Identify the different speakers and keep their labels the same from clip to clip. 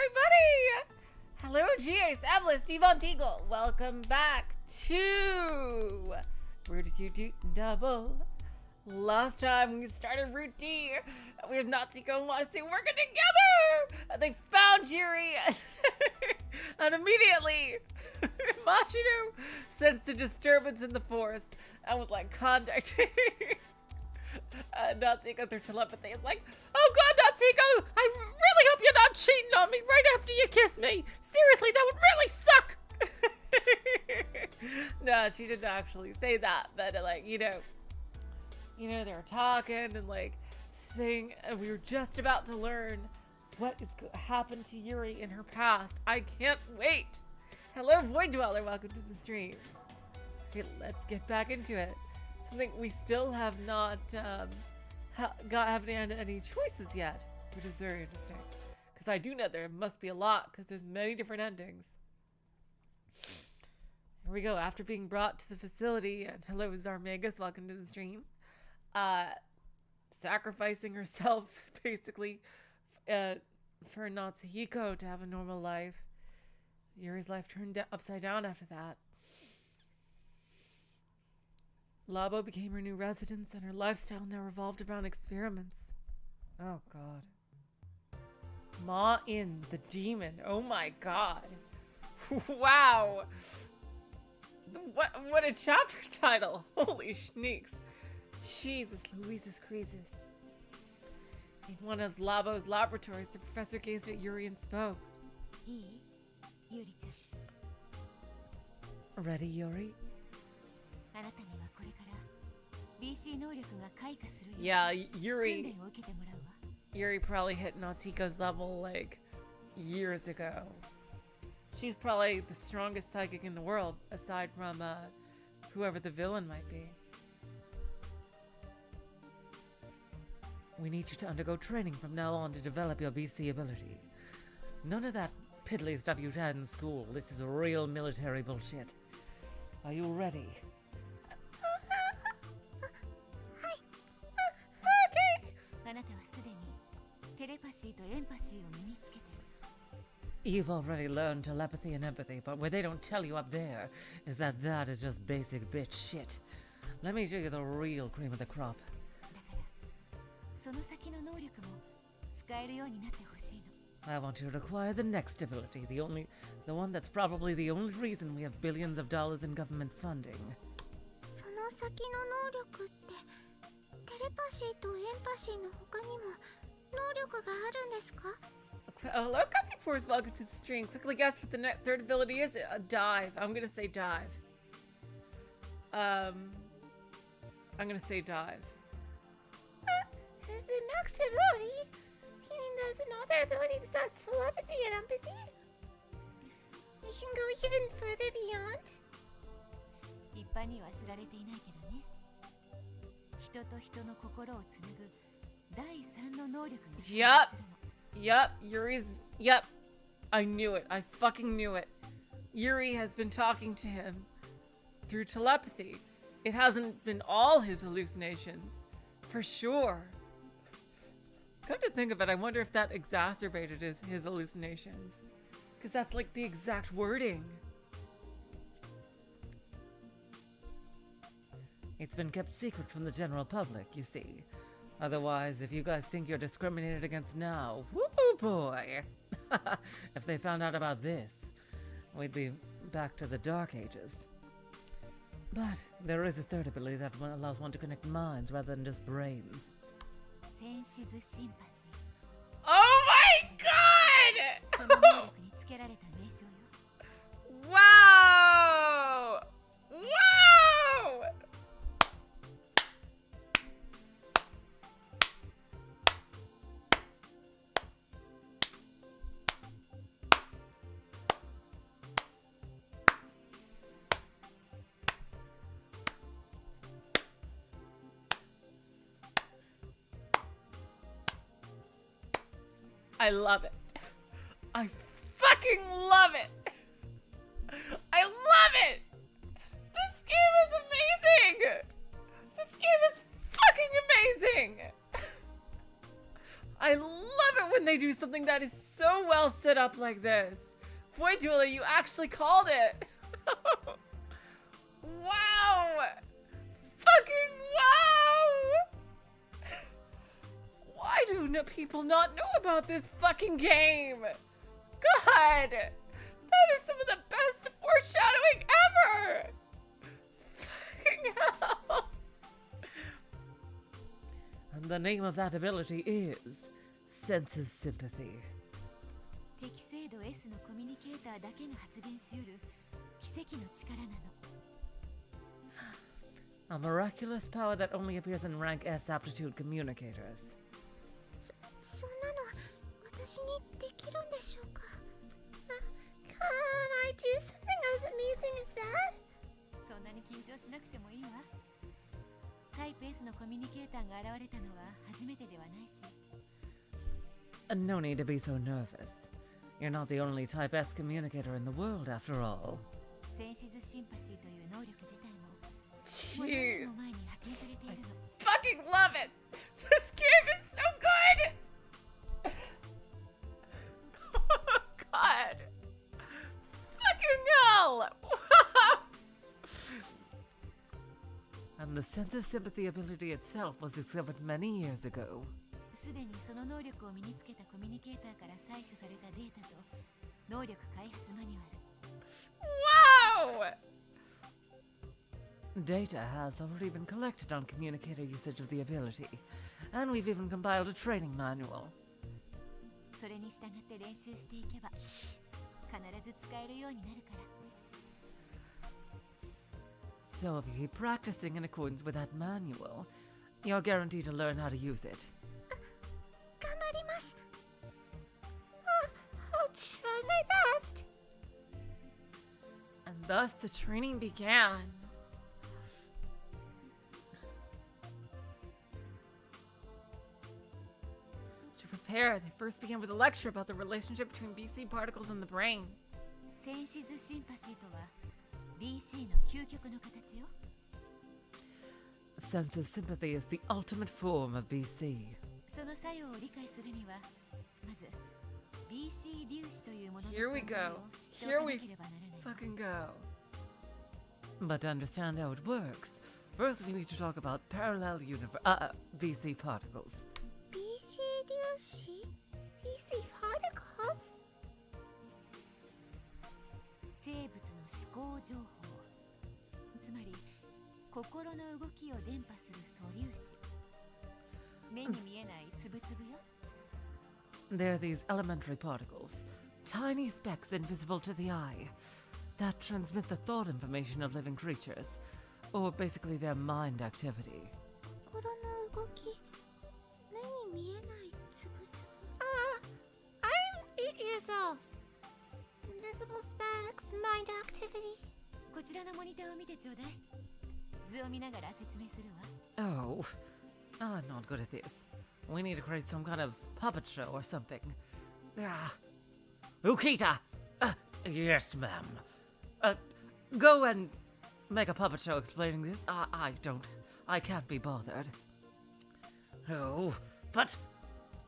Speaker 1: everybody! Hello, GA Sabless, Devon Teagle. Welcome back to Route 2 Double. Last time we started Route D, we have Natsuhiko and Watase working together! And they found Yuuri, and immediately Mashino sensed a disturbance in the forest and was like contacting Natsuhiko through telepathy. It's like, oh god, Natsuhiko, I really hope you're not cheating on me right after you kiss me. Seriously, that would really suck. No, she didn't actually say that, but like, you know, they were talking and like saying, and we were just about to learn what is happened to Yuuri in her past. I can't wait. Hello, Void Dweller, welcome to the stream. Okay, let's get back into it. Something we still have not haven't had any choices yet, which is very interesting. Because I do know there must be a lot, because there's many different endings. Here we go. After being brought to the facility, and hello, Zarmegas, welcome to the stream. Sacrificing herself, basically, for Natsuhiko to have a normal life. Yuri's life turned upside down after that. Labo became her new residence, and her lifestyle now revolved around experiments. Oh god. Ma-In, the demon. Oh my god. Wow. What a chapter title. Holy schneeks. Jesus Louises Creases. In one of Labo's laboratories, the professor gazed at Yuuri and spoke. Ready, Yuuri? Yeah, Yuuri probably hit Natsuhiko's level like years ago. She's probably the strongest psychic in the world, aside from whoever the villain might be. We need you to undergo training from now on to develop your BC ability. None of that piddly stuff you had in school. This is real military bullshit. Are you ready? You've already learned telepathy and empathy, but what they don't tell you up there is that is just basic bitch shit. Let me show you the real cream of the crop. I want you to acquire the next ability, the one that's probably the only reason we have billions of dollars in government funding. Hello, Copy Force, welcome to the stream. Quickly guess what the third ability is. Dive. I'm gonna say dive. I'm gonna say dive.
Speaker 2: The next ability? You mean there's another ability besides telepathy and empathy? We can go even further beyond?
Speaker 1: Yup, Yuri's... Yup. I knew it. I fucking knew it. Yuuri has been talking to him through telepathy. It hasn't been all his hallucinations. For sure. Come to think of it, I wonder if that exacerbated his hallucinations. Because that's like the exact wording. It's been kept secret from the general public, you see. Otherwise, if you guys think you're discriminated against now, woo boy! If they found out about this, we'd be back to the Dark Ages. But there is a third ability that allows one to connect minds rather than just brains. Oh my god! Wow! Wow! I love it. I fucking love it. I love it. This game is amazing. This game is fucking amazing. I love it when they they do something that is so well set up like this? Boy, Julie, you actually called it. Wow! Fucking wow! Why do people not know about this fucking game? God! That is some of the best foreshadowing ever! Fucking hell! And the name of that ability is Senses Sympathy.
Speaker 3: 適精度 S のコミュニケーターだけが発現しうる奇跡の力なの。
Speaker 1: A miraculous power that only appears in rank S aptitude communicators.
Speaker 2: そんなの私にできるんでしょうか？ Can I do something as amazing as that?
Speaker 3: そんなに緊張しなくてもいいわ。タイプ S のコミュニケーターが現れたのは初めてではないし。
Speaker 1: No need to be so nervous. You're not the only Type S communicator in the world, after all.
Speaker 3: センシズシンパシーという能力自体も
Speaker 1: Jeez.
Speaker 3: もう何年も前に派遣されているの。
Speaker 1: Fucking love it! This game is so good! Oh, God. Fucking hell! And the Senses Sympathy ability itself was discovered many years ago.
Speaker 3: すでにその能力を身につけたコミュニケーターから採取されたデータと能力開発マニュアル。
Speaker 1: Wow! Data has already been collected on communicator usage of the ability, and we've even compiled a training manual.
Speaker 3: それに従って練習していけば必ず使えるようになるから。
Speaker 1: So if you keep practicing in accordance with that manual, you're guaranteed to learn how to use it.
Speaker 2: 頑張ります。I'll try my best.
Speaker 1: And thus the training began. To prepare, they first began with a lecture about the relationship between BC particles and the brain.
Speaker 3: センシズシンパシーとは BC の究極の形よ。
Speaker 1: Senses sympathy is the ultimate form of BC.
Speaker 3: その作用を理解するにはまず BC 粒子というものの
Speaker 1: Here we
Speaker 3: 存
Speaker 1: go.
Speaker 3: 在を知ってお
Speaker 1: Here
Speaker 3: かな
Speaker 1: we
Speaker 3: ければならない。
Speaker 1: fucking go. But to understand how it works, first we need to talk about parallel BC particles.
Speaker 2: BC 粒子 BC particles?
Speaker 3: 生物の思考情報、つまり心の動きを伝播する素粒子。目に見えないつぶつぶよ。
Speaker 1: They're these elementary particles, tiny specks invisible to the eye, that transmit the thought information of living creatures, or basically their mind activity.
Speaker 2: 心の動き目に見えないつぶつぶ。I'm 8 years old. Invisible specks, mind activity.
Speaker 3: こちらのモニターを見てちょうだい。図を見ながら説明するわ。
Speaker 1: Oh, I'm not good at this. We need to create some kind of puppet show or something. Ukita! Yes, ma'am. Go and make a puppet show explaining this. I can't be bothered. Oh, but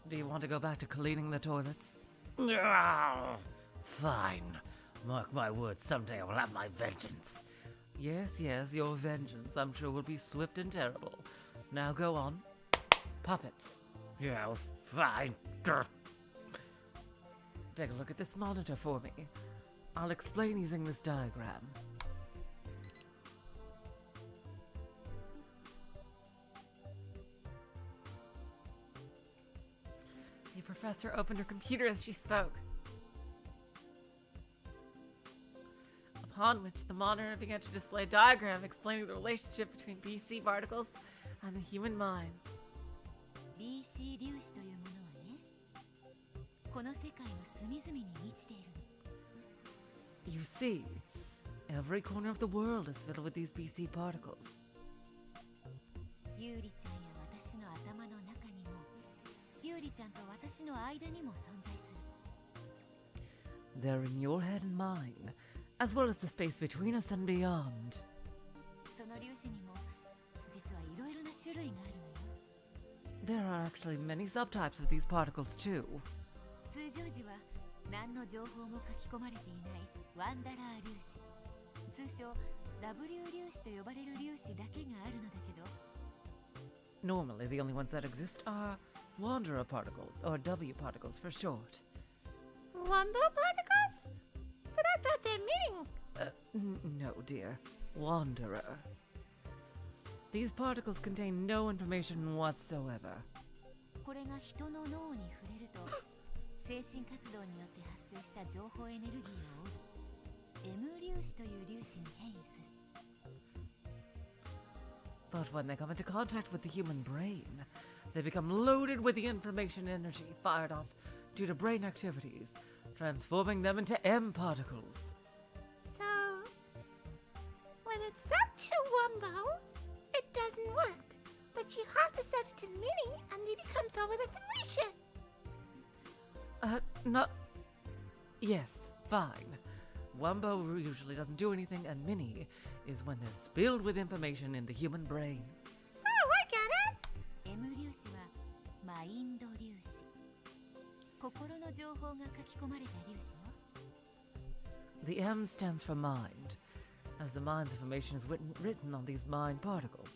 Speaker 1: do you want to go back to cleaning the toilets? Fine. Mark my words, someday I will have my vengeance. Yes, your vengeance, I'm sure, will be swift and terrible. Now go on. Puppets. Yeah, fine. Grr. Take a look at this monitor for me. I'll explain using this diagram. The professor opened her computer as she spoke. Upon which the monitor began to display a diagram explaining the relationship between BC particles and the human mind.
Speaker 3: BC 粒子というものはね、この世界の隅々に満ちているの。
Speaker 1: You see, every corner of the world is filled with these BC particles.
Speaker 3: ユーリちゃんや私の頭の中にも、ユーリちゃんと私の間にも存在する。
Speaker 1: They're in your head and mine, as well as the space between us and beyond.
Speaker 3: その粒子にも、実はいろいろな種類があるのよ。
Speaker 1: There are actually many subtypes of these particles too.
Speaker 3: 常時は何の情報も書き込まれていないワンダラー粒子、通称 W 粒子と呼ばれる粒子だけがあるのだけど、
Speaker 1: Normally, the only ones that exist are wanderer particles, or W particles for short.
Speaker 2: Wumbo particles? But I thought they're meaning.
Speaker 1: No, dear. Wanderer. These particles contain no information whatsoever.
Speaker 3: これが人の脳に触れると精神活動によって発生した情報エネルギーを帯び M 粒子という粒子に変異する。
Speaker 1: But when they come into contact with the human brain, they become loaded with the information energy fired off due to brain activities, transforming them into M particles.
Speaker 2: So, when it's set to Wumbo, it doesn't work. But you have to set it to Mini and they become filled with information.
Speaker 1: Not... Yes, fine. Wumbo usually doesn't do anything, and Mini is when they're filled with information in the human brain.
Speaker 2: Oh, I get it.
Speaker 3: M 粒子はマインド粒子、心の情報が書き込まれた粒子よ。
Speaker 1: The M stands for mind, as the mind's information is written on these mind particles.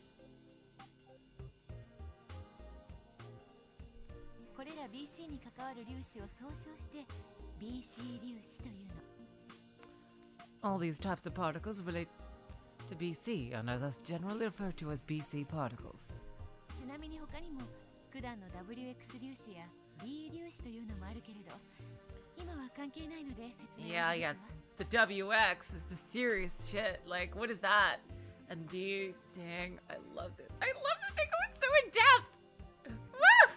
Speaker 3: これら BC に関わる粒子を総称して BC 粒子というの。
Speaker 1: All these types of particles relate to BC and are thus generally referred to as BC particles.
Speaker 3: ちなみに他にも九段の WX 粒子や B 粒子というのもあるけれど、今は関係ないので説明
Speaker 1: Yeah, yeah. The WX is the serious shit. Like, what is that? And B, dang, I love this. I love that they go in so in depth. Woo!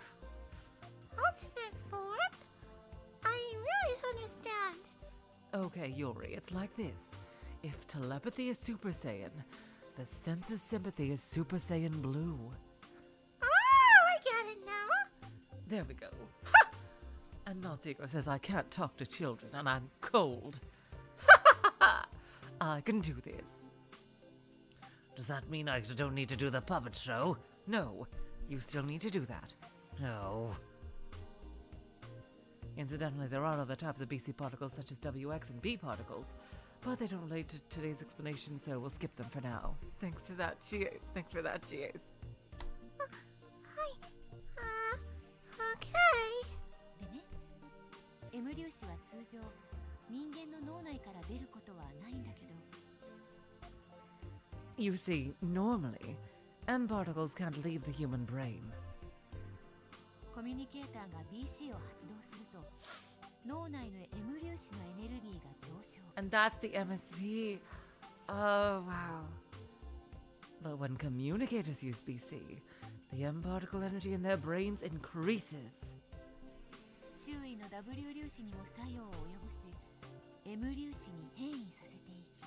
Speaker 2: Ultimate form? I really understand.
Speaker 1: Okay, Yuuri, it's like this. If telepathy is Super Saiyan, the sense of sympathy is Super Saiyan Blue.
Speaker 2: Oh, I get it now.
Speaker 1: There we go. And Natsuhiko says I can't talk to children and I'm cold. I can do this. Does that mean I don't need to do the puppet show? No, you still need to do that. No. Incidentally, there are other types of BC particles such as WX and B particles, but they don't relate to today's explanation, so we'll skip them for now. Thanks for that, GA. Thanks for that, GAs.
Speaker 2: Okay.
Speaker 3: でね、M 粒子は通常人間の脳内から出ることはないんだけど、
Speaker 1: You see, normally, M particles can't leave the human brain.
Speaker 3: コミュニケーターが BC を発動すると脳内の M 粒子のエネルギーが上昇。
Speaker 1: And that's the MSV. Oh, wow. But when communicators use BC, the M particle energy in their brains increases.
Speaker 3: 周囲の W 粒子にも作用を及ぼし、M 粒子に変異させていき、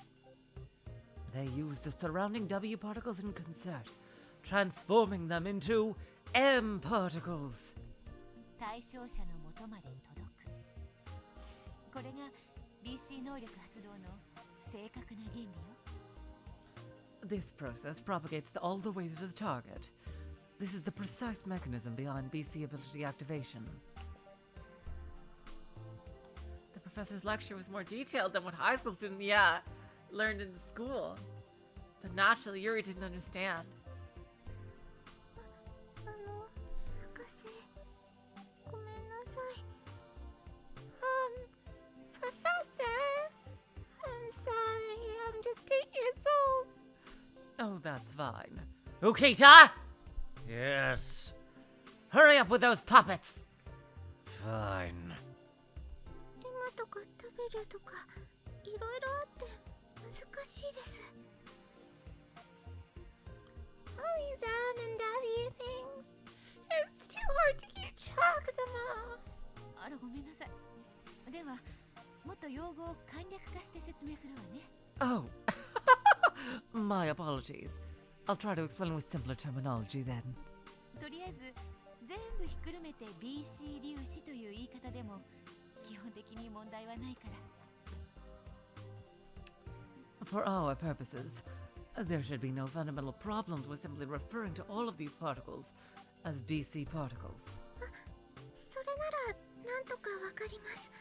Speaker 1: They use the surrounding W particles in concert, transforming them into M particles.
Speaker 3: 対象者の元まで届く。これが BC 能力発動の正確な原理よ。
Speaker 1: This process propagates all the way to the target. This is the precise mechanism behind BC ability activation. The professor's lecture was more detailed than what high school students, learned in school. But naturally, Yuuri didn't understand.
Speaker 2: 博士、ごめんなさい。Professor, I'm sorry. I'm just 8 years old.
Speaker 1: Oh, that's fine. Ukita! Yes. Hurry up with those puppets. Fine.
Speaker 2: 今とか食べるとかいろいろあって難しいです。All these M and W things. It's too hard to keep track of them all.
Speaker 3: あらごめんなさい。ではもっと用語を簡略化して説明するわね。
Speaker 1: Oh. My apologies. I'll try to explain with simpler terminology then.
Speaker 3: とりあえず全部ひっくるめて BC 粒子という言い方でも基本的に問題はないから。
Speaker 1: For our purposes, there should be no fundamental problems with simply referring to all of these particles as BC particles.
Speaker 2: それならなんとかわわかります。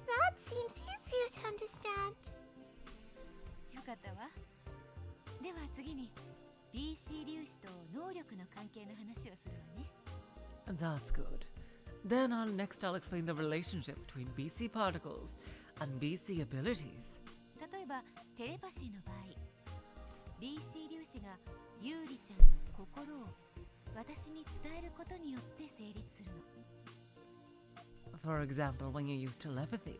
Speaker 2: That seems easier to understand.
Speaker 3: よかったわ。では次に BC 粒子と能力の関係の話をするわね。
Speaker 1: That's good. Then next I'll explain the relationship between BC particles and BC abilities.
Speaker 3: 例えばテレパシーの場合、BC 粒子がユーリちゃんの心を私に伝えることによって成立するの。
Speaker 1: For example, when you use telepathy,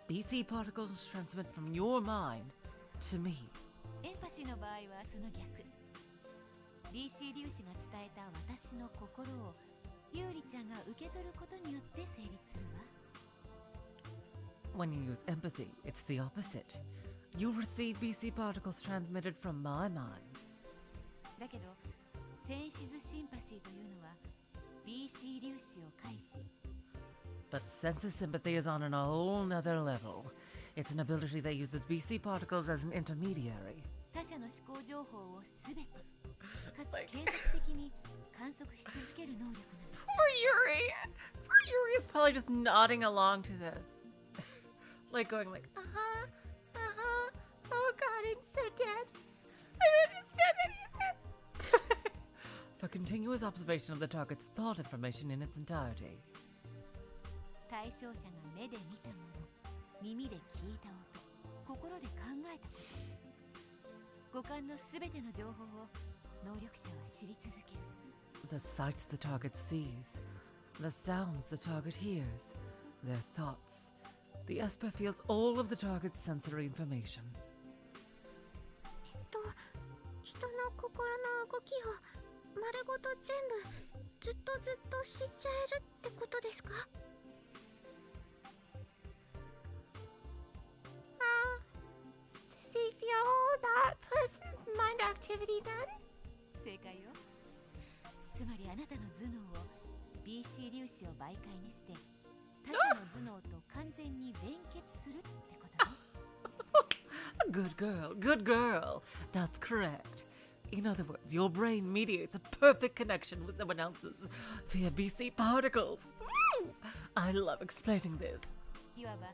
Speaker 1: BC particles transmit from your mind to me.
Speaker 3: エンパシーの場合はその逆。BC 粒子が伝えた私の心をユーリちゃんが受け取ることによって成立するわ。
Speaker 1: When you use empathy, it's the opposite. You receive BC particles transmitted from my mind.
Speaker 3: だけど、センシズシンパシーというのは BC 粒子を介し、
Speaker 1: But sense sympathy is on a whole nother level. It's an ability that uses BC particles as an intermediary.
Speaker 3: 他者の思考情報をすべて、かつ継続的に観測し続ける能力なの。
Speaker 1: Poor Yuuri! Poor Yuuri is probably just nodding along to this. Like going like,
Speaker 2: Oh god, I'm so dead. I don't understand any of this.
Speaker 1: for continuous observation of the target's thought information in its entirety.
Speaker 3: 対象者が目で見たもの、耳で聞いた音、心で考えたこと、五感のすべての情報を能力者は知り続ける。
Speaker 1: The sights the target sees, the sounds the target hears, their thoughts. The Esper feels all of the target's sensory information.
Speaker 2: 人の心の動きを丸ごと全部ずっと知っちゃえるってことですか？They feel that person's mind activity then?
Speaker 3: 正解よ。つまりあなたの頭脳を BC 粒子を媒介にして他者の頭脳と完全に連結するってことね。
Speaker 1: Good girl, good girl. That's correct. In other words, your brain mediates a perfect connection with someone else's via BC particles. Woo! I love explaining this.
Speaker 3: いわば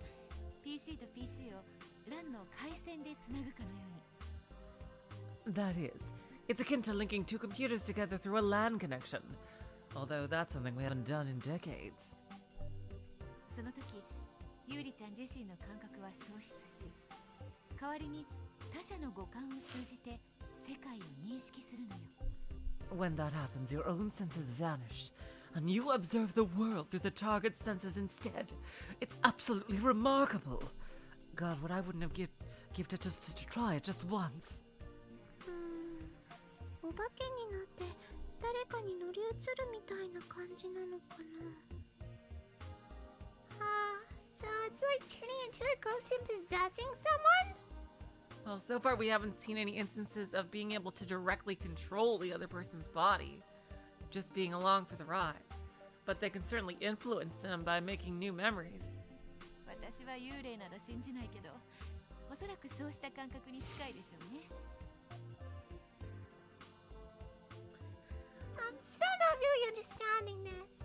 Speaker 3: PC と PC を LAN の回線でつなぐかのように。
Speaker 1: That is, it's akin to linking two computers together through a LAN connection. Although that's something we haven't done in decades.
Speaker 3: その時、ユーリちゃん自身の感覚は消失し、代わりに他者の五感を通じて世界を認識するのよ。
Speaker 1: When that happens, your own senses vanish, and you observe the world through the target's senses instead. It's absolutely remarkable. God, what I wouldn't have gifted just to try it just once.
Speaker 2: お化けになって誰かに乗り移るみたいな感じなのかな。So it's like turning into a ghost and possessing someone?
Speaker 1: Well, so far we haven't seen any instances of being able to directly control the other person's body, just being along for the ride. But they can certainly influence them by making new memories.
Speaker 3: 私は幽霊など信じないけど、おそらくそうした感覚に近いでしょうね。
Speaker 2: I'm still not really understanding this.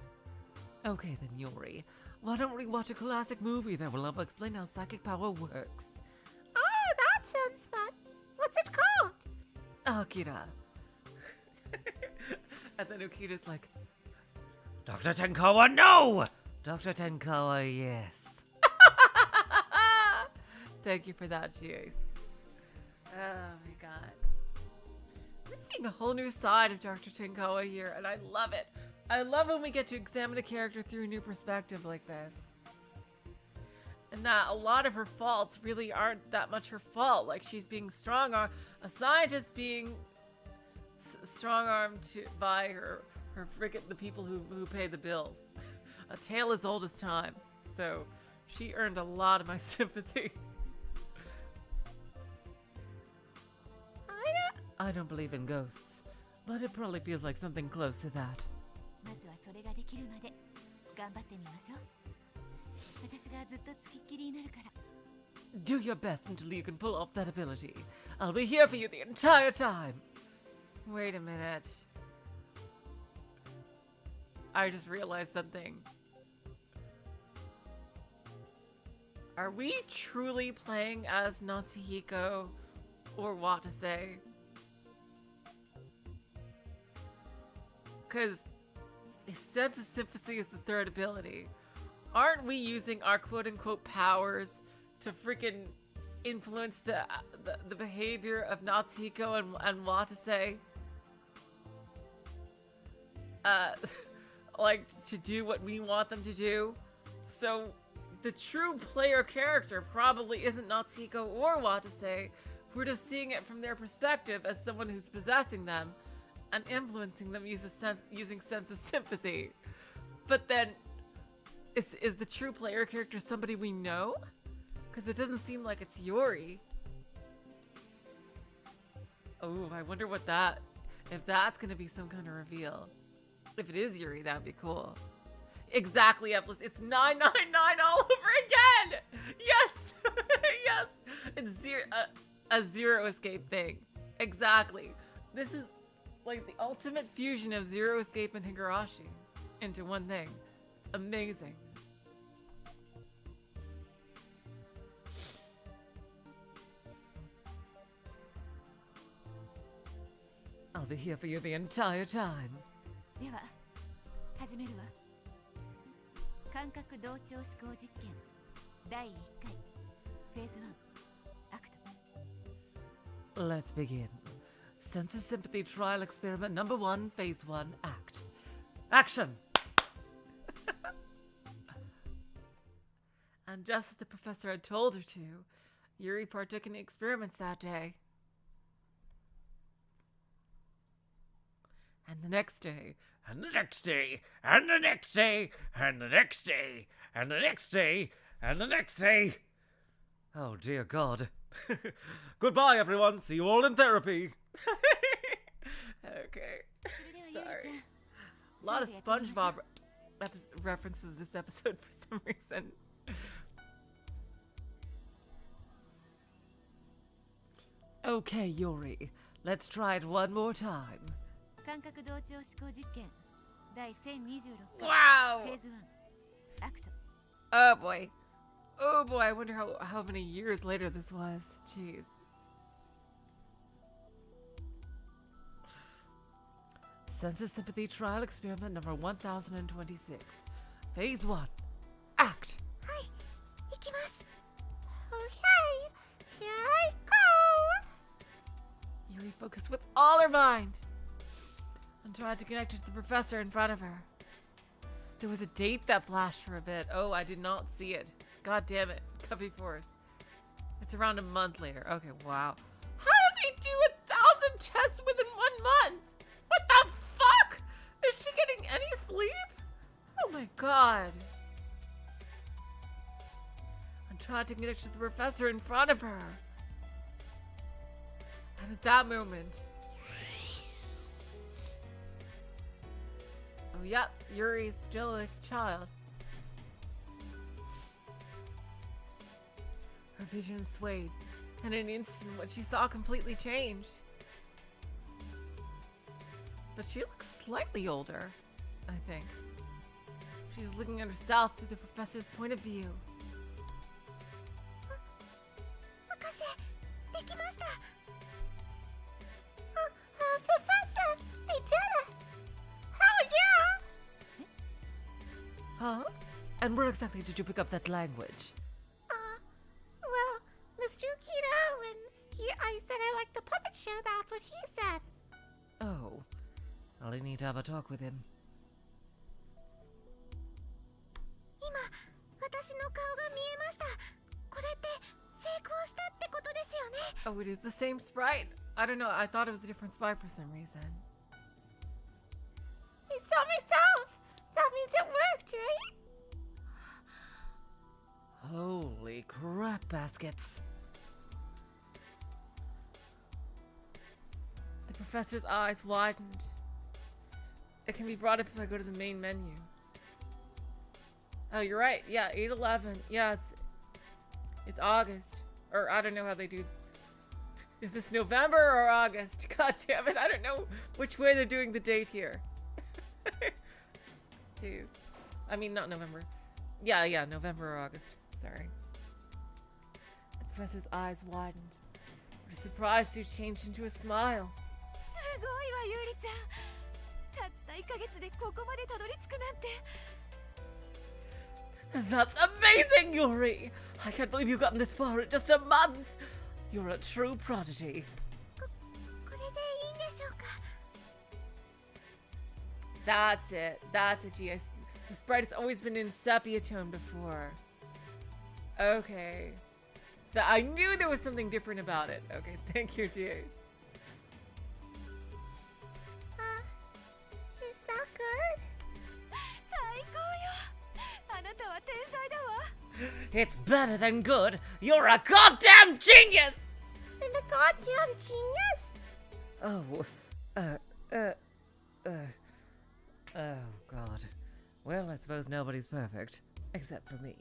Speaker 1: Okay then, Yuuri. Why don't we watch a classic movie that will help explain how psychic power works?
Speaker 2: Oh, that sounds fun. What's it called?
Speaker 1: Akira. And then Ukita's like, Dr. Tenkawa, no! Dr. Tenkawa, yes. Thank you for that, Jace. Oh my god. We're seeing a whole new side of Dr. Tenkawa here, and I love it. I love when we get to examine a character through a new perspective like this. And that a lot of her faults really aren't that much her fault. Like, she's being strong-armed, a scientist being strong-armed by her the people who pay the bills. A tale as old as time. So she earned a lot of my sympathy. I don't believe in ghosts, but it probably feels like something close to that.
Speaker 3: まずはそれができるまで頑張ってみましょう。私がずっとつきっきりになるから。
Speaker 1: Do your best until you can pull off that ability. I'll be here for you the entire time. Wait a minute. I just realized something. Are we truly playing as Natsuhiko or Watase? Because sense of sympathy is the third ability. Aren't we using our quote-unquote powers to freaking influence the behavior of Natsuhiko and Watase? Like, to do what we want them to do? So, the true player character probably isn't Natsuhiko or Watase. We're just seeing it from their perspective as someone who's possessing them and influencing them using sense of sympathy. But then, is the true player character somebody we know? Because it doesn't seem like it's Yuuri. Oh, I wonder what if that's going to be some kind of reveal. If it is Yuuri, that'd be cool. Exactly, Eplis. It's 999 all over again! Yes! Yes! It's a zero escape thing. Exactly. This is like the ultimate fusion of Zero Escape and Higurashi into one thing. Amazing. I'll be here for you the entire time.
Speaker 3: では始めるわ。感覚同調思考実験第1回フェーズ1アクト。
Speaker 1: Let's begin. Sense of Sympathy Trial Experiment Number 1, Phase 1, Act. Action! And just as the professor had told her to, Yuuri partook in the experiments that day. And the next day, and the next day, and the next day, and the next day, and the next day, and the next day. Oh, dear God. Goodbye, everyone. See you all in therapy. Okay. Sorry. A lot of SpongeBob references this episode for some reason. Okay, Yuuri. Let's try it one more time.
Speaker 3: 感覚同調思考実験第1026
Speaker 1: Wow!
Speaker 3: フェーズ1アクト。
Speaker 1: Oh boy. Oh boy, I wonder how many years later this was. Jeez. Sense of Sympathy Trial Experiment Number 1026. Phase 1. Act.
Speaker 2: はい、行きます。Okay, here I go.
Speaker 1: Yuuri focused with all her mind and tried to connect her to the professor in front of her. There was a date that flashed for a bit. Oh, I did not see it. God damn it. Covey Force. It's around a month later. Okay, wow. How do they do 1,000 tests within 1 month? What the fuck? Is she getting any sleep? Oh my god. And tried to connect to the professor in front of her. And at that moment... Oh, yep, Yuri's still a child. Her vision swayed, and in an instant what she saw completely changed. But she looks slightly older, I think. She was looking at herself through the professor's point of view.
Speaker 2: 博士、できました。Professor, I did it. Hell yeah!
Speaker 1: Huh? And where exactly did you pick up that language?
Speaker 2: Well, Mr. Kido, and I said I liked the puppet show, that's what he said.
Speaker 1: Oh. I'll need to have a talk with him.
Speaker 2: 今、私の顔が見えました。これって成功したってことですよね。
Speaker 1: Oh, it is the same sprite. I don't know. I thought it was a different sprite for some reason.
Speaker 2: I saw myself. That means it worked, right?
Speaker 1: Holy crap baskets. The professor's eyes widened. It can be brought up if I go to the main menu. Oh, you're right. Yeah, 8/11. Yeah, it's August. Or I don't know how they do. Is this November or August? God damn it. I don't know which way they're doing the date here. Jeez. I mean, not November. Yeah, November or August. Sorry. The professor's eyes widened. Her surprise suit changed into a smile.
Speaker 3: すごいわユーリちゃん。たった1ヶ月でここまでたどり着くなんて。
Speaker 1: That's amazing, Yuuri! I can't believe you've gotten this far in just a month! You're a true prodigy.
Speaker 2: これでいいんでしょうか。
Speaker 1: That's it. That's it, G. The sprite has always been in sepia tone before. Okay. I knew there was something different about it. Okay, thank you, G.
Speaker 2: Is that good?
Speaker 3: 最高よ。あなたは天才だわ。
Speaker 1: It's better than good. You're a goddamn genius!
Speaker 2: And a goddamn genius?
Speaker 1: Oh, oh, God. Well, I suppose nobody's perfect. Except for me.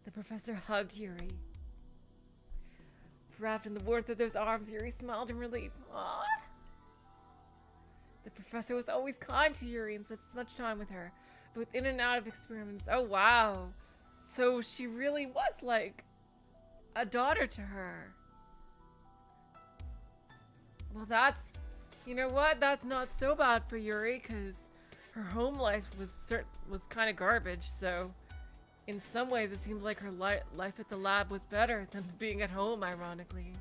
Speaker 1: The professor hugged Yuuri. Wrapped in the warmth of those arms, Yuuri smiled in relief. Aww. The professor was always kind to Yuuri and spent much time with her, both in and out of experiments. Oh, wow. So she really was like a daughter to her. Well, that's, you know what? That's not so bad for Yuuri, because her home life was kind of garbage. So, in some ways, it seems like her life at the lab was better than being at home. Ironically,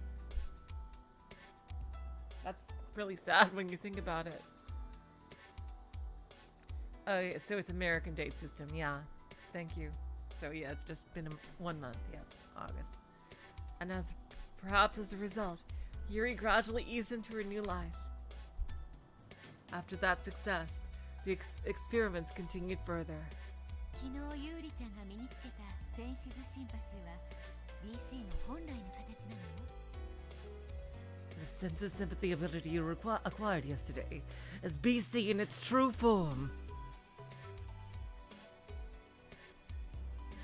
Speaker 1: that's really sad when you think about it. Oh, yeah, so it's American date system. Yeah, thank you. So yeah, it's just been 1 month. Yeah, August. And perhaps as a result, Yuuri gradually eased into her new life. After that success, the experiments continued further.
Speaker 3: 昨日ユーリちゃんが身につけたセンシズシンパシーは BC の本来の形なのよ。
Speaker 1: The sense of sympathy ability you acquired yesterday is BC in its true form.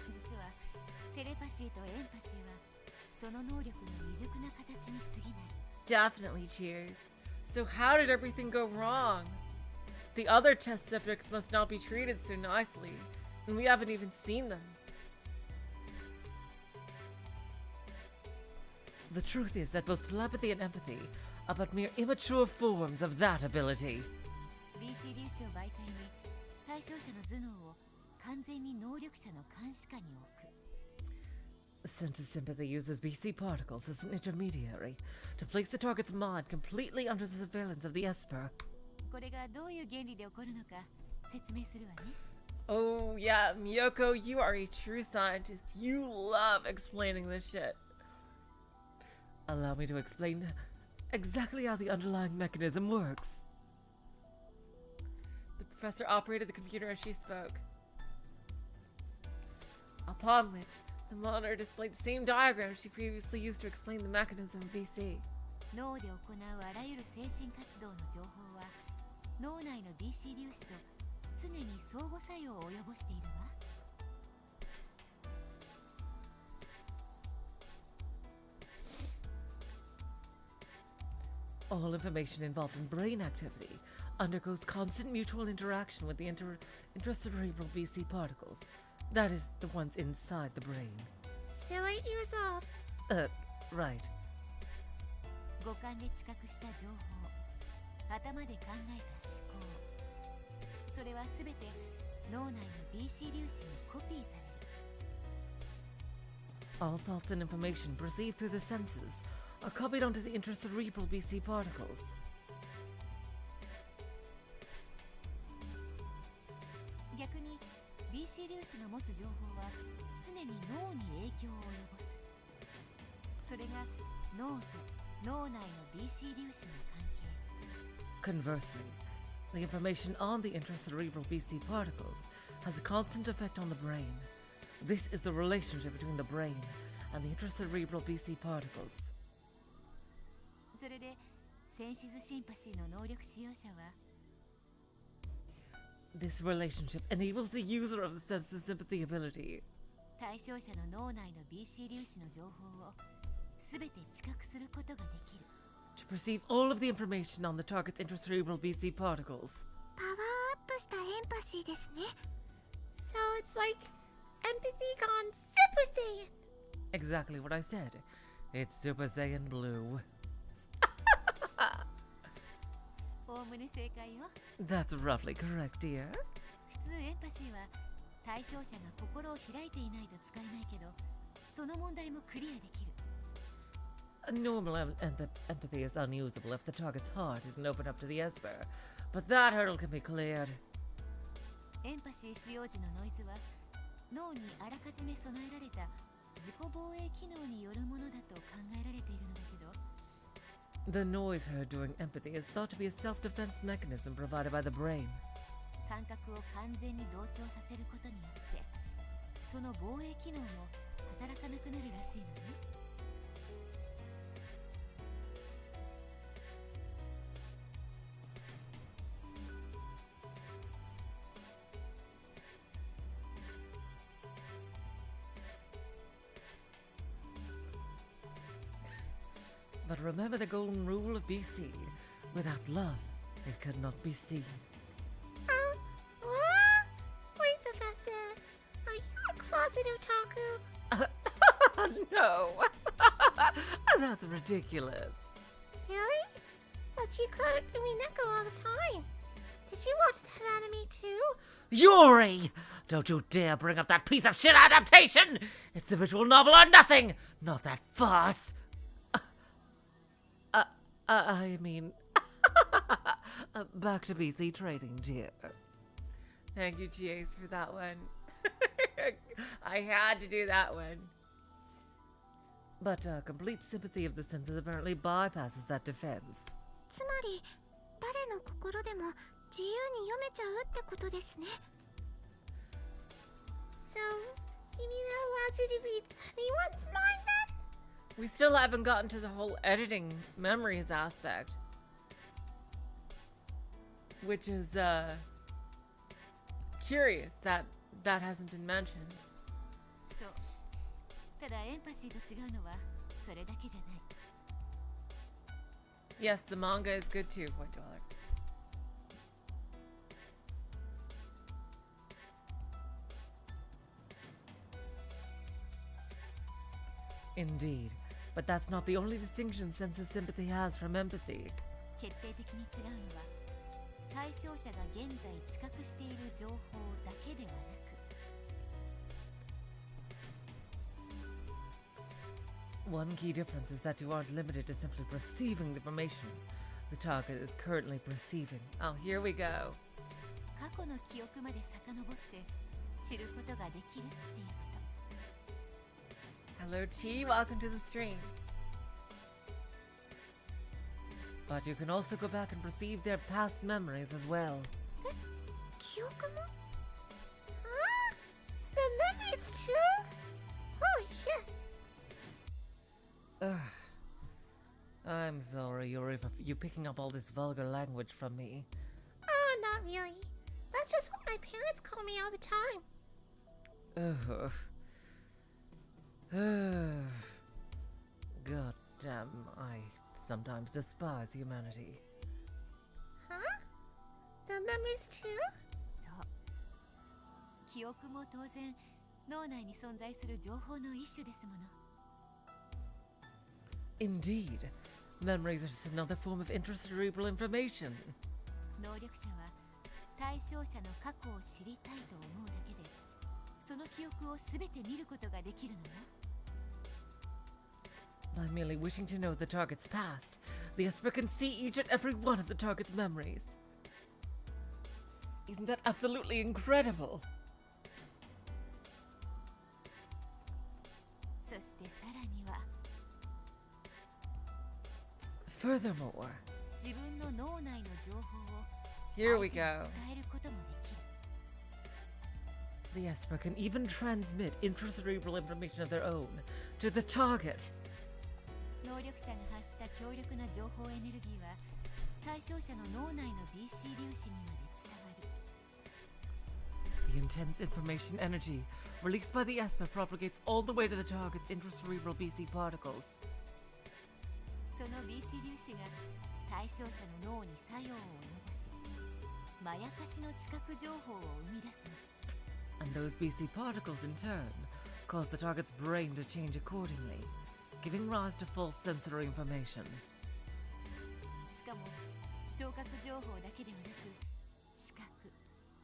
Speaker 3: 実はテレパシーとエンパシーはその能力の未熟な形に過ぎない。
Speaker 1: Definitely, cheers. So how did everything go wrong? The other test subjects must not be treated so nicely, and we haven't even seen them. The truth is that both telepathy and empathy are but mere immature forms of that ability.
Speaker 3: BC 粒子を媒介に対象者の頭脳を完全に能力者の監視下に置く。
Speaker 1: Sense of sympathy uses BC particles as an intermediary to place the target's mind completely under the surveillance of the Esper.
Speaker 3: これがどういう原理で起こるのか説明するわね。
Speaker 1: Oh yeah, Miyoko, you are a true scientist. You love explaining this shit. Allow me to explain exactly how the underlying mechanism works. The professor operated the computer as she spoke. Upon which, the monitor displayed the same diagram she previously used to explain the mechanism of BC.
Speaker 3: 脳で行うあらゆる精神活動の情報は脳内の BC 粒子と常に相互作用を及ぼしているわ。
Speaker 1: All information involved in brain activity undergoes constant mutual interaction with the intracerebral BC particles. That is, the ones inside the brain.
Speaker 2: Still 8 years old.
Speaker 1: Right.
Speaker 3: 五感で知覚した情報、頭で考えた思考、それはすべて脳内の BC 粒子にコピーされる。
Speaker 1: All thoughts and information perceived through the senses are copied onto the intracerebral BC particles.
Speaker 3: 逆に BC 粒子が持つ情報は常に脳に影響を及ぼす。それが脳と脳内の BC 粒子の関係。
Speaker 1: Conversely, the information on the intracerebral BC particles has a constant effect on the brain. This is the relationship between the brain and the intracerebral BC particles.
Speaker 3: それでセンシズシンパシーの能力使用者は
Speaker 1: This relationship enables the user of the sense of sympathy ability
Speaker 3: 対象者の脳内の BC 粒子の情報をすべて知覚することができる。
Speaker 1: to perceive all of the information on the target's intracerebral BC particles.
Speaker 2: パワーアップしたエンパシーですね。
Speaker 1: So it's like empathy gone Super Saiyan. Exactly what I said. It's Super Saiyan Blue.
Speaker 3: おおむね正解よ。
Speaker 1: That's roughly correct, dear.
Speaker 3: 普通エンパシーは対象者が心を開いていないと使えないけど、その問題もクリアできる。
Speaker 1: Normal empathy is unusable if the target's heart isn't open up to the Esper, but that hurdle can be cleared.
Speaker 3: エンパシー使用時のノイズは脳にあらかじめ備えられた自己防衛機能によるものだと考えられているのだけど、
Speaker 1: The noise heard during empathy is thought to be a self-defense mechanism provided by the brain.
Speaker 3: 感覚を完全に同調させることによってその防衛機能も働かなくなるらしいのね。
Speaker 1: But remember the golden rule of BC. Without love, it could not be seen.
Speaker 2: What? Wait, Professor. Are you a closet otaku?
Speaker 1: No! That's ridiculous.
Speaker 2: Really? But you could Mineko all the time. Did you watch that anime too?
Speaker 1: Yuuri! Don't you dare bring up that piece of shit adaptation! It's the visual novel or nothing! Not that farce! I mean... back to BC trading, dear. Thank you, Chase, for that one. I had to do that one. But complete sympathy of the senses apparently bypasses that defense.
Speaker 2: つまり、誰の心でも自由に読めちゃうってことですね。So, you mean it allows you to read anyone's mind then?
Speaker 1: We still haven't gotten to the whole editing memories aspect. Which is, curious that that hasn't been mentioned.
Speaker 3: そう。ただエンパシーと違うのはそれだけじゃない。
Speaker 1: Yes, the manga is good too, Point Dweller. Indeed, but that's not the only distinction senses sympathy has from empathy.
Speaker 3: 決定的に違うのは対象者が現在知覚している情報だけではなく、
Speaker 1: One key difference is that you aren't limited to simply perceiving the information the target is currently perceiving. Oh, here we go.
Speaker 3: 過去の記憶まで遡って知ることができるっていうこと。
Speaker 1: Hello T, welcome to the stream. But you can also go back and perceive their past memories as well.
Speaker 2: 記憶も? Huh? The memories too? Holy shit.
Speaker 1: Ugh. I'm sorry, Yuuri, for you picking up all this vulgar language from me.
Speaker 2: Oh, not really. That's just what my parents call me all the time.
Speaker 1: Ugh. God damn, I sometimes despise humanity.
Speaker 2: Huh? The memories too?
Speaker 3: そう。記憶も当然脳内に存在する情報の一種ですもの。
Speaker 1: Indeed. Memories are just another form of intracerebral information.
Speaker 3: 能力者は対象者の過去を知りたいと思うだけで、その記憶をすべて見ることができるのよ。
Speaker 1: By merely wishing to know the target's past, the Esper can see each and every one of the target's memories. Isn't that absolutely incredible?
Speaker 3: そしてさらには
Speaker 1: Furthermore,
Speaker 3: 自分の脳内の情報を
Speaker 1: here we
Speaker 3: 相手に
Speaker 1: go.
Speaker 3: 伝えることもできる。
Speaker 1: The Esper can even transmit intracerebral information of their own to the target.
Speaker 3: 能力者が発した強力な情報エネルギーは対象者の脳内の BC 粒子にまで伝わる。
Speaker 1: The intense information energy released by the Esper propagates all the way to the target's intracerebral BC particles.
Speaker 3: その BC 粒子が対象者の脳に作用を及ぼし、まやかしの知覚情報を生み出すの。
Speaker 1: And those BC particles in turn cause the target's brain to change accordingly, giving rise to false sensory information.
Speaker 3: しかも聴覚情報だけではなく、視覚、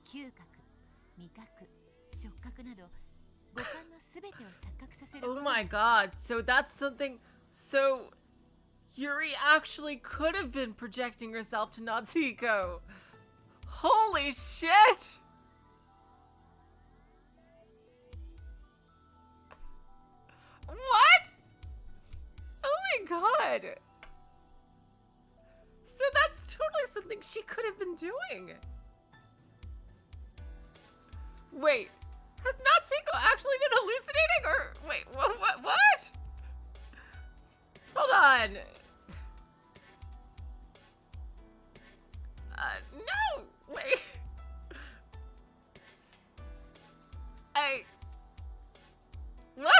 Speaker 3: 嗅覚、味覚、触覚など五感のすべてを錯覚させる。
Speaker 1: Oh my god, so that's something. So Yuuri actually could have been projecting herself to Natsuhiko. Holy shit! What? Oh my god! So that's totally something she could have been doing. Wait, has Natsuhiko actually been hallucinating, or wait, what? Hold on. No, wait. What?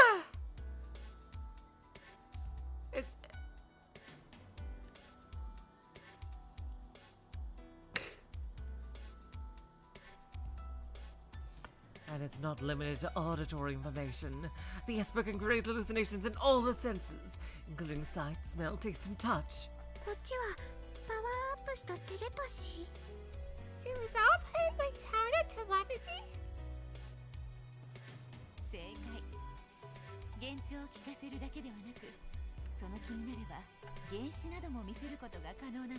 Speaker 1: And it's not limited to auditory information. The Esper can create hallucinations in all the senses, including sight, smell, taste, and touch.
Speaker 2: こっちはパワーアップしたテレパシー。So is that part like how to telepathy?
Speaker 3: 正解。幻聴を聞かせるだけではなく、その気になれば原子なども見せることが可能なのよ。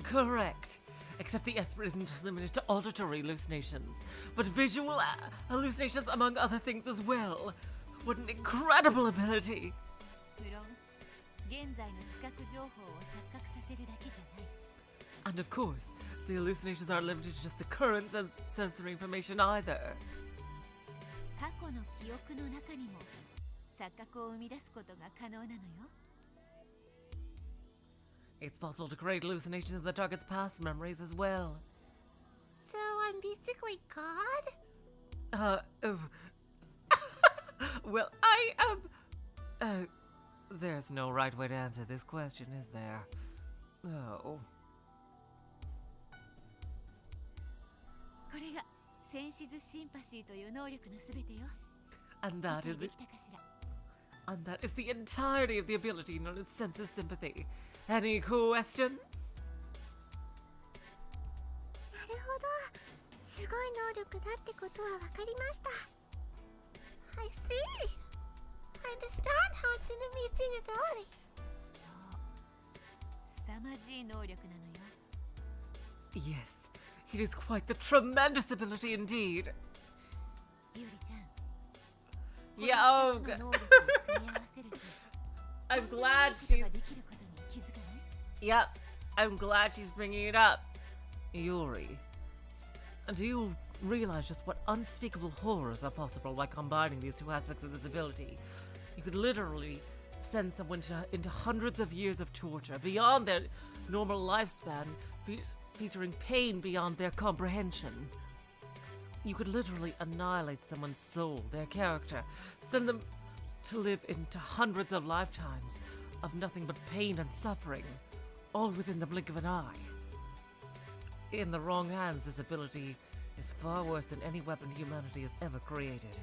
Speaker 1: Correct. Except the Esper isn't just limited to auditory hallucinations, but visual hallucinations among other things as well. What an incredible ability!
Speaker 3: 無論、現在の知覚情報を錯覚させるだけじゃない。
Speaker 1: And of course, the hallucinations aren't limited to just the current sensory information either.
Speaker 3: 過去の記憶の中にも錯覚を生み出すことが可能なのよ。
Speaker 1: It's possible to create hallucinations in the target's past memories as well.
Speaker 2: So I'm basically God?
Speaker 1: Well, there's no right way to answer this question, is there? Oh.
Speaker 3: これがセンシズシンパシーという能力のすべてよ。
Speaker 1: And
Speaker 3: 理
Speaker 1: that
Speaker 3: 解
Speaker 1: is
Speaker 3: で
Speaker 1: the
Speaker 3: きたかしら。
Speaker 1: And that is the entirety of the ability known as sense sympathy. Any questions?
Speaker 2: なるほど。すごい能力だってことは分かりました。I see. I understand how it's an amazing ability.
Speaker 3: そう。凄まじい能力なのよ。
Speaker 1: Yes, it is quite the tremendous ability indeed.
Speaker 3: ゆりちゃん。
Speaker 1: Yeah,
Speaker 3: この二つの能力を組み合わせると
Speaker 1: I'm
Speaker 3: とんでも
Speaker 1: glad
Speaker 3: ないこと
Speaker 1: she's.
Speaker 3: ができることに気づかない？
Speaker 1: Yep, I'm glad she's bringing it up. Yuuri. Do you realize just what unspeakable horrors are possible by combining these two aspects of this ability? You could literally send someone into hundreds of years of torture beyond their normal lifespan, featuring pain beyond their comprehension. You could literally annihilate someone's soul, their character, send them to live into hundreds of lifetimes of nothing but pain and suffering, all within the blink of an eye. In the wrong hands, this ability is far worse than any weapon humanity has ever created.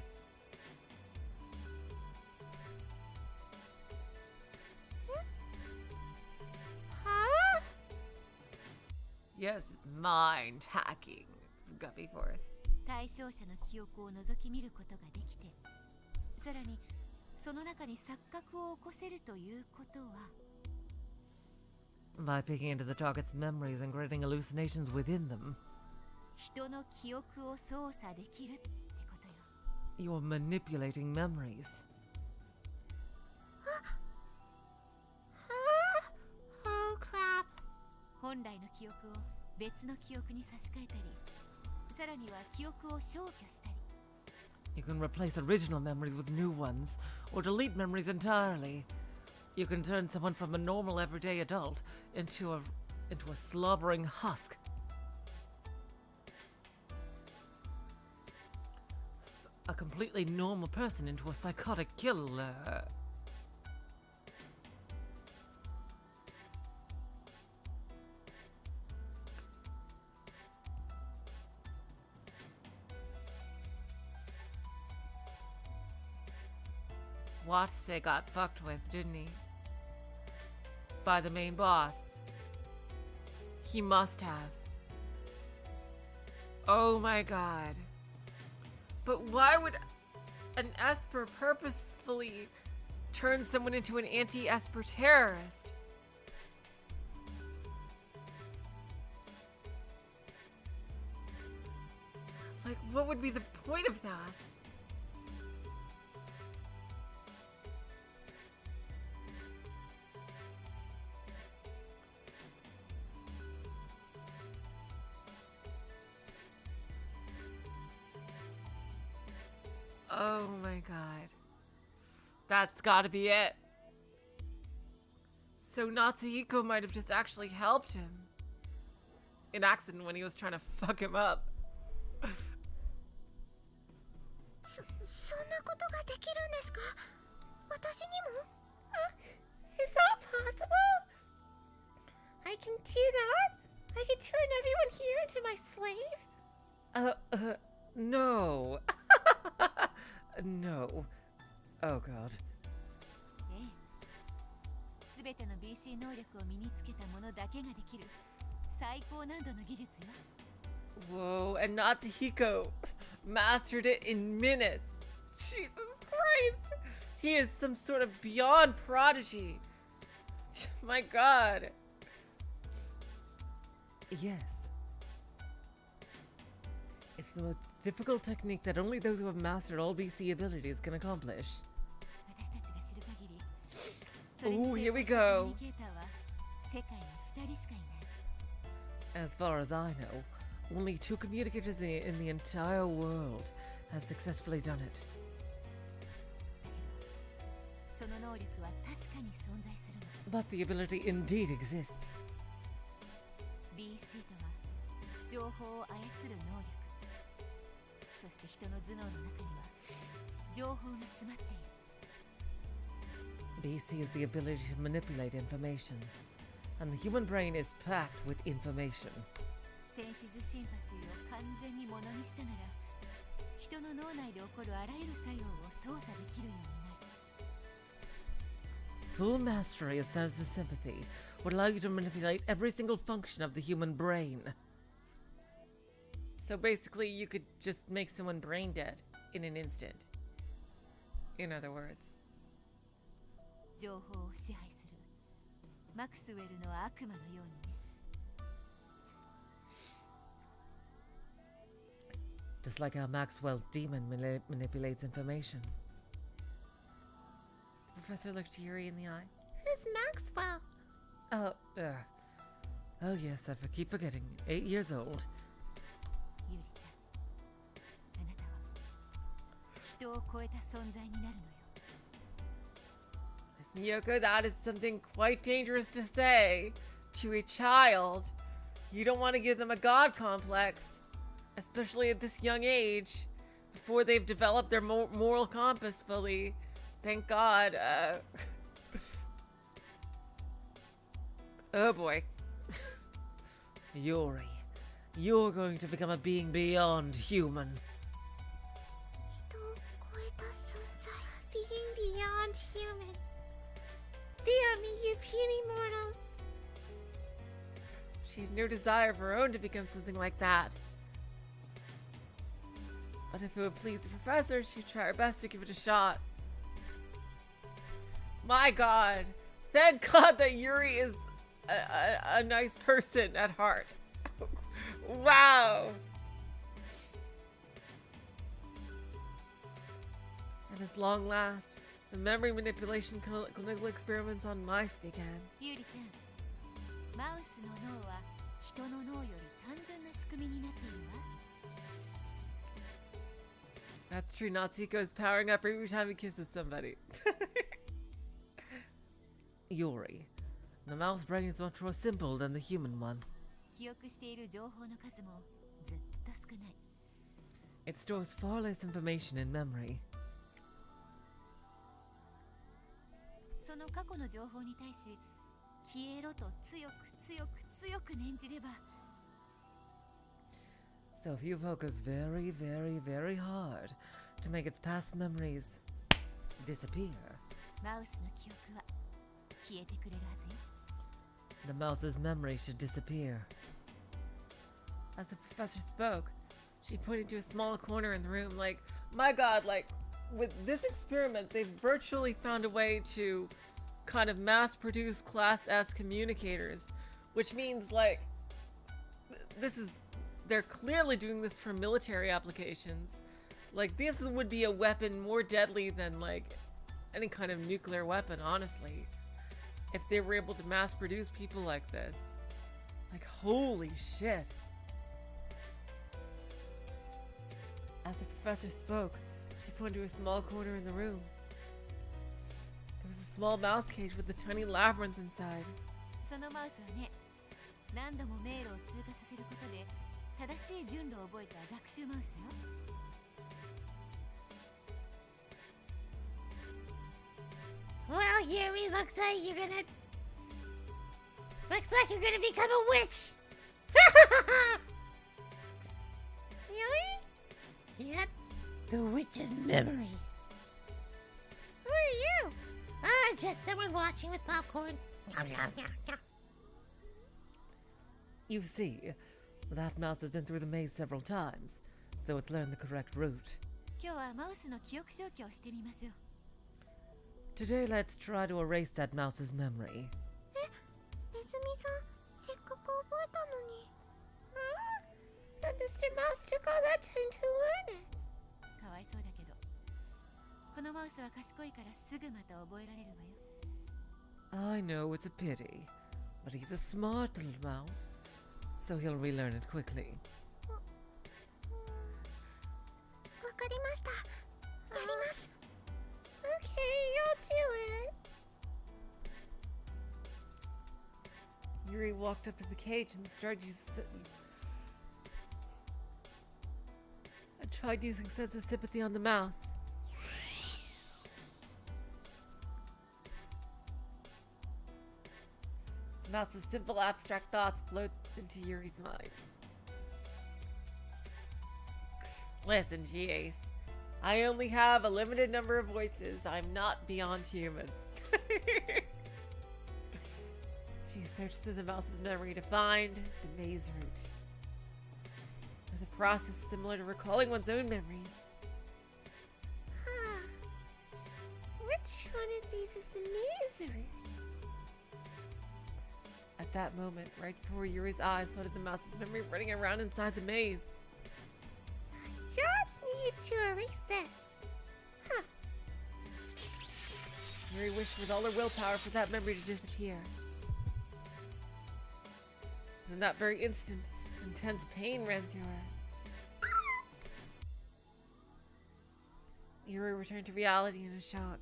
Speaker 2: Huh?
Speaker 1: Yes, it's mind hacking, Guppy Force.
Speaker 3: 対象者の記憶を覗き見ることができて、さらにその中に錯覚を起こせるということは、
Speaker 1: By peeking into the target's memories and creating hallucinations within them,
Speaker 3: 人の記憶を操作できるってことよ。
Speaker 1: you're manipulating memories.
Speaker 2: Oh crap.
Speaker 3: 本来の記憶を別の記憶に差し替えたり、さらには記憶を消去したり。
Speaker 1: You can replace original memories with new ones, or delete memories entirely. You can turn someone from a normal everyday adult into a slobbering husk. A completely normal person into a psychotic killer. Watase got fucked with, didn't he? By the main boss. He must have. Oh my god. But why would an Esper purposefully turn someone into an anti-Esper terrorist? Like, what would be the point of that? Oh my god. That's gotta be it. So Natsuhiko might have just actually helped him. In accident when he was trying to fuck him up.
Speaker 2: そんなことができるんですか？私にも？
Speaker 1: Is that possible? I can do that? I can turn everyone here into my slave? No. No. Oh god.
Speaker 3: ええ。すべての BC 能力を身につけた者だけができる最高難度の技術よ。
Speaker 1: Whoa, and Natsuhiko mastered it in minutes. Jesus Christ. He is some sort of beyond prodigy. My god. Yes. It's the most difficult technique that only those who have mastered all BC abilities can accomplish.
Speaker 3: 私たちが知る限り、それに
Speaker 1: Ooh,
Speaker 3: 成
Speaker 1: here we
Speaker 3: 功したコ
Speaker 1: go.
Speaker 3: ミュニケーターは世界に2人しかいない。
Speaker 1: As far as I know, only 2 communicators in the entire world have successfully done it.
Speaker 3: だけど、その能力は確かに存在するの。
Speaker 1: But the ability indeed exists.
Speaker 3: BC とは情報を操る能力。そして人の頭脳の中には情報が詰まっている。
Speaker 1: BC is the ability to manipulate information, and the human brain is packed with information.
Speaker 3: センシズシンパシーを完全にものにしたなら、人の脳内で起こるあらゆる作用を操作できるようになる。
Speaker 1: Full mastery of sense of sympathy would allow you to manipulate every single function of the human brain. So basically, you could just make someone brain dead in an instant. In other words.
Speaker 3: 情報を支配するマクスウェルの悪魔のようにね。
Speaker 1: Just like how Maxwell's demon manipulates information. The professor looked Yuuri in the eye.
Speaker 2: Who's Maxwell?
Speaker 1: Oh yes, I keep forgetting. 8 years old.
Speaker 3: ユーリちゃん、あなたは人を超えた存在になるのよ。
Speaker 1: Yoko, that is something quite dangerous to say to a child. You don't want to give them a god complex, especially at this young age, before they've developed their moral compass fully. Thank God. Oh boy. Yuuri, you're going to become a being beyond human.
Speaker 2: 人を超えた存在。Being beyond human.
Speaker 1: Fear me, you puny mortals. She had no desire of her own to become something like that. But if it would please the professor, she'd try her best to give it a shot. My god. Thank God that Yuuri is a nice person at heart. Wow. And at long last, the memory manipulation clinical experiments on mice began.
Speaker 3: ユーリちゃん、マウスの脳は人の脳より単純な仕組みになっているわ。
Speaker 1: That's true. Natsuhiko is powering up every time he kisses somebody. Yuuri, the mouse brain is much more simple than the human one.
Speaker 3: 記憶している情報の数もずっと少ない。
Speaker 1: It stores far less information in memory.
Speaker 3: その過去の情報に対し、消えろと強く念じれば。
Speaker 1: So if you focus very, very, very hard to make its past memories disappear,
Speaker 3: マウスの記憶は消えてくれるはずよ。
Speaker 1: The mouse's memory should disappear. As the professor spoke, she pointed to a small corner in the room. Like, my god, like, with this experiment, they've virtually found a way to kind of mass produce Class S communicators, which means, like, they're clearly doing this for military applications. Like, this would be a weapon more deadly than, like, any kind of nuclear weapon, honestly. If they were able to mass produce people like this. Like, holy shit. As the professor spoke, she pointed to a small corner in the room. There was a small mouse cage with a tiny labyrinth inside.
Speaker 3: そのマウスはね、何度も迷路を通過させることで正しい順路を覚えた学習マウスよ。
Speaker 2: Well, Yuuri, looks like you're gonna become a witch. Really? Yep. The witch's memories. Who are you? Just someone watching with popcorn.
Speaker 1: You see, that mouse has been through the maze several times, so it's learned the correct route.
Speaker 3: 今日はマウスの記憶消去をしてみましょう。
Speaker 1: Today, let's try to erase that mouse's memory.
Speaker 2: ネズミさん、せっかく覚えたのに。But Mr. Mouse took all that time to learn it.
Speaker 3: かわいそうだけど、このマウスは賢いからすぐまた覚えられるわよ。
Speaker 1: I know it's a pity, but he's a smart little mouse, so he'll relearn it quickly.
Speaker 2: わかりました。やります。Okay, you'll do it.
Speaker 1: Yuuri walked up to the cage and tried using sense of sympathy on the mouse. The mouse's simple abstract thoughts flowed into Yuri's mind. Listen, Jace. I only have a limited number of voices. I'm not beyond human. She searched through the mouse's memory to find the maze route. It was a process similar to recalling one's own memories.
Speaker 2: Huh. Which one of these is the maze route?
Speaker 1: At that moment, right before Yuri's eyes flooded the mouse's memory running around inside the maze.
Speaker 2: Just need to erase this. Huh.
Speaker 1: Yuri wished with all her willpower for that memory to disappear. And in that very instant, intense pain ran through her. Yuuri returned to reality in a shock.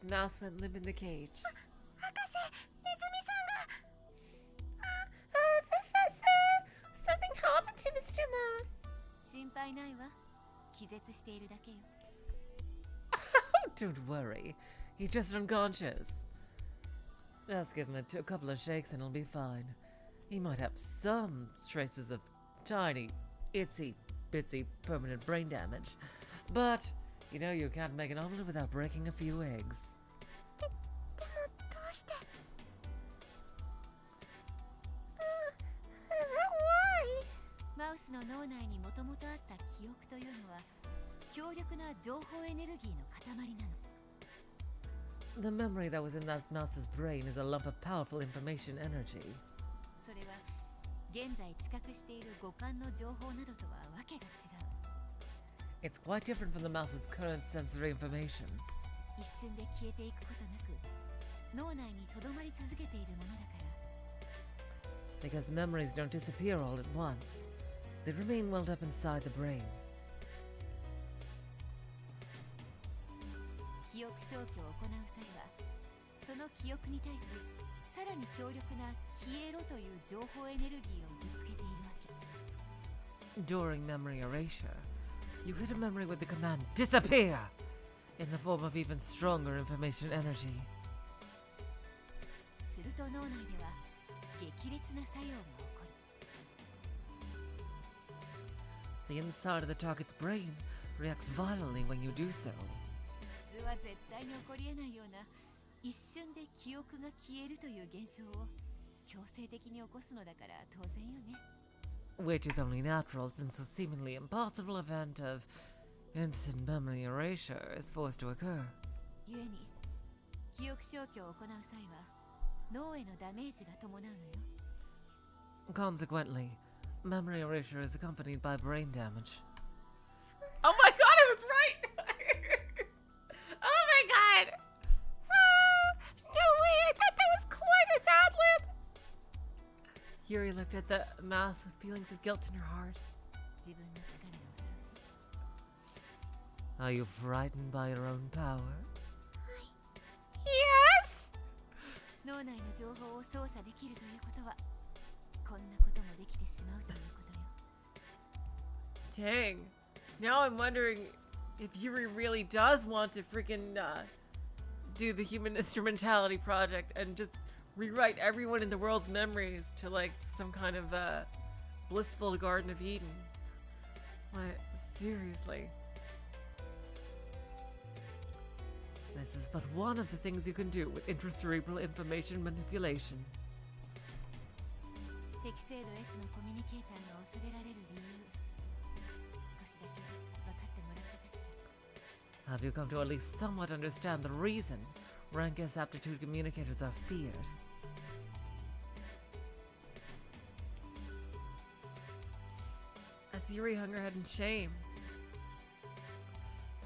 Speaker 1: The mouse went limp in the cage.
Speaker 2: 博士、ネズミさんが。Professor, something happened to Mr. Mouse.
Speaker 3: 心配ないわ。気絶しているだけよ。
Speaker 1: Don't worry, he's just unconscious. Just give him a couple of shakes and he'll be fine. He might have some traces of tiny, itsy, bitsy, permanent brain damage. But, you know you can't make an omelet without breaking a few eggs.
Speaker 2: でもどうして？ Why?
Speaker 3: マウスの脳内にもともとあった記憶というのは強力な情報エネルギーの塊なの。
Speaker 1: The memory that was in that mouse's brain is a lump of powerful information energy.
Speaker 3: それは現在知覚している五感の情報などとはわけが違う。
Speaker 1: It's quite different from the mouse's current sensory information.
Speaker 3: 一瞬で消えていくことなく脳内にとどまり続けているものだから。
Speaker 1: Because memories don't disappear all at once. They remain welled up inside the brain.
Speaker 3: 記憶消去を行う際はその記憶に対しさらに強力な消えろという情報エネルギーをぶつけているわけ。
Speaker 1: During memory erasure, you hit a memory with the command DISAPPEAR! In the form of even stronger information energy.
Speaker 3: すると脳内では激烈な作用が起こる。
Speaker 1: The inside of the target's brain reacts violently when you do so.
Speaker 3: れは絶対に起こりえないような一瞬で記憶が消えるという現象を強制的に起こすのだから当然よね。
Speaker 1: Which is only natural since the seemingly impossible event of instant memory erasure is forced to occur.
Speaker 3: 故に記憶消去を行う際は脳へのダメージが伴うのよ。
Speaker 1: Consequently, memory erasure is accompanied by brain damage. Oh my god, I was right! Oh my god!
Speaker 2: No way, I thought that was Cloyder's ad-lib!
Speaker 1: Yuuri looked at the mask with feelings of guilt in her heart.
Speaker 3: 自分の力が恐ろしい。
Speaker 1: Are you frightened by your own power?
Speaker 2: Yes!
Speaker 3: 脳内の情報を操作できるということはこんなこともできてしまうということよ。
Speaker 1: Dang. Now I'm wondering if Yuuri really does want to freaking do the human instrumentality project and just rewrite everyone in the world's memories to like some kind of blissful Garden of Eden. What? Seriously? This is but one of the things you can do with intracerebral information manipulation.
Speaker 3: 適精度 S のコミュニケーターが恐れられる理由、少しだけ分かってもらったかしら。
Speaker 1: Have you come to at least somewhat understand the reason rank S aptitude communicators are feared? As Yuuri hung her head in shame,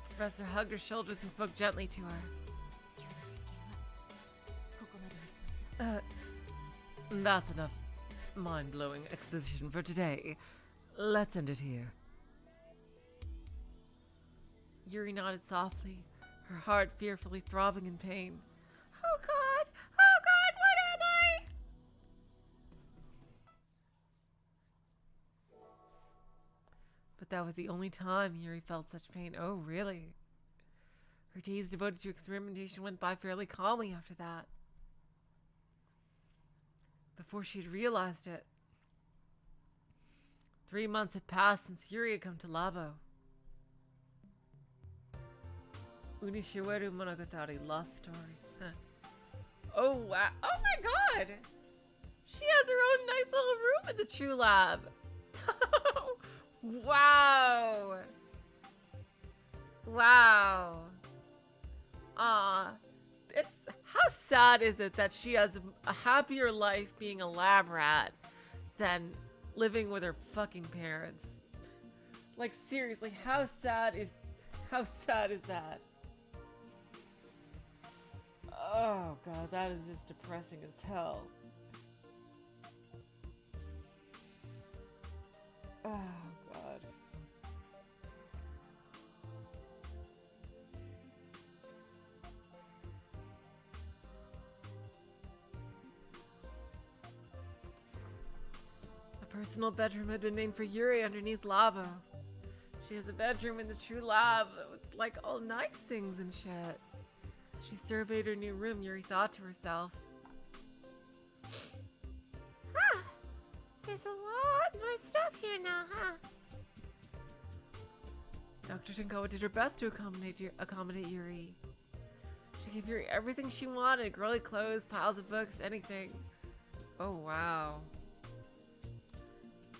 Speaker 1: the professor hugged her shoulders and spoke gently to her.
Speaker 3: 今日の実験はここまでにしましょう。
Speaker 1: That's enough mind-blowing exposition for today. Let's end it here. Yuuri nodded softly, her heart fearfully throbbing in pain.
Speaker 2: Oh god! Oh god, what am I?
Speaker 1: But that was the only time Yuuri felt such pain. Oh, really? Her days devoted to experimentation went by fairly calmly after that. Before she'd realized it, 3 months had passed since Yuuri had come to Labo. Unishiweru Monogatari Lost Story. Huh. Oh, wow. Oh my god! She has her own nice little room in the True Lab. Wow. Wow. It's how sad is it that she has a happier life being a lab rat than living with her fucking parents? Like seriously, how sad is that? Oh god, that is just depressing as hell. Oh god. A personal bedroom had been named for Yuuri underneath Labo. She has a bedroom in the True Lab with like all nice things and shit. As she surveyed her new room, Yuuri thought to herself,
Speaker 2: Huh. There's a lot more stuff here now, huh?
Speaker 1: Dr. Tenkawa did her best to accommodate Yuuri. She gave Yuuri everything she wanted, girly clothes, piles of books, anything. Oh wow.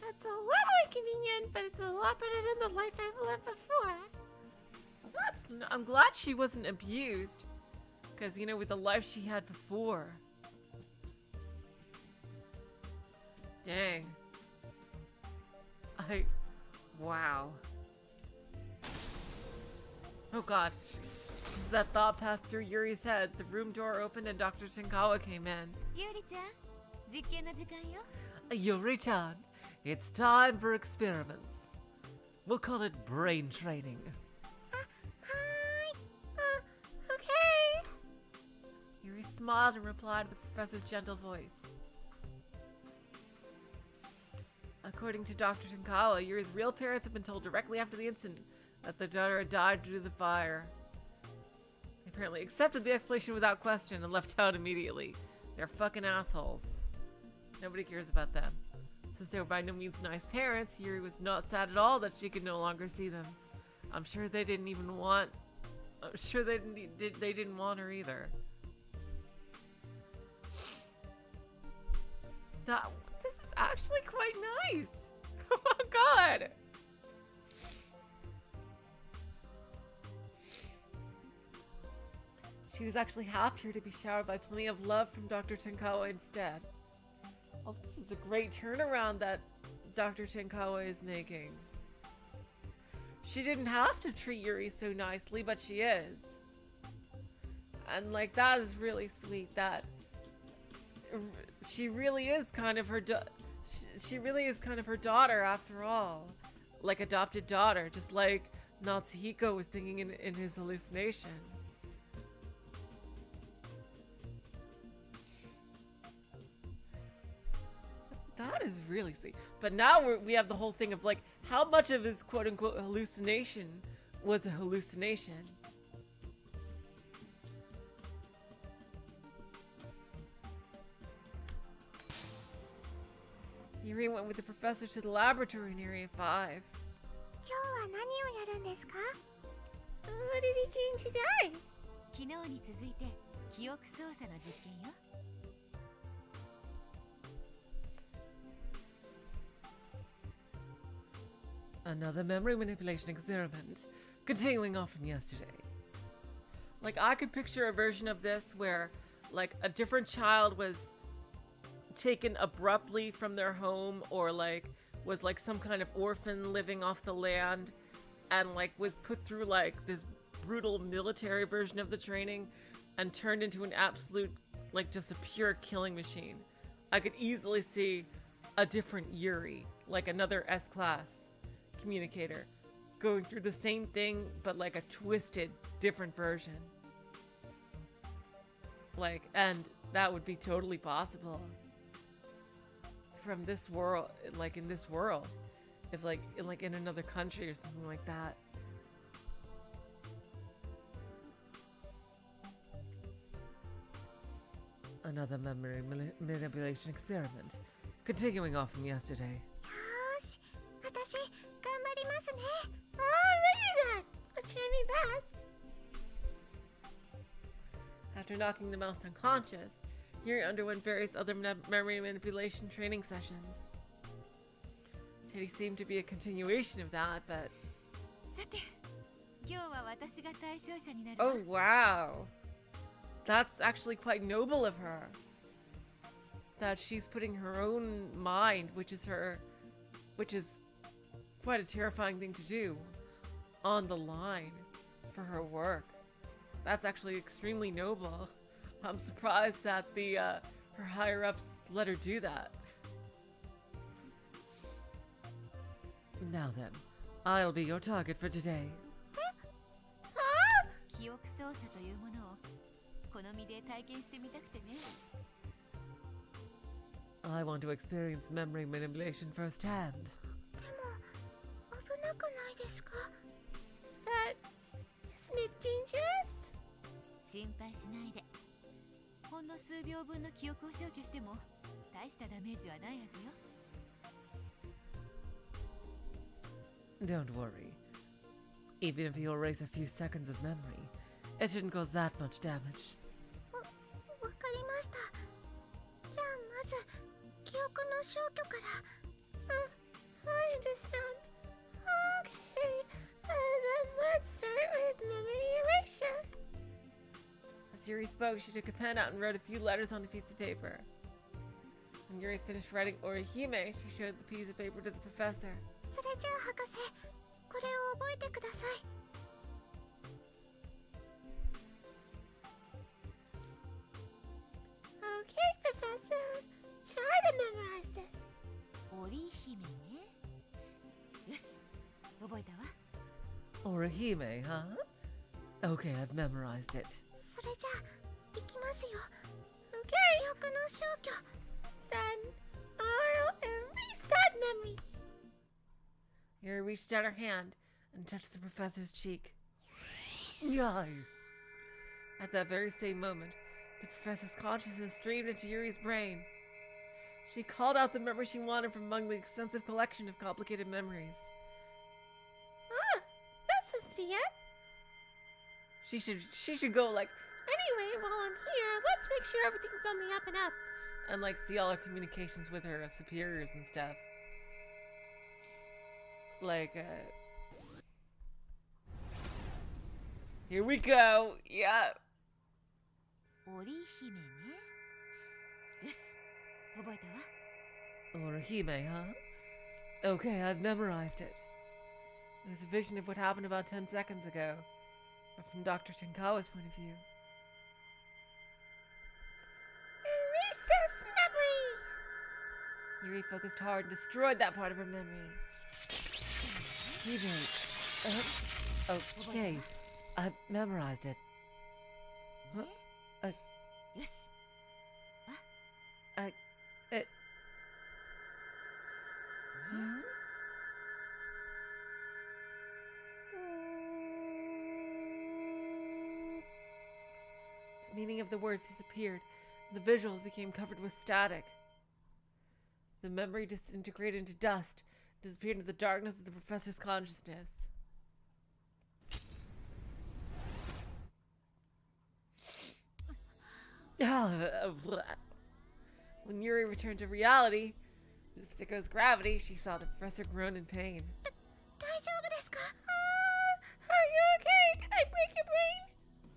Speaker 2: That's a little inconvenient, but it's a lot better than the life I've lived before.
Speaker 1: I'm glad she wasn't abused. Because, you know, with the life she had before. Dang. Wow. Oh god. As that thought passed through Yuri's head, the room door opened and Dr. Tenkawa came in.
Speaker 3: ゆうりちゃん、実験の時間よ。
Speaker 1: Yuri-chan, it's time for experiments. We'll call it brain training.
Speaker 2: Hi. Okay.
Speaker 1: Yuri smiled and replied to the professor's gentle voice. According to Dr. Tenkawa, Yuri's real parents have been told directly after the incident that their daughter had died due to the fire. They apparently accepted the explanation without question and left town immediately. They're fucking assholes. Nobody cares about them. Since they were by no means nice parents, Yuuri was not sad at all that she could no longer see them. I'm sure they didn't even want I'm sure they didn't want her either. This is actually quite nice. Oh my god. She was actually happier to be showered by plenty of love from Dr. Tenkawa instead. Oh, this is a great turnaround that Dr. Tenkawa is making. She didn't have to treat Yuuri so nicely, but she is. And like, that is really sweet that she really is kind of her she really is kind of her daughter after all. Like, adopted daughter, just like Natsuhiko was thinking in his hallucination. That is really sweet. But now we have the whole thing of like, how much of his quote-unquote hallucination was a hallucination? Yuuri went with the professor to the laboratory in Area 5.
Speaker 2: 今日は何をやるんですか?
Speaker 1: What did he do today?
Speaker 3: 昨日に続いて記憶操作の実験よ。
Speaker 1: Another memory manipulation experiment, continuing on from yesterday. Like, I could picture a version of this where, like, a different child was taken abruptly from their home, or like was like some kind of orphan living off the land, and like was put through like this brutal military version of the training and turned into an absolute, like, just a pure killing machine. I could easily see a different Yuuri, like another S-class communicator, going through the same thing but like a twisted different version. Like, and that would be totally possible from this world, like in this world, if like in another country or something like that. Another memory manipulation experiment, continuing off from yesterday.
Speaker 2: よーし、私頑張りますね.
Speaker 1: Alrighty then, I'll try my best. After knocking the mouse unconscious, Yuuri underwent various other memory manipulation training sessions. Teddy seemed to be a continuation of that, but...
Speaker 3: さて、今日は私が対象者になるわ。
Speaker 1: Oh, wow. That's actually quite noble of her. That she's putting her own mind, which is quite a terrifying thing to do, on the line for her work. That's actually extremely noble. I'm surprised that her higher-ups let her do that. Now then, I'll be your target for today.
Speaker 3: 記憶操作というものを好みで体験してみたくてね。
Speaker 1: I want to experience memory manipulation firsthand.
Speaker 2: でも危なくないですか?
Speaker 1: But isn't it dangerous?
Speaker 3: 心配しないで。ほんの数秒分の記憶を消去しても大したダメージはないはずよ。
Speaker 1: Don't worry. Even if you erase a few seconds of memory, it shouldn't cause that much damage.
Speaker 2: わかりました。じゃあまず記憶の消去から。I understand. Okay, and then let's start with memory erasure.
Speaker 1: As Yuuri spoke, she took a pen out and wrote a few letters on a piece of paper. When Yuuri finished writing Orihime, she showed the piece of paper to the professor.
Speaker 2: それじゃあ博士、これを覚えてください。
Speaker 1: Okay, Professor. Try to memorize this.
Speaker 3: 織姫ね。よし、覚えたわ。
Speaker 1: Orihime, huh? Okay, I've memorized it.
Speaker 2: それじゃあ行きますよ。
Speaker 1: Okay.
Speaker 2: 記憶の消去。
Speaker 1: Then I'll erase that memory. Yuuri reached out her hand and touched the professor's cheek. Yai! At that very same moment, the professor's consciousness streamed into Yuri's brain. She called out the memory she wanted from among the extensive collection of complicated memories. Ah, this must be it. She should go like, anyway, while I'm here, let's make sure everything's on the up and up. And like see all her communications with her superiors and stuff. Like, here we go. Yeah.
Speaker 3: 織姫ね。よし、覚えたわ。
Speaker 1: Orihime, huh? Okay, I've memorized it. It was a vision of what happened about 10 seconds ago, but from Dr. Tenkawa's point of view.
Speaker 2: Erase this memory!
Speaker 1: Yuuri focused hard and destroyed that part of her memory. Okay, I've memorized it. Huh?
Speaker 3: よし。
Speaker 1: Huh? The meaning of the words disappeared. The visuals became covered with static. The memory disintegrated into dust, disappeared into the darkness of the professor's consciousness. When Yuuri returned to reality, with Sicko's gravity, she saw the professor groan in pain.
Speaker 2: 大丈夫ですか?
Speaker 1: Are you okay? Did I break your brain?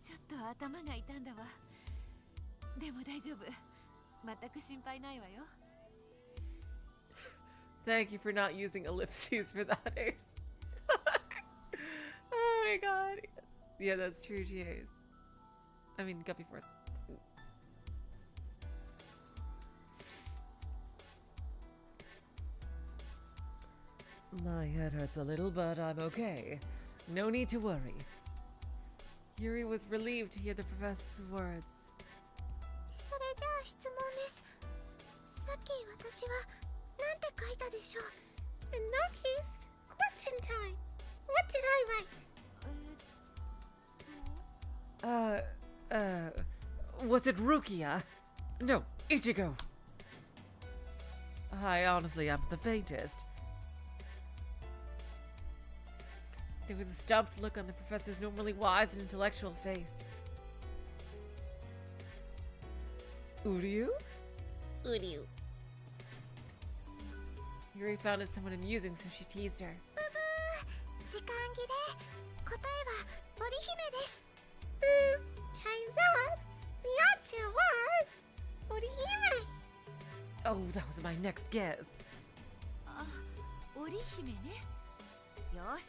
Speaker 3: ちょっと頭が痛んだわ。でも大丈夫。全く心配ないわよ。
Speaker 1: Thank you for not using ellipses for that, Ace. Oh my god. Yeah, that's true, she is. I mean, Guppy Force. My head hurts a little, but I'm okay. No need to worry. Yuuri was relieved to hear the professor's words.
Speaker 2: それじゃあ質問です。さっき私はなんて書いたでしょう? In that case, question time. What did I write?
Speaker 1: Was it Rukia? No, Ichigo. I honestly am the faintest. There was a stumped look on the professor's normally wise and intellectual face. Uryu?
Speaker 2: Uryu.
Speaker 1: Yuuri found it somewhat amusing, so she teased her.
Speaker 2: 時間切れ。答えは織姫です。Turns out the answer was 織姫.
Speaker 1: Oh, that was my next guess.
Speaker 3: あ、織姫ね。よし、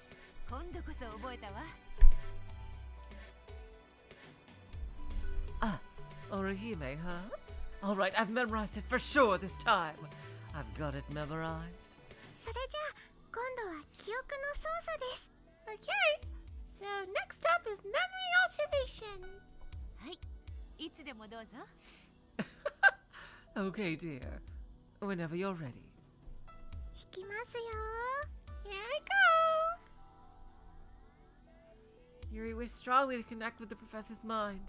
Speaker 3: 今度こそ覚えたわ。
Speaker 1: Ah, Orihime, huh? All right, I've memorized it for sure this time. I've got it memorized.
Speaker 2: それじゃあ今度は記憶の操作です。Okay, so next up is memory observation.
Speaker 3: はい、いつでもどうぞ。
Speaker 1: Okay, dear. Whenever you're ready.
Speaker 2: 弾きますよ。Here I go.
Speaker 1: Yuuri wished strongly to connect with the professor's mind.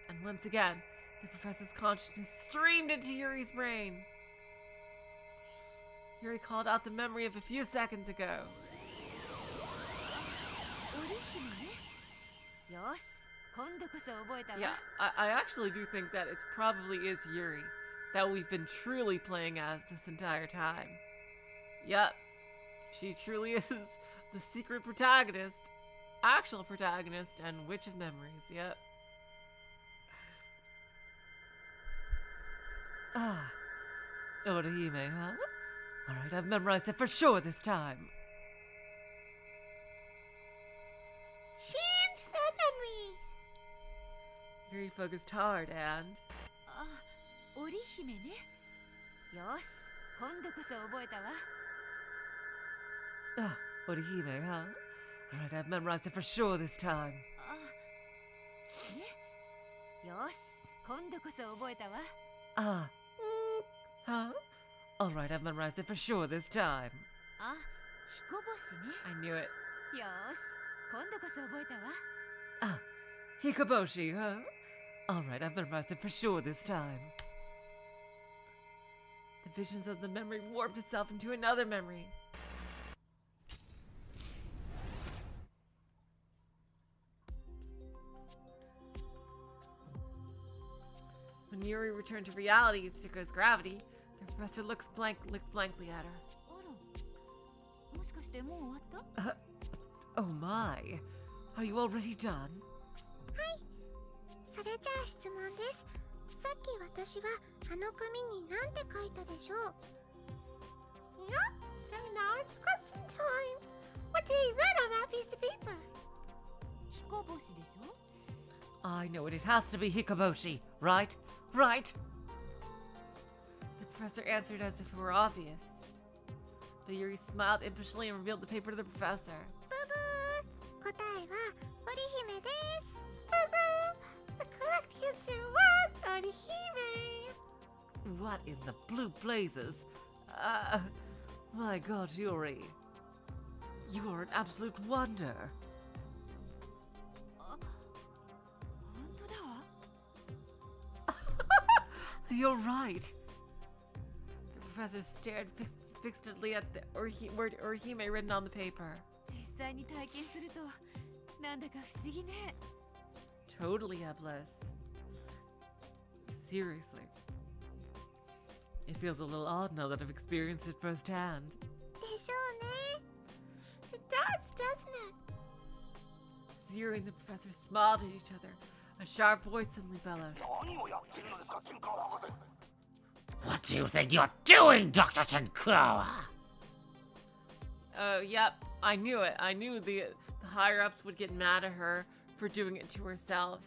Speaker 1: And once again, the professor's consciousness streamed into Yuri's brain. Yuuri called out the memory of a few seconds ago.
Speaker 3: 織姫ね。よし、今度こそ覚えたわ。
Speaker 1: Yeah, I actually do think that it probably is Yuuri that we've been truly playing as this entire time. Yep, she truly is the secret protagonist, actual protagonist, and Witch of Memories, yep. Ah, Orihime, huh? Alright, I've memorized it for sure this time.
Speaker 2: Change the memory.
Speaker 1: Yuuri focused hard and...
Speaker 3: あ、織姫ね。よし、今度こそ覚えたわ。
Speaker 1: Ah, Orihime, huh? Alright, I've memorized it for sure this time.
Speaker 3: あ、ね。よし、今度こそ覚えたわ。
Speaker 1: Ah, huh? Alright, I've memorized it for sure this time.
Speaker 3: あ、彦星ね。
Speaker 1: I knew it.
Speaker 3: よし、今度こそ覚えたわ。
Speaker 1: Ah, Hikoboshi, huh? Alright, I've memorized it for sure this time. The visions of the memory warped itself into another memory. When Yuuri returned to reality of Zuko's gravity, the professor looked blankly at her.
Speaker 3: もしかしてもう終わった
Speaker 1: Oh my. Are you already done?
Speaker 2: はい。それじゃあ質問です。さっき私はあの紙に何て書いたでしょう Yeah, so now it's question time. What did he write on that piece of paper?
Speaker 3: 彦星でしょ
Speaker 1: I know it. It has to be Hikoboshi, right? Right? The professor answered as if it were obvious. But Yuuri smiled impishly and revealed the paper to the professor.
Speaker 2: ブブー。答えは織姫です。ブブー。The correct answer was 織姫。
Speaker 1: What in the blue blazes? My God, Yuuri. You are an absolute wonder.
Speaker 3: 本当だわ
Speaker 1: You're right. The professor stared fixedly at the word Orihime written on the paper.
Speaker 3: 実際に体験するとなんだか不思議ね
Speaker 1: Totally helpless. Seriously. It feels a little odd now that I've experienced it firsthand.
Speaker 2: でしょうね。It does, doesn't it?
Speaker 1: Yuuri and the professor smiled at each other. A sharp voice suddenly bellowed.
Speaker 4: What do you think you're doing, Dr. Tenkawa?
Speaker 1: Oh, yep. I knew it. I knew the higher-ups would get mad at her for doing it to herself.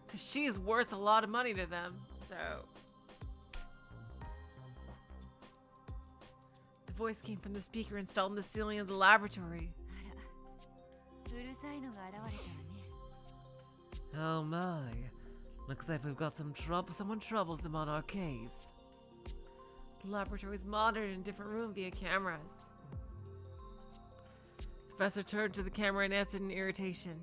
Speaker 1: Because she's worth a lot of money to them, so... The voice came from the speaker installed in the ceiling of the laboratory.
Speaker 3: あらうるさいのが現れたわね
Speaker 1: Oh my. Looks like we've got someone troublesome on our case. The laboratory is monitored in a different room via cameras. The professor turned to the camera and answered in irritation.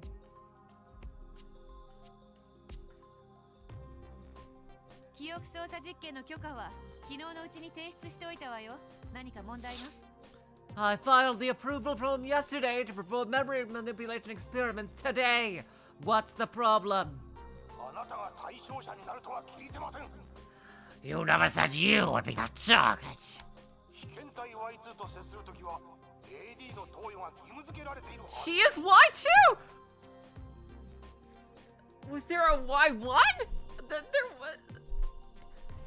Speaker 3: 記憶操作実験の許可は昨日のうちに提出しておいたわよ何か問題が
Speaker 1: I filed the approval from yesterday to perform memory manipulation experiments today. What's the problem?
Speaker 4: You never said you would be the target.
Speaker 1: She is Y2! Was there a Y1? There was...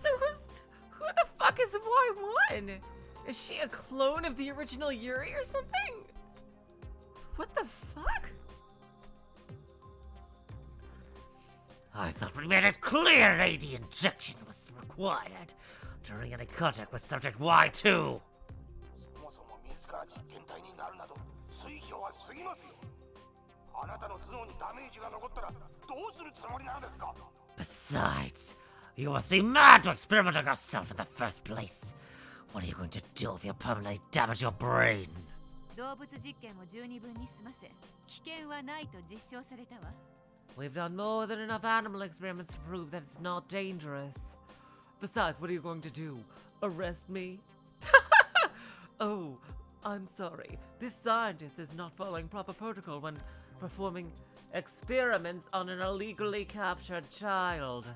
Speaker 1: So who the fuck is Y1? Is she a clone of the original Yuuri or something? What the fuck?
Speaker 4: I thought we made it clear AD injection was required during any contact with subject Y2. Besides, you must be mad to experiment on yourself in the first place. What are you going to do if you permanently damage your brain?
Speaker 3: 動物実験も十二分に済ませ危険はないと実証されたわ
Speaker 1: We've done more than enough animal experiments to prove that it's not dangerous. Besides, what are you going to do? Arrest me? Oh, I'm sorry. This scientist is not following proper protocol when performing experiments on an illegally captured child.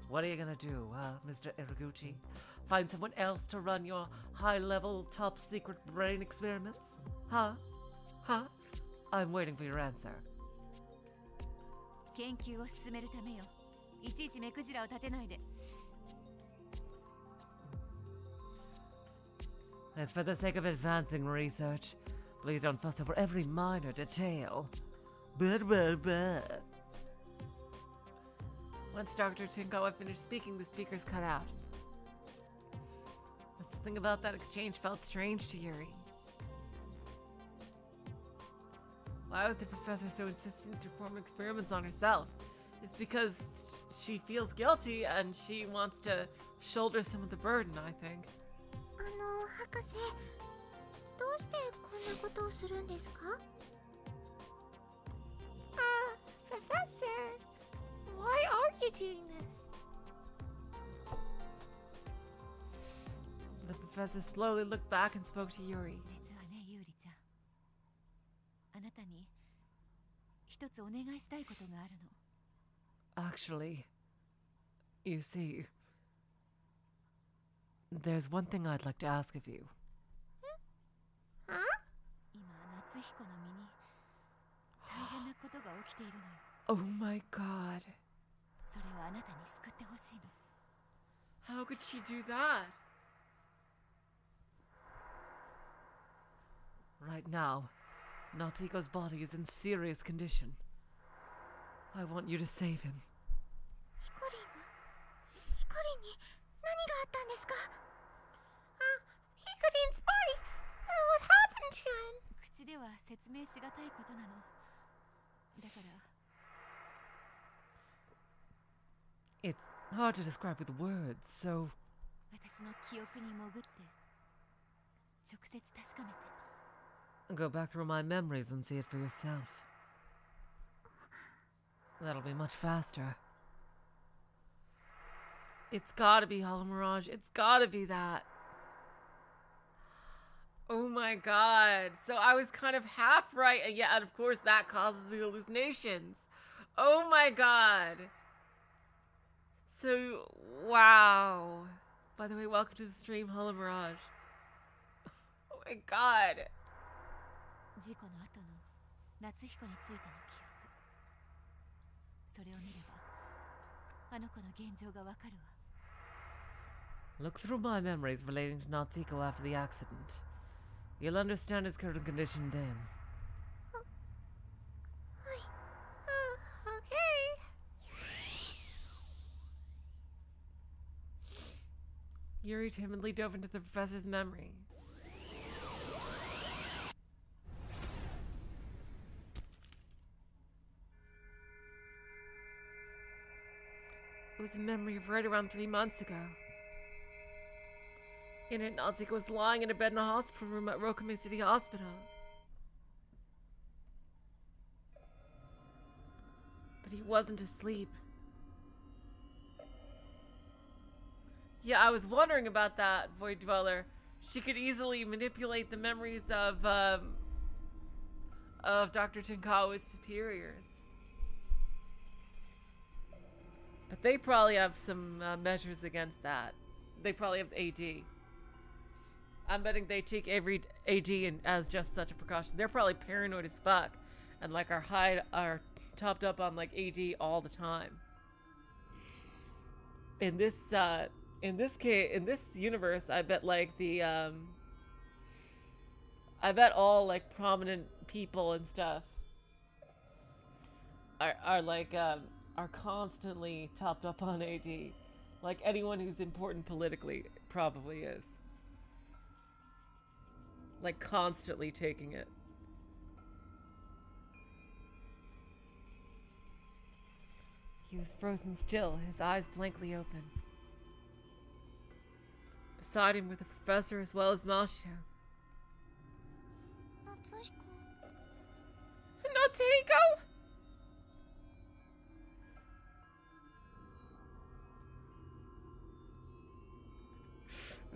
Speaker 1: What are you gonna do, Mr. Iraguchi? Find someone else to run your high-level, top-secret brain experiments? Huh? Huh? I'm waiting for your answer.
Speaker 3: 研究を進めるためよいちいち目くじらを立てないで
Speaker 1: It's for the sake of advancing research. Please don't fuss over every minor detail. Once Dr. Tenkawa finished speaking, the speakers cut out. Something about that exchange felt strange to Yuuri. Why was the professor so insistent to perform experiments on herself? It's because she feels guilty and she wants to shoulder some of the burden, I think.
Speaker 2: 博士、どうしてこんなことをするんですか Professor, why are you doing this?
Speaker 1: professor slowly looked back and spoke to Yuuri.
Speaker 3: 実はね、ユーリちゃん。あなたに一つお願いしたいことがあるの。
Speaker 1: Actually, you see, there's one thing I'd like to ask of you.
Speaker 2: あ
Speaker 3: 今、夏彦の身に大変なことが起きているのよ。
Speaker 1: Oh my god.
Speaker 3: それをあなたに救ってほしいの。
Speaker 1: How could she do that? Right now, Natsuhiko's body is in serious condition. I want you to save him.
Speaker 2: ヒコリンに何があったんですか？ヒコリン 's body. What happened to him?
Speaker 3: 口では説明しがたいことなの。だから
Speaker 1: It's hard to describe with words, so
Speaker 3: 私の記憶に潜って直接確かめて。
Speaker 1: go back through my memories and see it for yourself. That'll be much faster. It's gotta be Hollow Mirage. It's gotta be that. Oh my god. So I was kind of half right, and yeah, and of course that causes the hallucinations. Oh my god. So, wow. By the way, welcome to the stream, Hollow Mirage. Oh my god.
Speaker 3: 事故の後の夏彦についての記憶。それを見ればあの子の現状がわかるわ。
Speaker 1: Look through my memories relating to Natsuhiko after the accident. You'll understand his current condition then.
Speaker 2: Okay.
Speaker 1: Yuuri timidly dove into the professor's memory. It was a memory of right around 3 months ago. In it, Natsuhiko was lying in a bed in a hospital room at Rokame City Hospital. But he wasn't asleep. Yeah, I was wondering about that, Void Dweller. She could easily manipulate the memories of Dr. Tenkawa's superiors. But they probably have some measures against that. They probably have AD. I'm betting they take every AD as just such a precaution. They're probably paranoid as fuck, and like are topped up on like AD all the time. In this universe, I bet like I bet all like prominent people and stuff are constantly topped up on AD. Like anyone who's important politically probably is. Like constantly taking it. He was frozen still, his eyes blankly open. Beside him were the professor as well as Mashito. Natsuhiko?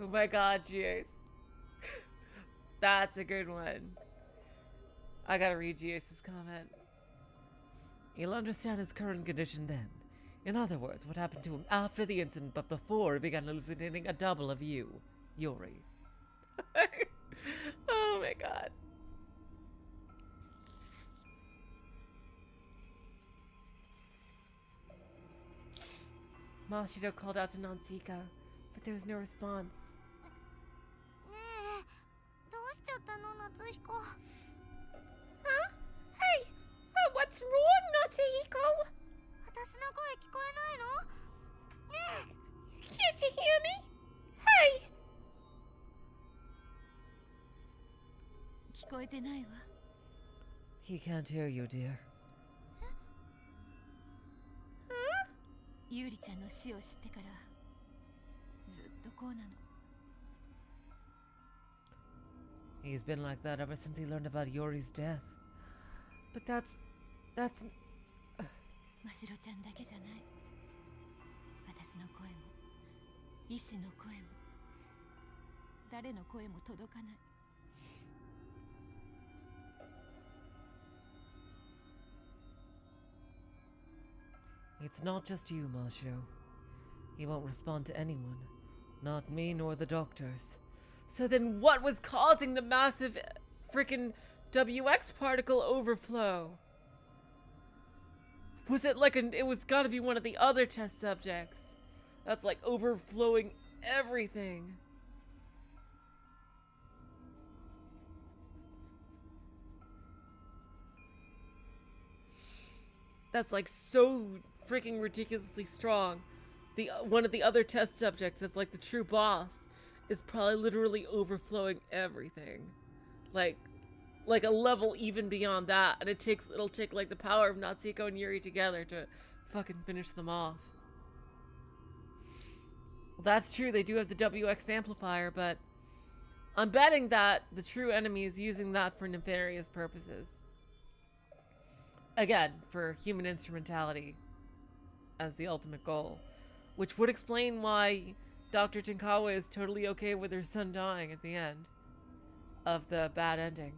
Speaker 1: Oh my god, Jace. That's a good one. I gotta read Jace's comment. You'll understand his current condition then. In other words, what happened to him after the incident, but before he began hallucinating a double of you, Yuuri. Oh my god. Mashito called out to Natsuhiko, but there was no response.
Speaker 2: ねえ、どうしちゃったの、夏彦。Huh? Hey! What's wrong, Natsuhiko? 私の声聞こえないの？ねえ Can't you hear me? Hey!
Speaker 3: 聞こえてないわ。
Speaker 1: He can't hear you, dear.
Speaker 2: Huh?
Speaker 3: ユーリちゃんの死を知ってからずっとこうなの。
Speaker 1: He's been like that ever since he learned about Yuri's death. But that's...
Speaker 3: ましろちゃんだけじゃない。私の声も、医師の声も、誰の声も届かない。
Speaker 1: It's not just you, Mashiro. He won't respond to anyone. Not me nor the doctors. So then what was causing the massive freaking WX particle overflow? Was it like it was gotta be one of the other test subjects. That's like overflowing everything. That's like so freaking ridiculously strong. The one of the other test subjects that's like the true boss is probably literally overflowing everything. Like a level even beyond that, and it'll take like the power of Natsuhiko and Yuuri together to fucking finish them off. Well, that's true, they do have the WX amplifier, but I'm betting that the true enemy is using that for nefarious purposes. Again, for human instrumentality as the ultimate goal. Which would explain why Dr. Tinkawa is totally okay with her son dying at the end of the bad ending.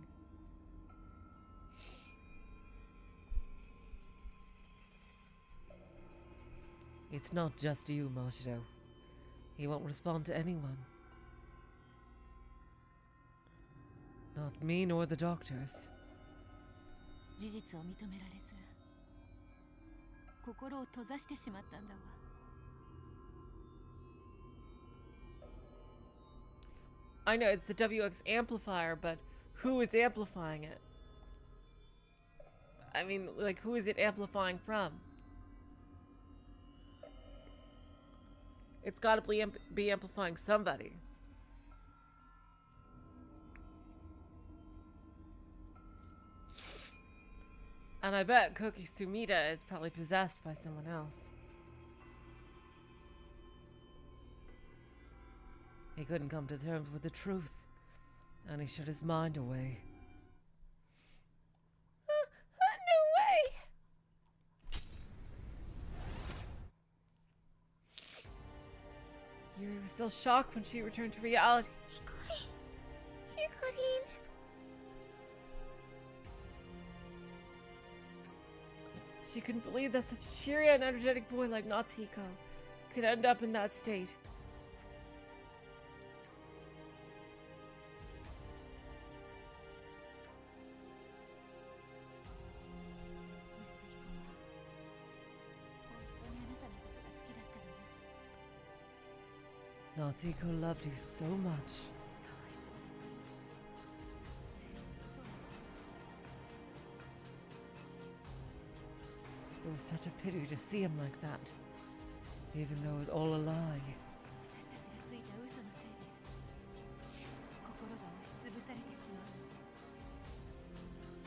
Speaker 1: It's not just you, Mashiro. He won't respond to anyone. Not me nor the doctors.
Speaker 3: 事実を認められず、心を閉ざしてしまったんだわ。
Speaker 1: I know it's the WX amplifier, but who is amplifying it? I mean, like, who is it amplifying from? It's gotta be amplifying somebody. And I bet Koki Sumida is probably possessed by someone else. He couldn't come to terms with the truth, and he shut his mind away. No way! Yuuri was still shocked when she returned to reality.
Speaker 2: Hikarin.
Speaker 1: She couldn't believe that such a cheery and energetic boy like Natsuhiko could end up in that state. Natsuhiko loved you so much. It was such a pity to see him like that, even though it was all a lie.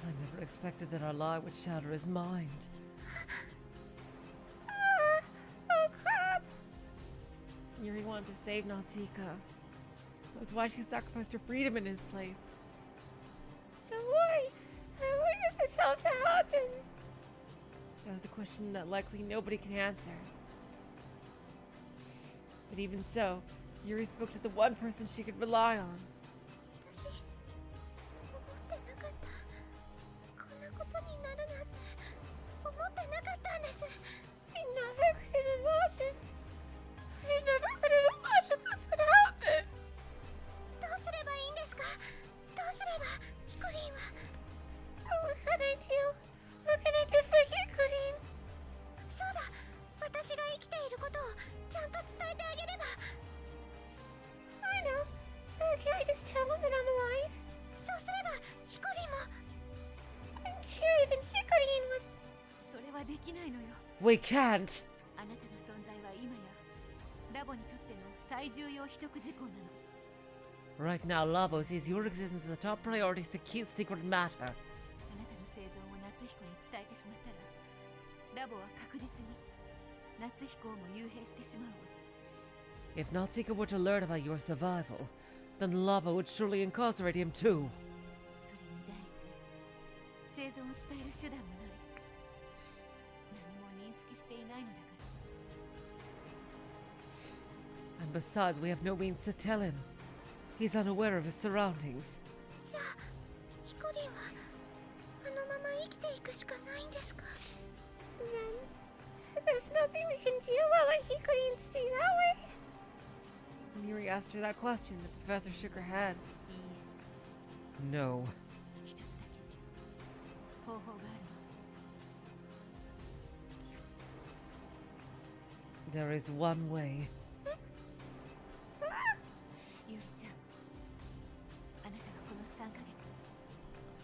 Speaker 1: I never expected that our lie would shatter his mind.
Speaker 2: Oh crap!
Speaker 1: Yuuri wanted to save Natsuhiko. That was why she sacrificed her freedom in his place.
Speaker 2: So why did this have to happen?
Speaker 1: That was a question that likely nobody can answer. But even so, Yuuri spoke to the one person she could rely on.
Speaker 2: 私思ってなかった。こんなことになるなんて思ってなかったんです。I never could have imagined. I never could have imagined this would happen. どうすればいいんですか？どうすればヒコリンは What can I do? What can I do for Hikarin? そうだ。私が生きていることをちゃんと伝えてあげれば。I know. Can I just tell him that I'm alive? そうすればヒコリンも I'm sure even Hikarin would.
Speaker 3: それはできないのよ。
Speaker 1: We can't!
Speaker 3: あなたの存在は今やラボにとっての最重要秘匿事項なの。
Speaker 1: Right now, Labo sees your existence as a top priority secret matter.
Speaker 3: あなたの生存を夏彦に伝えてしまったらラボは確実に夏彦をも幽閉してしまうわ。
Speaker 1: If Natsuhiko were to learn about your survival, then Lava would surely incarcerate him too.
Speaker 3: それに第一、生存を伝える手段もない。何も認識していないのだから。
Speaker 1: And besides, we have no means to tell him. He's unaware of his surroundings.
Speaker 2: じゃあヒコリンはあのまま生きていくしかないんですか？
Speaker 5: Then there's nothing we can do while he couldn't stay that way.
Speaker 1: When Yuuri asked her that question, the professor shook her head.
Speaker 3: いい
Speaker 1: No.
Speaker 3: え一つだけ方法があるわ
Speaker 1: There is one way.
Speaker 3: ユーリちゃんあなたはこの3ヶ月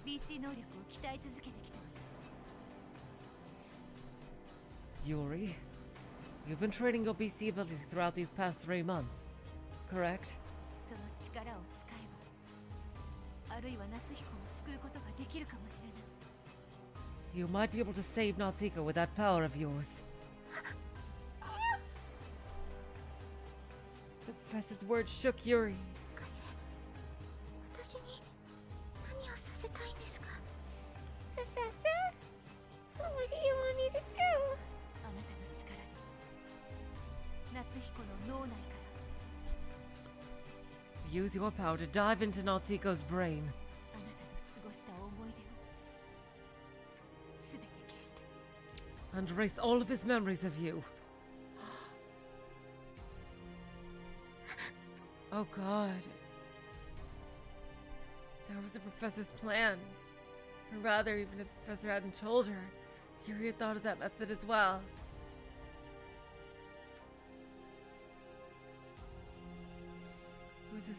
Speaker 3: BC 能力を鍛え続けてきたわね
Speaker 1: Yuuri, you've been training your BC ability throughout these past 3 months, correct?
Speaker 3: その力を使えばあるいは夏彦を救うことができるかもしれない
Speaker 1: You might be able to save Natsuhiko with that power of yours. The professor's words shook Yuuri.
Speaker 2: 博士、私に何をさせたいんですか？
Speaker 5: Professor? What do you want me to do?
Speaker 3: あなたの力で夏彦の脳内から
Speaker 1: Use your power to dive into Natsuhiko's brain.
Speaker 3: あなたと過ごした思い出をすべて消して
Speaker 1: And erase all of his memories of you. Oh god. That was the professor's plan. Or rather, even if the professor hadn't told her, Yuuri had thought of that method as well. Was this...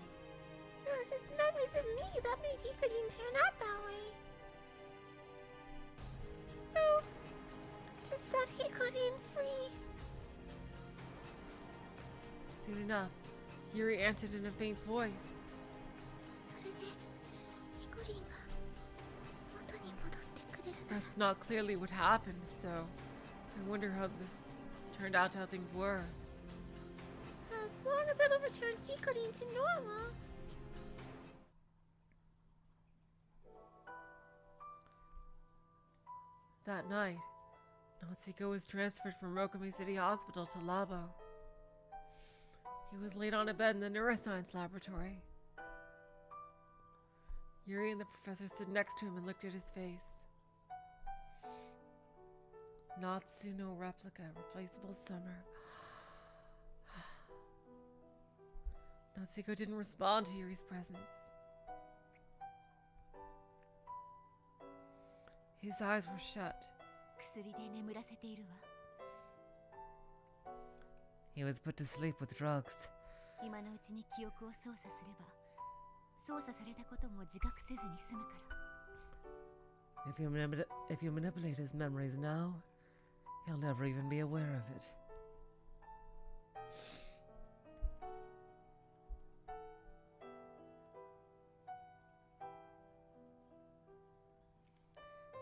Speaker 5: It was his memories of me that made he couldn't turn out that way. So, to set he couldn't free.
Speaker 1: Soon enough, Yuuri answered in a faint voice.
Speaker 2: それでヒコリンが元に戻ってくれるなら
Speaker 1: That's not clearly what happened, so I wonder how this turned out, how things were.
Speaker 5: As long as it'll return he couldn't to normal.
Speaker 1: That night, Natsuhiko was transferred from Rokami City Hospital to Labo. He was laid on a bed in the neuroscience laboratory. Yuuri and the professor stood next to him and looked at his face. Natsuno replica, replaceable summer. Natsuhiko didn't respond to Yuri's presence. His eyes were shut.
Speaker 3: 薬で眠らせているわ
Speaker 1: He was put to sleep with drugs.
Speaker 3: 今のうちに記憶を操作すれば操作されたことも自覚せずに済むから
Speaker 1: If you manipulate his memories now, he'll never even be aware of it.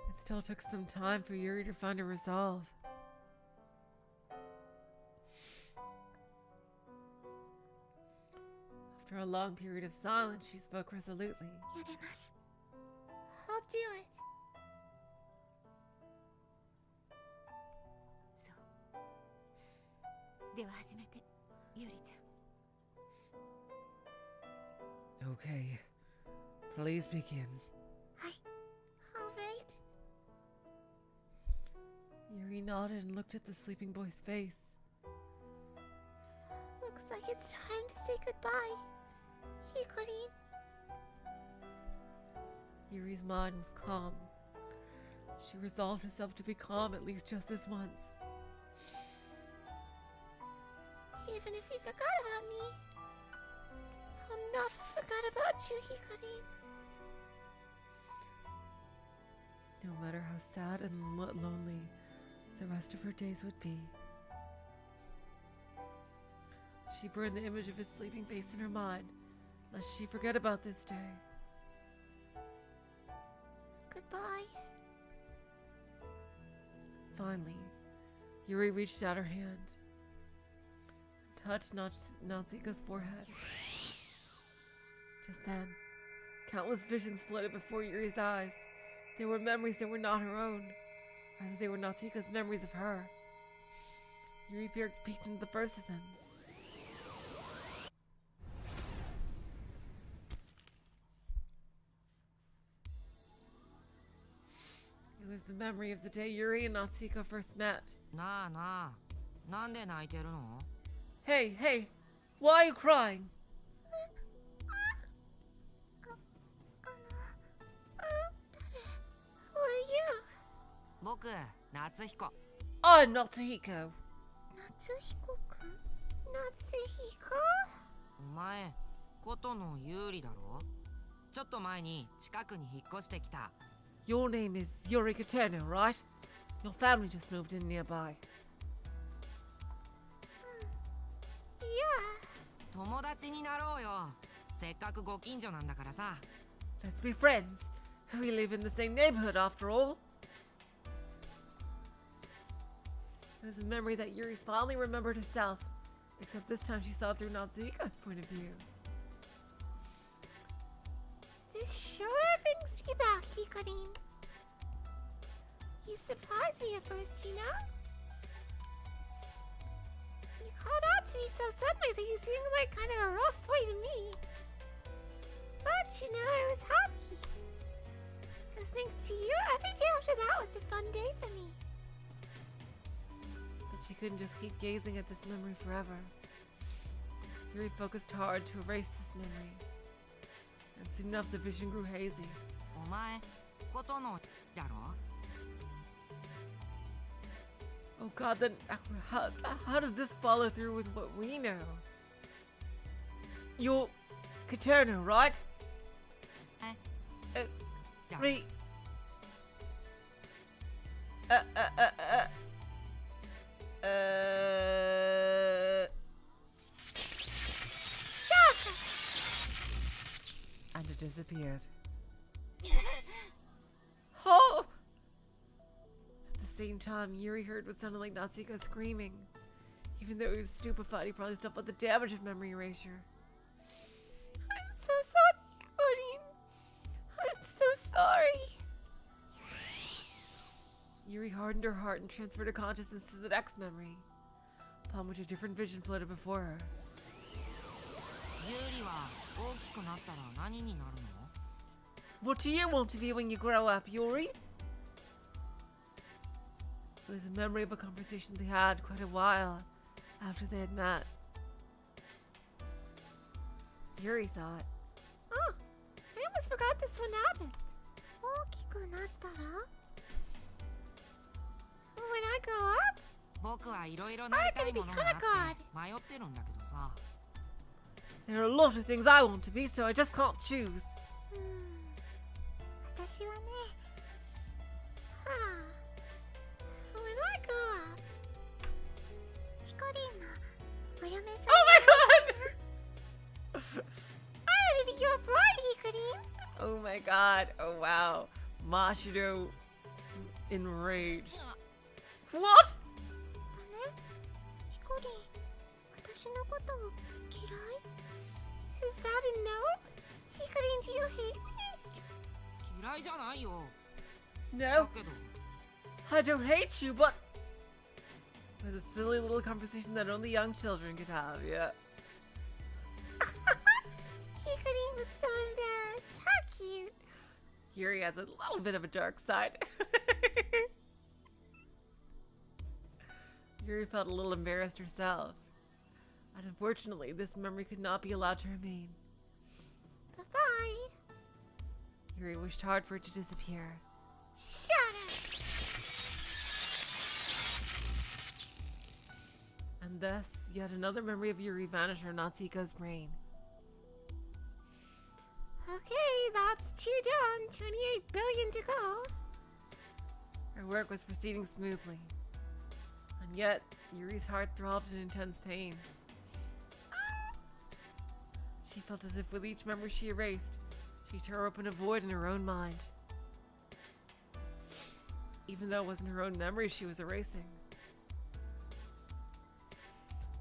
Speaker 1: It still took some time for Yuuri to find a resolve. After a long period of silence, she spoke resolutely.
Speaker 2: やれます。
Speaker 5: I'll do it.
Speaker 3: そうでは始めてゆりちゃん
Speaker 1: Okay, please begin.
Speaker 2: はい。
Speaker 5: Alright.
Speaker 1: Yuuri nodded and looked at the sleeping boy's face.
Speaker 5: Looks like it's time to say goodbye. He couldn't.
Speaker 1: Yuri's mind was calm. She resolved herself to be calm at least just this once.
Speaker 5: Even if he forgot about me, I'll never forget about you, he couldn't.
Speaker 1: No matter how sad and lonely the rest of her days would be. She burned the image of his sleeping face in her mind, lest she forget about this day.
Speaker 5: Goodbye.
Speaker 1: Finally, Yuuri reached out her hand and touched Natsuhiko's forehead. Just then, countless visions flooded before Yuri's eyes. There were memories that were not her own. Rather, they were Natsuhiko's memories of her. Yuuri peeked into the first of them. the memory of the day Yuuri and Natsuhiko first met.
Speaker 6: なあなあ、なんで泣いてるの？
Speaker 1: Hey, hey, why are you crying?
Speaker 5: Who are you?
Speaker 6: 僕、夏彦。
Speaker 1: I'm Natsuhiko.
Speaker 2: 夏彦くん
Speaker 5: Natsuhiko?
Speaker 6: お前、ことの有利だろ？ちょっと前に近くに引っ越してきた。
Speaker 1: Your name is Yuuri Katerno, right? Your family just moved in nearby.
Speaker 5: Yeah.
Speaker 6: 友達になろうよ。せっかくご近所なんだからさ。
Speaker 1: Let's be friends. We live in the same neighborhood after all. It was a memory that Yuuri finally remembered herself, except this time she saw it through Natsuhiko's point of view.
Speaker 5: This sure brings me back, Hikarin. You surprised me at first, you know? You called out to me so suddenly that you seemed like kind of a rough boy to me. But, you know, I was happy. Because thanks to you, every day after that was a fun day for me.
Speaker 1: But she couldn't just keep gazing at this memory forever. Yuuri focused hard to erase this memory. And soon enough, the vision grew hazy.
Speaker 6: お前、ことのだろ？
Speaker 1: Oh god, then how does this follow through with what we know? You're Katerno, right?
Speaker 6: え？
Speaker 1: Re... And it disappeared. Oh! At the same time, Yuuri heard what sounded like Natsuhiko screaming. Even though he was stupefied, he probably still felt the damage of memory erasure.
Speaker 5: I'm so sorry, Hikarin. I'm so sorry.
Speaker 1: Yuuri hardened her heart and transferred her consciousness to the next memory, upon which a different vision floated before her.
Speaker 6: 有利は大きくなったら何になるの？
Speaker 1: What do you want to be when you grow up, Yuuri? It was a memory of a conversation they had quite a while after they had met. Yuuri thought,
Speaker 5: Oh, I almost forgot this one happened.
Speaker 2: 大きくなったら
Speaker 5: When I grow up,
Speaker 6: 僕はいろいろなりたいものがあって迷ってるんだけどさ。
Speaker 1: there are a lot of things I want to be, so I just can't choose.
Speaker 2: 私はね
Speaker 5: huh? When I grow up,
Speaker 2: ヒコリンのお嫁さん
Speaker 1: Oh my god!
Speaker 5: I don't think you're bright, Hikarin.
Speaker 1: Oh my god. Oh wow. Mashiro enraged. What?
Speaker 2: だねヒコリン私のことを嫌い
Speaker 5: Is that a no? Hikarin, do you hate me?
Speaker 6: 嫌いじゃないよ。
Speaker 1: No,
Speaker 6: だけど、
Speaker 1: I don't hate you, but it was a silly little conversation that only young children could have, yeah.
Speaker 5: Hikarin was so embarrassed. How cute.
Speaker 1: Yuuri has a little bit of a dark side. Yuuri felt a little embarrassed herself. And unfortunately, this memory could not be allowed to remain.
Speaker 5: Bye-bye.
Speaker 1: Yuuri wished hard for it to disappear.
Speaker 5: Shut up.
Speaker 1: And thus, yet another memory of Yuuri vanished from Natsuhiko's brain.
Speaker 5: Okay, that's 2 done. 28 billion to go.
Speaker 1: Her work was proceeding smoothly. And yet, Yuri's heart throbbed in intense pain. She felt as if with each memory she erased, she tore open a void in her own mind. Even though it wasn't her own memories she was erasing.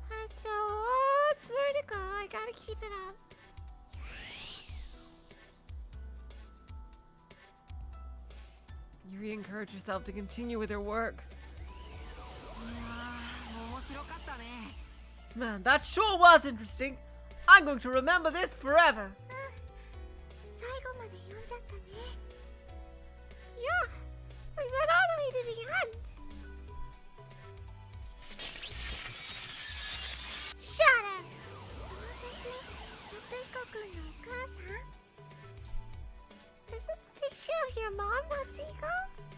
Speaker 5: There's still lots more to go. I gotta keep it up.
Speaker 1: Yuuri encouraged herself to continue with her work.
Speaker 6: いやー、面白かったね。
Speaker 1: Man, that sure was interesting. I'm going to remember this forever.
Speaker 2: 最後まで読んじゃったね
Speaker 5: Yeah, We read all the way to the end. Shut up!
Speaker 2: この写真、夏彦くんのお母さん？
Speaker 5: Is this a picture of your mom, Natsuhiko?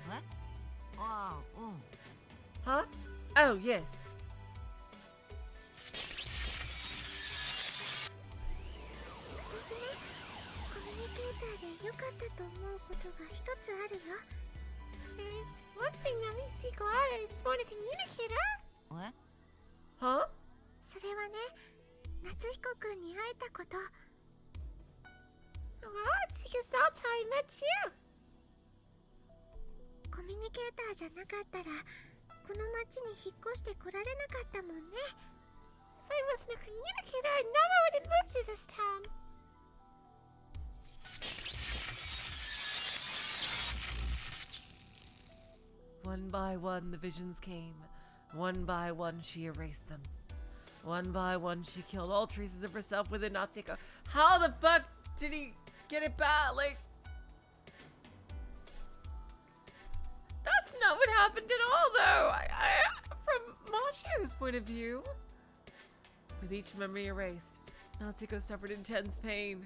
Speaker 6: えああ、うん。
Speaker 1: Huh? Oh, yes.
Speaker 2: 私ね、コミュニケーターで良かったと思うことが一つあるよ。
Speaker 5: There's one thing that Natsuhiko is born a communicator.
Speaker 6: え
Speaker 1: Huh?
Speaker 2: それはね、夏彦くんに会えたこと。
Speaker 5: Well, it's because that's how I met you.
Speaker 2: コミュニケーターじゃなかったら、この町に引っ越してこられなかったもんね。
Speaker 5: If I wasn't a communicator, I never would have moved to this town.
Speaker 1: One by one, the visions came. One by one, she erased them. One by one, she killed all traces of herself within Natsuhiko. How the fuck did he get it back? Like, that's not what happened at all, though. From Mashio's point of view. With each memory erased, Natsuhiko suffered intense pain.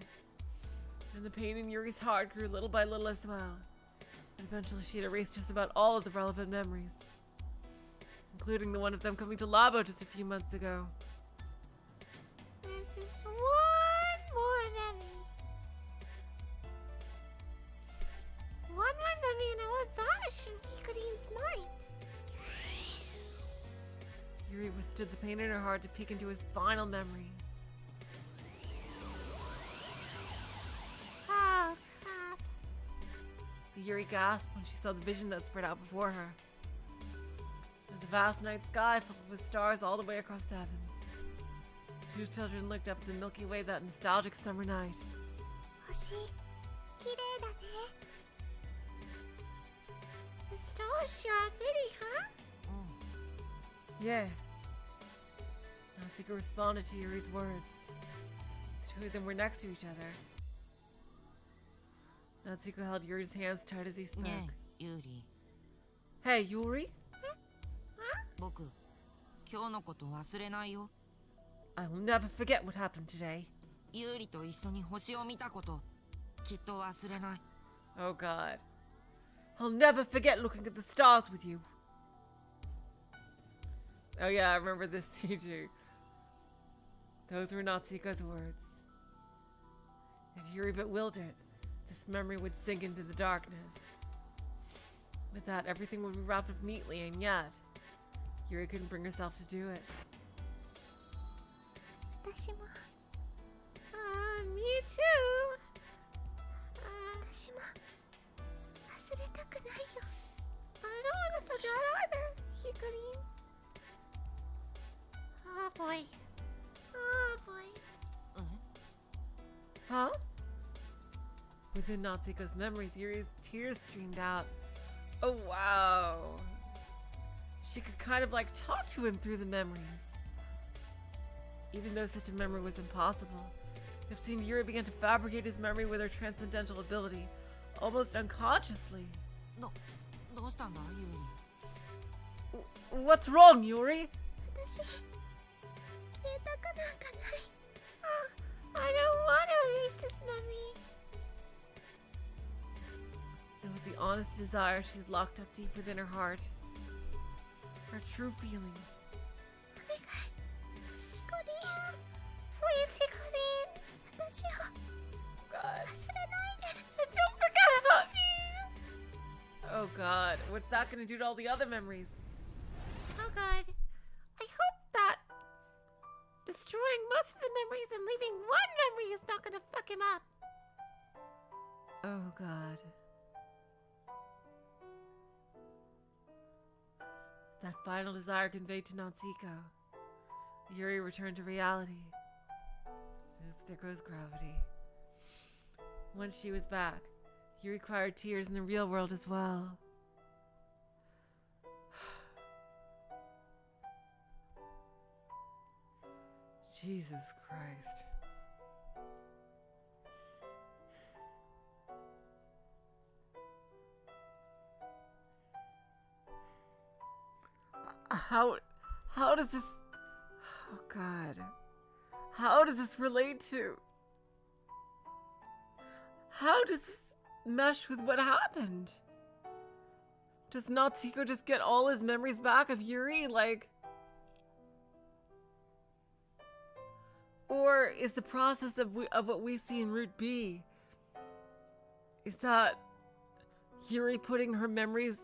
Speaker 1: And the pain in Yuri's heart grew little by little as well. And eventually she had erased just about all of the relevant memories, including the one of them coming to Labo just a few months ago.
Speaker 5: There's just one more memory. One more memory and I'll have vanished from Hikarine's mind.
Speaker 1: Yuri withstood the pain in her heart to peek into his final memory.
Speaker 5: Oh, crap.
Speaker 1: Yuri gasped when she saw the vision that spread out before her. There was a vast night sky filled with stars all the way across the heavens. Two children looked up at the Milky Way that nostalgic summer night.
Speaker 2: 星、綺麗だね。
Speaker 5: The stars sure are pretty, huh?
Speaker 6: うん。
Speaker 1: Yeah. Natsuhiko responded to Yuri's words. The two of them were next to each other. Natsuhiko held Yuri's hands tight as he spoke.
Speaker 6: ねえ、ユーリ。
Speaker 1: Hey, Yuri?
Speaker 6: 僕、今日のこと忘れないよ。
Speaker 1: I will never forget what happened today.
Speaker 6: ユーリと一緒に星を見たこと、きっと忘れない。
Speaker 1: Oh God. I'll never forget looking at the stars with you. Oh yeah, I remember this too. Those were Natsuhiko's words. If Yuri bewildered, this memory would sink into the darkness. With that, everything would be wrapped up neatly, and yet, Yuri couldn't bring herself to do it.
Speaker 2: 私も、
Speaker 5: Me too.
Speaker 2: 私も、忘れたくないよ。
Speaker 5: I don't want to forget either, Hikarin. Oh boy. Oh boy.
Speaker 6: え
Speaker 1: Huh? Within Natsuhiko's memories, Yuri's tears streamed out. Oh wow. She could kind of like talk to him through the memories. Even though such a memory was impossible, 15 Yuri began to fabricate his memory with her transcendental ability, almost unconsciously.
Speaker 6: どうしたんだ、ユーリ。
Speaker 1: What's wrong, Yuri?
Speaker 2: 私、消えたくなんかない。
Speaker 5: I don't want to erase this memory.
Speaker 1: It was the honest desire she had locked up deep within her heart. Her true feelings.
Speaker 2: お願い、ヒコリン、
Speaker 5: Please, Hikarin.
Speaker 2: 私を
Speaker 1: God.
Speaker 2: 忘れないで。
Speaker 5: Don't forget about me.
Speaker 1: Oh God. What's that gonna do to all the other memories?
Speaker 5: Oh god. I hope that destroying most of the memories and leaving one memory is not gonna fuck him up.
Speaker 1: Oh God. That final desire conveyed to Natsuhiko. Yuri returned to reality. Oops, there goes gravity. Once she was back, Yuri cried tears in the real world as well. Jesus Christ. how does this... Oh, God. How does this relate to... How does this mesh with what happened? Does Natsuhiko just get all his memories back of Yuuri? Like... Or is the process of what we see in Route B, is that Yuuri putting her memories,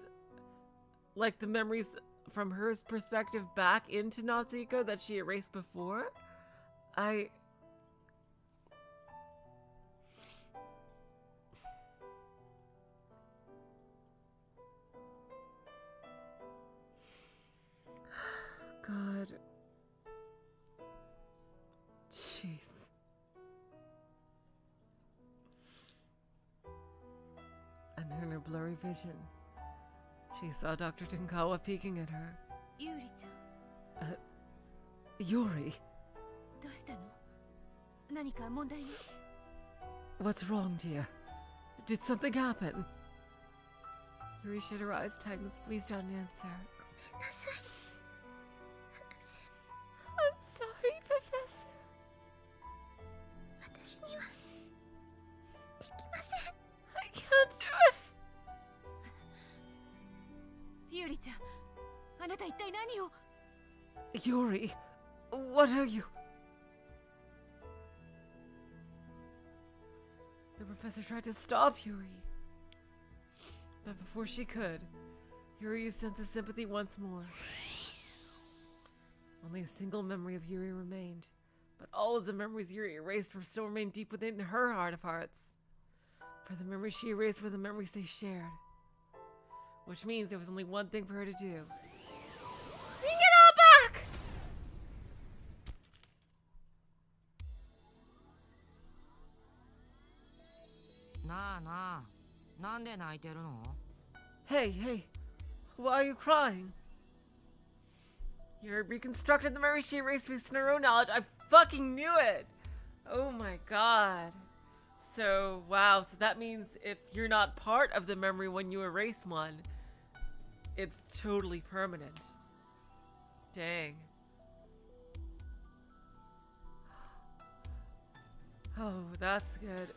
Speaker 1: like the memories from her perspective, back into Natsuhiko that she erased before? God. Jeez. And in her blurry vision, she saw Dr. Tenkawa peeking at her.
Speaker 3: ユーリちゃん
Speaker 1: Yuuri,
Speaker 3: どうしたの何か問題？
Speaker 1: what's wrong, dear? Did something happen? Yuuri shut her eyes tight and squeezed down to answer.
Speaker 2: なさい。博士、
Speaker 5: I'm sorry, Professor.
Speaker 2: 私にはできません。
Speaker 5: I can't do it.
Speaker 3: ユーリちゃん、あなた一体何を？
Speaker 1: Yuuri, what are you? The professor tried to stop Yuuri. But before she could, Yuuri used sense of sympathy once more. Only a single memory of Yuuri remained, but all of the memories Yuuri erased were still remained deep within her heart of hearts. For the memories she erased were the memories they shared. Which means there was only one thing for her to do.
Speaker 5: Bring it all back!
Speaker 6: なあなあ、なんで泣いてるの？
Speaker 1: Hey, hey, why are you crying? You reconstructed the memory she erased based on her own knowledge. I fucking knew it! Oh my god. So, wow, so that means if you're not part of the memory when you erase one, it's totally permanent. Dang. Oh, that's good.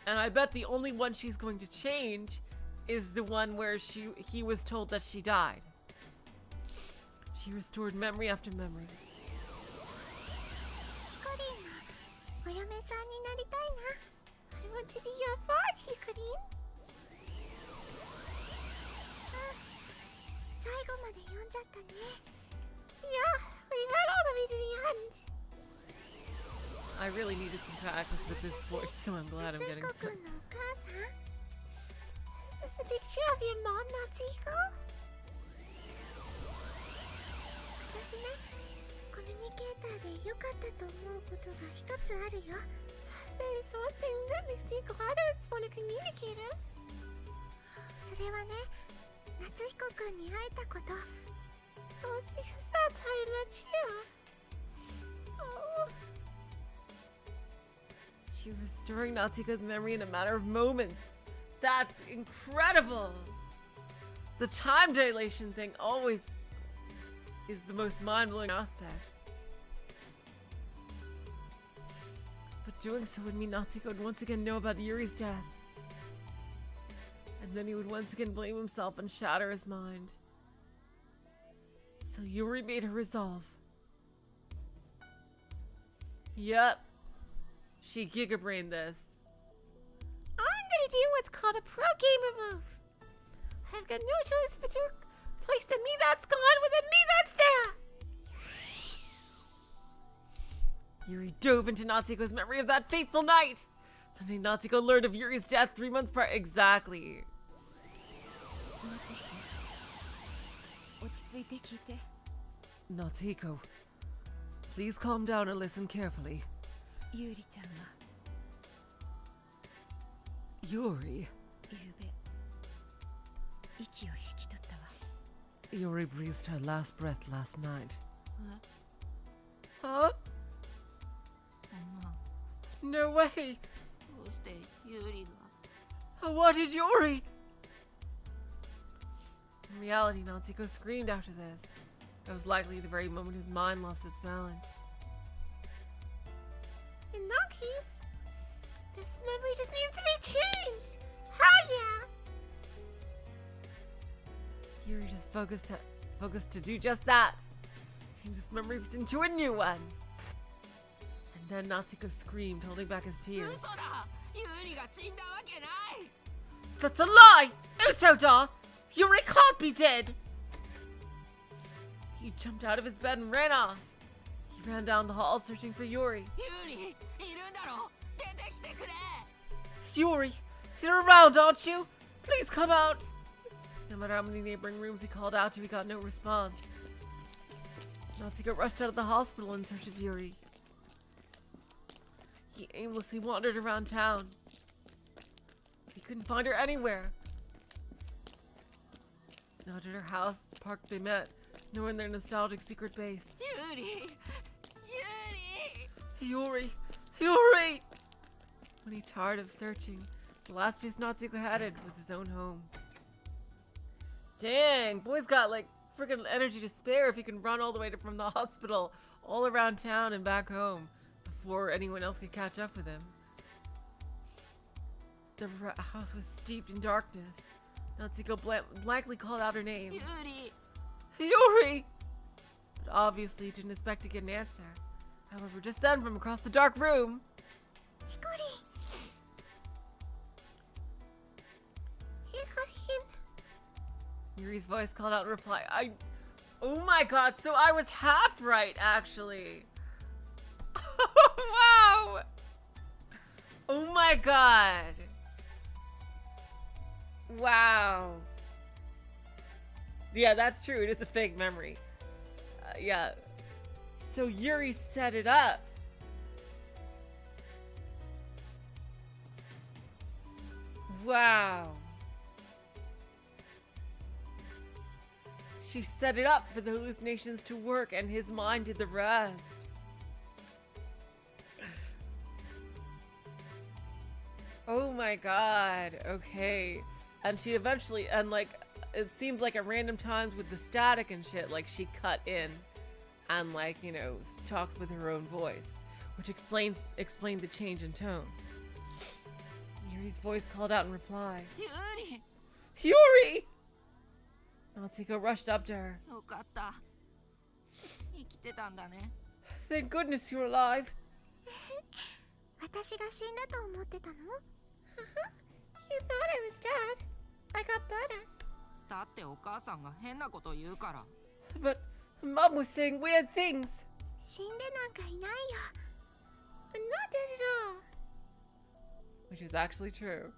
Speaker 1: And I bet the only one she's going to change is the one where he was told that she died. She restored memory after memory.
Speaker 2: ヒコリンのお嫁さんになりたいな。
Speaker 5: I want to be your bride, Hikarin.
Speaker 2: 最後まで読んじゃったね。
Speaker 5: Yeah, we read all the way to the end.
Speaker 1: I really needed some practice with this voice, so I'm glad I'm getting
Speaker 2: 夏彦
Speaker 1: some.
Speaker 2: くんのお母さん？
Speaker 5: Is this a picture of your mom, Natsuhiko?
Speaker 2: 私ね、コミュニケーターで良かったと思うことが一つあるよ。
Speaker 5: There is one thing that makes me glad I was born a communicator.
Speaker 2: それはね、夏彦くんに会えたこと。
Speaker 5: Oh, it's because that's how I met you. Oh.
Speaker 1: She was restoring Natsuhiko's memory in a matter of moments. That's incredible! The time dilation thing always is the most mind-blowing aspect. But doing so would mean Natsuhiko would once again know about Yuri's death. And then he would once again blame himself and shatter his mind. So Yuuri made her resolve. Yep. She gigabrained this.
Speaker 5: I'm gonna do what's called a pro gamer move. I've got no choice but to replace the me that's gone with the me that's there.
Speaker 1: Yuuri dove into Natsuhiko's memory of that fateful night. The day Natsuhiko learned of Yuri's death 3 months prior. Exactly.
Speaker 3: 落ち着いて聞いて。
Speaker 1: Natsuhiko, please calm down and listen carefully.
Speaker 3: ユーリちゃんは
Speaker 1: Yuuri.
Speaker 3: ゆうべ息を引き取ったわ。
Speaker 1: Yuuri breathed her last breath last night.
Speaker 6: え、
Speaker 1: Huh?
Speaker 6: そんな、
Speaker 1: No way.
Speaker 6: どうしてユーリが？
Speaker 1: What is Yuuri? In reality, Natsuhiko screamed after this. That was likely the very moment his mind lost its balance.
Speaker 5: In that case, this memory just needs to be changed. Hell yeah!
Speaker 1: Yuuri just focused to do just that. Change this memory into a new one. And then Natsuhiko screamed, holding back his tears.
Speaker 6: 嘘だユーリが死んだわけない
Speaker 1: That's a lie! Usoda! Yuuri can't be dead! He jumped out of his bed and ran off. He ran down the hall searching for Yuuri.
Speaker 6: ユーリいるんだろ出てきてくれ
Speaker 1: Yuuri, you're around, aren't you? Please come out! No matter how many neighboring rooms he called out to, he got no response. Natsuhiko rushed out of the hospital in search of Yuuri. He aimlessly wandered around town. He couldn't find her anywhere. Not at her house, the park they met, nor in their nostalgic secret base.
Speaker 6: ユーリ
Speaker 1: Yuuri! Yuuri! When he tired of searching, the last place Natsuhiko headed was his own home. Dang, boy's got like freaking energy to spare if he can run all the way from the hospital all around town and back home before anyone else could catch up with him. The house was steeped in darkness. Natsuhiko blankly called out her name.
Speaker 6: ユーリ
Speaker 1: Yuuri! But obviously he didn't expect to get an answer. However, just then from across the dark room,
Speaker 2: ヒコリン
Speaker 1: Yuri's voice called out in reply. Oh my god, so I was half right, actually. Wow! Oh my god. Wow. Yeah, that's true. It is a fake memory. Yeah. So Yuuri set it up. Wow. She set it up for the hallucinations to work and his mind did the rest. Oh my god. Okay. And she eventually, and like, it seems like at random times with the static and shit, like she cut in and like, you know, talked with her own voice, which explained the change in tone. Yuri's voice called out in reply.
Speaker 6: ユーリ
Speaker 1: Yuuri! Natsuhiko rushed up to her.
Speaker 6: よかった生きてたんだね
Speaker 1: Thank goodness you're alive.
Speaker 2: 私が死んだと思ってたの
Speaker 5: You thought I was dead. I got better.
Speaker 6: だってお母さんが変なこと言うから
Speaker 1: But Mom was saying weird things.
Speaker 2: 死んでなんかいないよ
Speaker 5: I'm not dead at all.
Speaker 1: Which is actually true.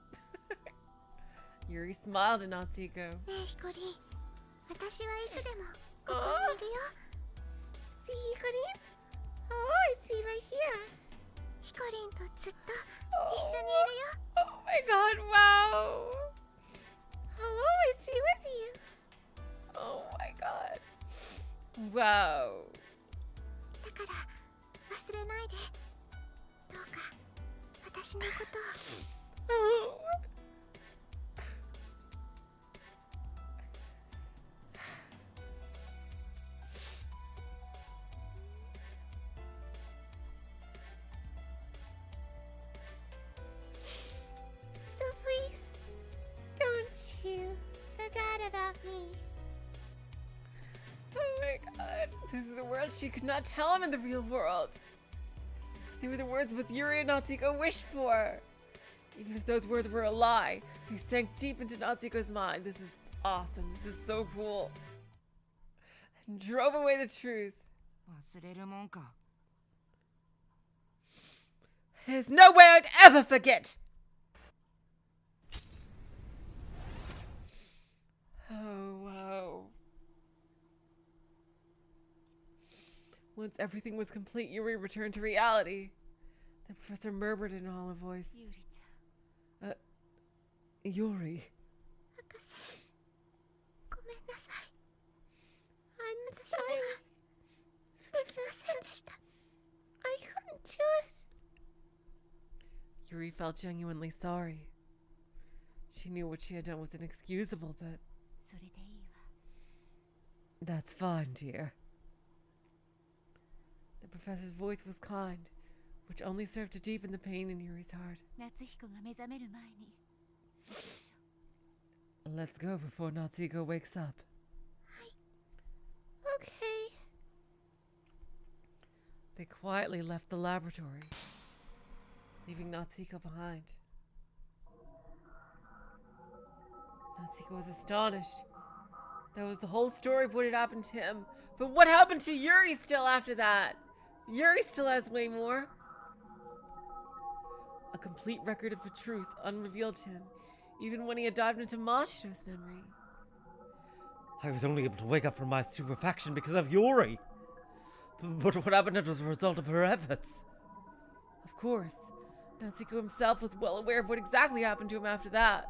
Speaker 1: Yuuri smiled at Natsuhiko.
Speaker 2: ねえヒコリン私はいつでもここにいるよ
Speaker 5: See, Hikarin? I'll always be right here.
Speaker 2: ヒコリンとずっと一緒にいるよ
Speaker 1: Oh my god, wow.
Speaker 5: I'll always be with you.
Speaker 1: Oh my god. Wow.
Speaker 2: だから忘れないでどうか私のことを
Speaker 1: Oh.
Speaker 5: So please, don't you forget about me.
Speaker 1: Oh my god. This is the words she could not tell him in the real world. They were the words both Yuuri and Natsuhiko wished for. Even if those words were a lie, they sank deep into Natsuhiko's mind. This is awesome. This is so cool. And drove away the truth.
Speaker 6: 忘れるもんか
Speaker 1: There's no way I'd ever forget! Oh, wow. Once everything was complete, Yuuri returned to reality. The professor murmured in a hollow voice.
Speaker 3: ユーリちゃん
Speaker 1: Yuuri.
Speaker 2: 博士ごめんなさい
Speaker 5: I'm
Speaker 2: 私には
Speaker 5: sorry.
Speaker 2: できませんでした
Speaker 5: I couldn't do it.
Speaker 1: Yuuri felt genuinely sorry. She knew what she had done was inexcusable, but
Speaker 3: それでいいわ
Speaker 1: That's fine, dear. The professor's voice was kind, which only served to deepen the pain in Yuri's heart.
Speaker 3: 夏彦が目覚める前に。
Speaker 1: Let's go before Natsuhiko wakes up.
Speaker 5: Okay.
Speaker 1: They quietly left the laboratory, leaving Natsuhiko behind. Natsuhiko was astonished. That was the whole story of what had happened to him. But what happened to Yuuri still after that? Yuuri still has way more. A complete record of the truth unrevealed to him, even when he had dived into Mashiro's memory.
Speaker 4: I was only able to wake up from my stupefaction because of Yuuri. But what happened as a result of her efforts?
Speaker 1: Of course, Natsuhiko himself was well aware of what exactly happened to him after that.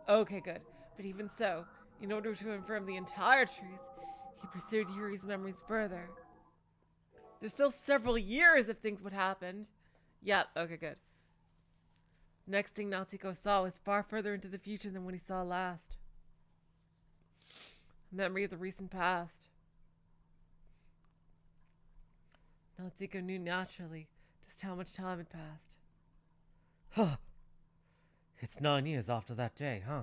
Speaker 1: Okay, good. But even so, in order to confirm the entire truth, he pursued Yuri's memories further. There's still several years if things would happen. Yep, okay, good. Next thing Natsuhiko saw was far further into the future than what he saw last. A memory of the recent past. Natsuhiko knew naturally just how much time had passed.
Speaker 4: Huh. It's 9 years after that day, huh?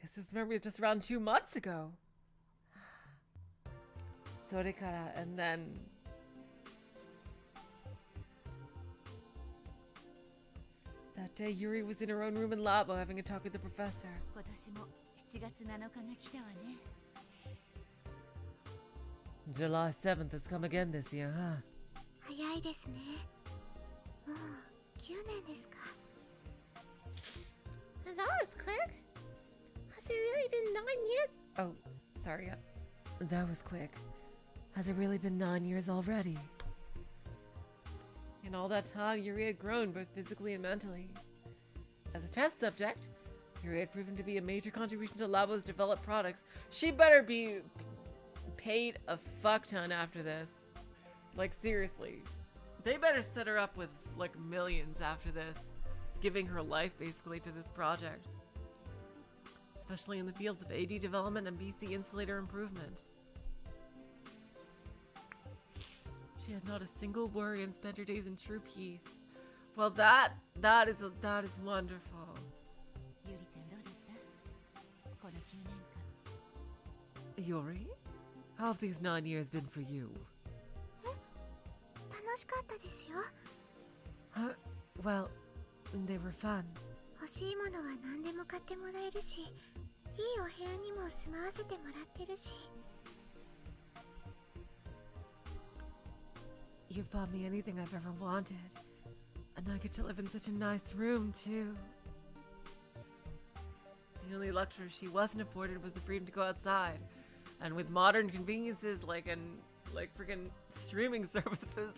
Speaker 1: Yes, this memory was just around 2 months ago. Sorekara, and then... That day, Yuuri was in her own room in Labo having a talk with the professor.
Speaker 3: 今年も7月7日が来たわね。
Speaker 1: July 7th has come again this year, huh?
Speaker 2: 早いですね。もう9年ですか。
Speaker 5: That was quick. Has it really been 9 years?
Speaker 1: Oh, sorry. That was quick. Has it really been 9 years already? In all that time, Yuuri had grown both physically and mentally. As a test subject, Yuuri had proven to be a major contribution to Labo's developed products. She better be paid a fuck ton after this. Like, seriously. They better set her up with, like, millions after this. Giving her life, basically, to this project. Especially in the fields of AD development and BC insulator improvement. She had not a single worry and spent her days in true peace. Well, that is wonderful.
Speaker 3: ゆりちゃんどうだったこの9年間。
Speaker 1: Yuuri, how have these 9 years been for you?
Speaker 2: 楽しかったですよ。
Speaker 1: Well, they were fun.
Speaker 2: 欲しいものは何でも買ってもらえるし、いいお部屋にも住まわせてもらってるし。
Speaker 1: You've bought me anything I've ever wanted. And I get to live in such a nice room, too. The only luxury she wasn't afforded was the freedom to go outside. And with modern conveniences like freaking streaming services,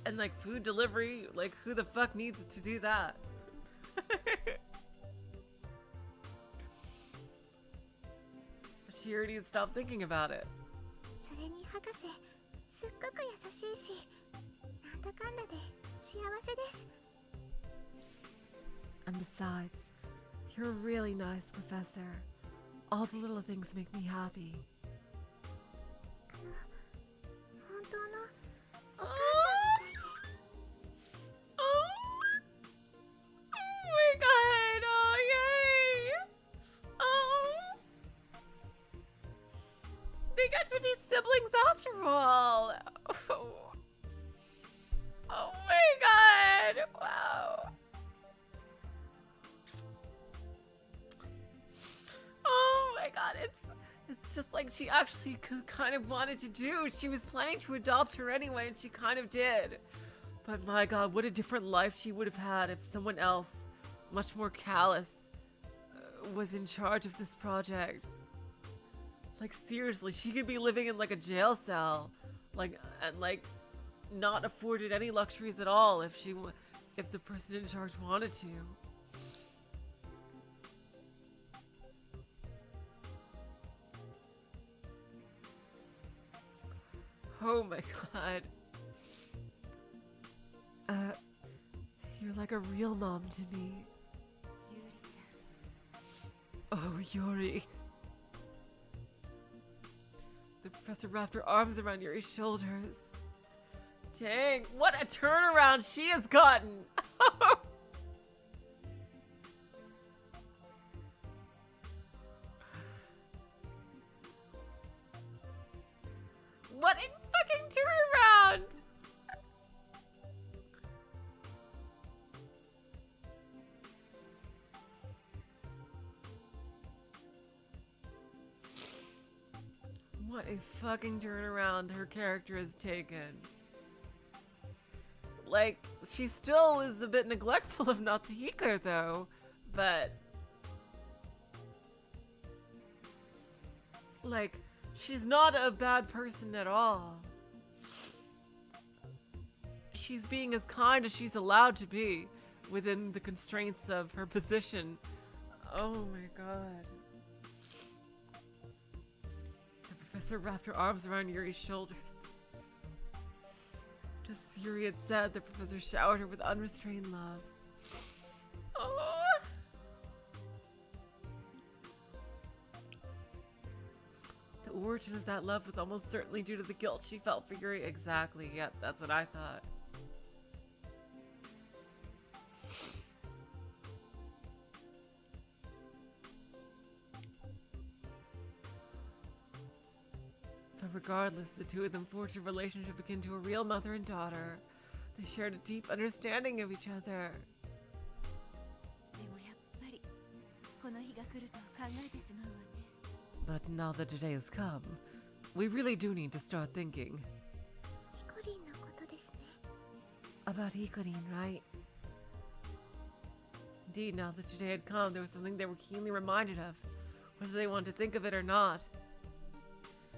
Speaker 1: and food delivery, who the fuck needs to do that? But she already had stopped thinking about it.
Speaker 2: それに博士、すっごく優しいし、なんだかんだで幸せです。
Speaker 1: And besides, you're a really nice professor. All the little things make me happy.
Speaker 2: 本当のお母さんみたいで。
Speaker 1: Oh my god! Oh yay! Oh, they got to be siblings after all. Oh my god! Wow. Oh my god! It's just like she actually kind of wanted to do. She was planning to adopt her anyway, and she kind of did. But my god, what a different life she would have had if someone else, much more callous, was in charge of this project. Like, seriously, she could be living in a jail cell, and not afforded any luxuries at all if the person in charge wanted to. Oh my god. You're like a real mom to me.
Speaker 3: ゆりちゃん。
Speaker 1: Oh, Yuuri. The professor wrapped her arms around Yuri's shoulders. Dang, what a turnaround she has gotten! What a fucking turnaround! What a fucking turnaround her character has taken. Like, she still is a bit neglectful of Natsuhiko though, but like, she's not a bad person at all. She's being as kind as she's allowed to be within the constraints of her position. Oh my god. The professor wrapped her arms around Yuri's shoulders. Just as Yuuri had said, the professor showered her with unrestrained love. Oh. The origin of that love was almost certainly due to the guilt she felt for Yuuri. Exactly, yep, that's what I thought. But regardless, the two of them forged a relationship akin to a real mother and daughter. They shared a deep understanding of each other.
Speaker 3: でもやっぱりこの日が来ると考えてしまうわね。
Speaker 1: But now that today has come, we really do need to start thinking
Speaker 2: ヒコリンのことですね。
Speaker 1: about Hikorin, right? Indeed, now that today had come, there was something they were keenly reminded of, whether they wanted to think of it or not.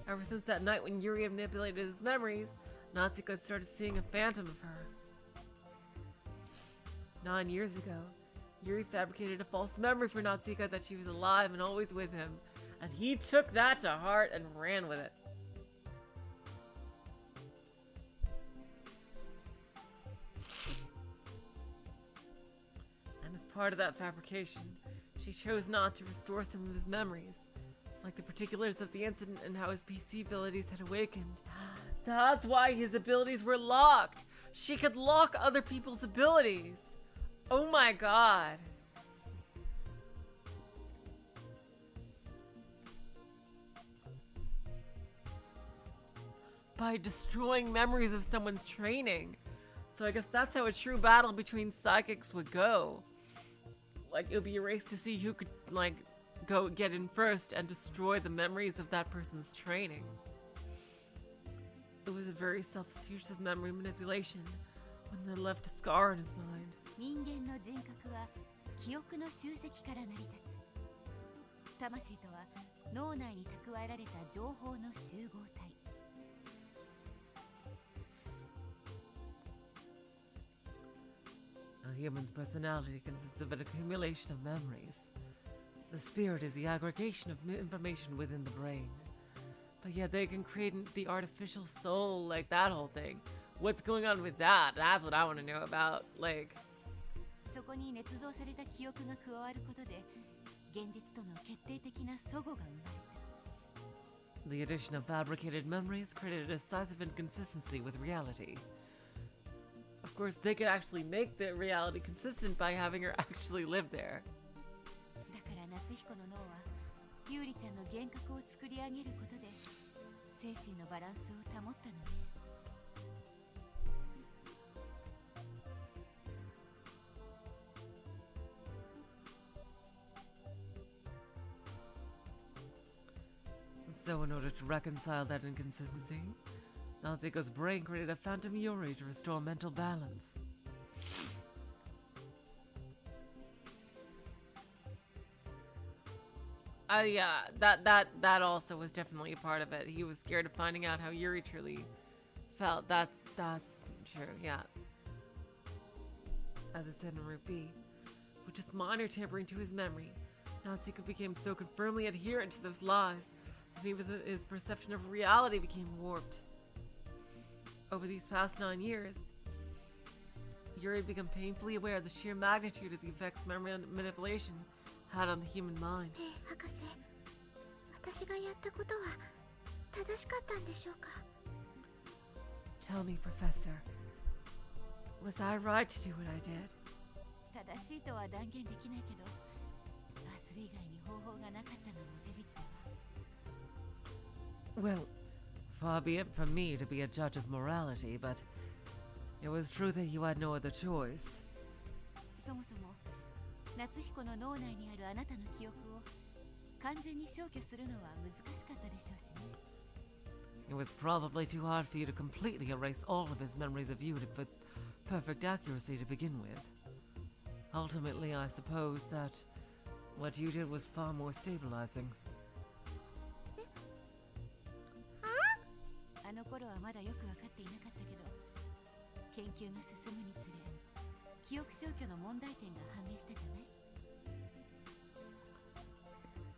Speaker 1: Ever since that night when Yuuri manipulated his memories, Natsuhiko had started seeing a phantom of her. 9 years ago, Yuuri fabricated a false memory for Natsuhiko that she was alive and always with him, and he took that to heart and ran with it. And as part of that fabrication, she chose not to restore some of his memories, like the particulars of the incident and how his PC abilities had awakened. That's why his abilities were locked. She could lock other people's abilities. Oh my god. By destroying memories of someone's training. So I guess that's how a true battle between psychics would go. Like, it would be a race to see who could, like, go get in first and destroy the memories of that person's training. It was a very selfless use of memory manipulation when they left a scar in his mind.
Speaker 3: 人間の人格は記憶の集積から成り立つ。魂とは脳内に蓄えられた情報の集合体。
Speaker 1: A human's personality consists of an accumulation of memories. The spirit is the aggregation of information within the brain. But yet they can create the artificial soul, like that whole thing. What's going on with that? That's what I want to know about. Like,
Speaker 3: そこに捏造された記憶が加わることで、現実との決定的な齟齬が生まれた。
Speaker 1: the addition of fabricated memories created a decisive inconsistency with reality. Of course, they could actually make the reality consistent by having her actually live there.
Speaker 3: だから夏彦の脳はユーリちゃんの幻覚を作り上げることで精神のバランスを保ったのね。
Speaker 1: So in order to reconcile that inconsistency, Natsuhiko's brain created a phantom Yuuri to restore mental balance. Yeah, that also was definitely a part of it. He was scared of finding out how Yuuri truly felt. That's true, yeah. As it said in Route B, with just minor tampering to his memory, Natsuhiko became so firmly adherent to those lies that even his perception of reality became warped. Over these past 9 years, Yuuri became painfully aware of the sheer magnitude of the effects memory manipulation had on the human mind.
Speaker 2: ねえ博士、私がやったことは正しかったんでしょうか？
Speaker 1: Tell me, Professor, was I right to do what I did?
Speaker 3: 正しいとは断言できないけど、アスル以外に方法がなかったのも事実だわ。
Speaker 1: Well, far be it from me to be a judge of morality, but it was true that you had no other choice.
Speaker 3: そもそも夏彦の脳内にあるあなたの記憶を完全に消去するのは難しかったでしょうしね。
Speaker 1: It was probably too hard for you to completely erase all of his memories of you with perfect accuracy to begin with. Ultimately, I suppose that what you did was far more stabilizing.
Speaker 3: あの頃はまだよく分かっていなかったけど、研究が進むにつれ記憶消去の問題点が判明したじゃない。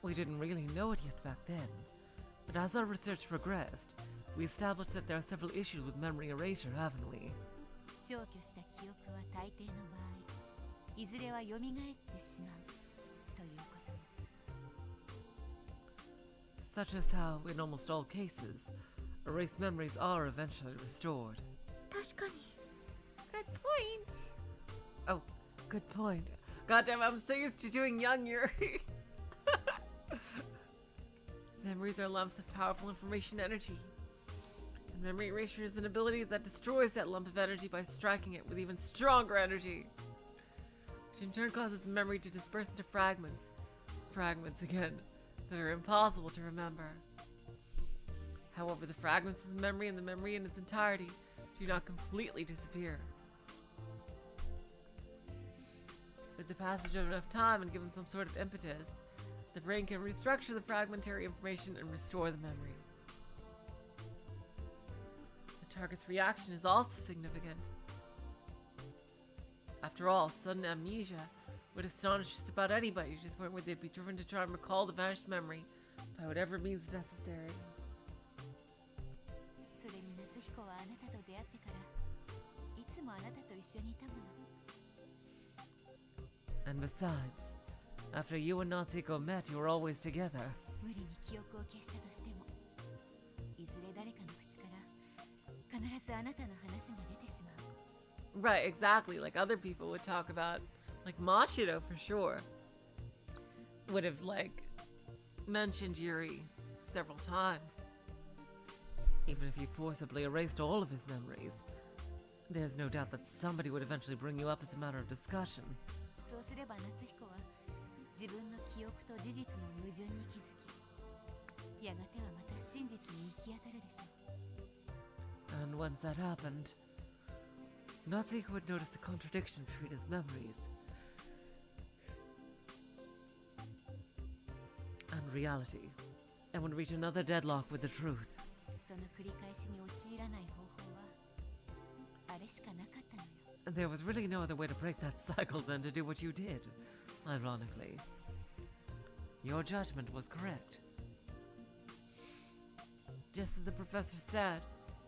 Speaker 1: We didn't really know it yet back then, but as our research progressed, we established that there are several issues with memory erasure, haven't we?
Speaker 3: 消去した記憶は大抵の場合、いずれは蘇ってしまうということも。
Speaker 1: Such as how, in almost all cases, erased memories are eventually restored.
Speaker 2: 確かに。
Speaker 5: Good point.
Speaker 1: Oh, good point. Goddamn, I'm so used to doing young Yuuri. Memories are lumps of powerful information energy. And memory erasure is an ability that destroys that lump of energy by striking it with even stronger energy, which in turn causes the memory to disperse into fragments. Fragments again, that are impossible to remember. However, the fragments of the memory and the memory in its entirety do not completely disappear. With the passage of enough time and given some sort of impetus, the brain can restructure the fragmentary information and restore the memory. The target's reaction is also significant. After all, sudden amnesia would astonish just about anybody to the point where they'd be driven to try and recall the vanished memory by whatever means necessary.
Speaker 3: それに夏彦はあなたと出会ってからいつもあなたと一緒にいたもの。
Speaker 1: And besides, after you and Natsuhiko met, you were always together.
Speaker 3: 無理に記憶を消したとしても、いずれ誰かの口から必ずあなたの話が出てしまう。
Speaker 1: Right, exactly. Like other people would talk about, like Mashiro for sure would have like mentioned Yuuri several times. Even if you forcibly erased all of his memories, there's no doubt that somebody would eventually bring you up as a matter of discussion.
Speaker 3: そうすれば夏彦は自分の記憶と事実の矛盾に気づき、やがてはまた真実に行き当たるでしょう。
Speaker 1: And once that happened, Natsuhiko would notice the contradiction between his memories and reality, and would reach another deadlock with the truth.
Speaker 3: その繰り返しに陥らない方法はあれしかなかったのよ。
Speaker 1: And there was really no other way to break that cycle than to do what you did, ironically. Your judgment was correct. Just as the professor said,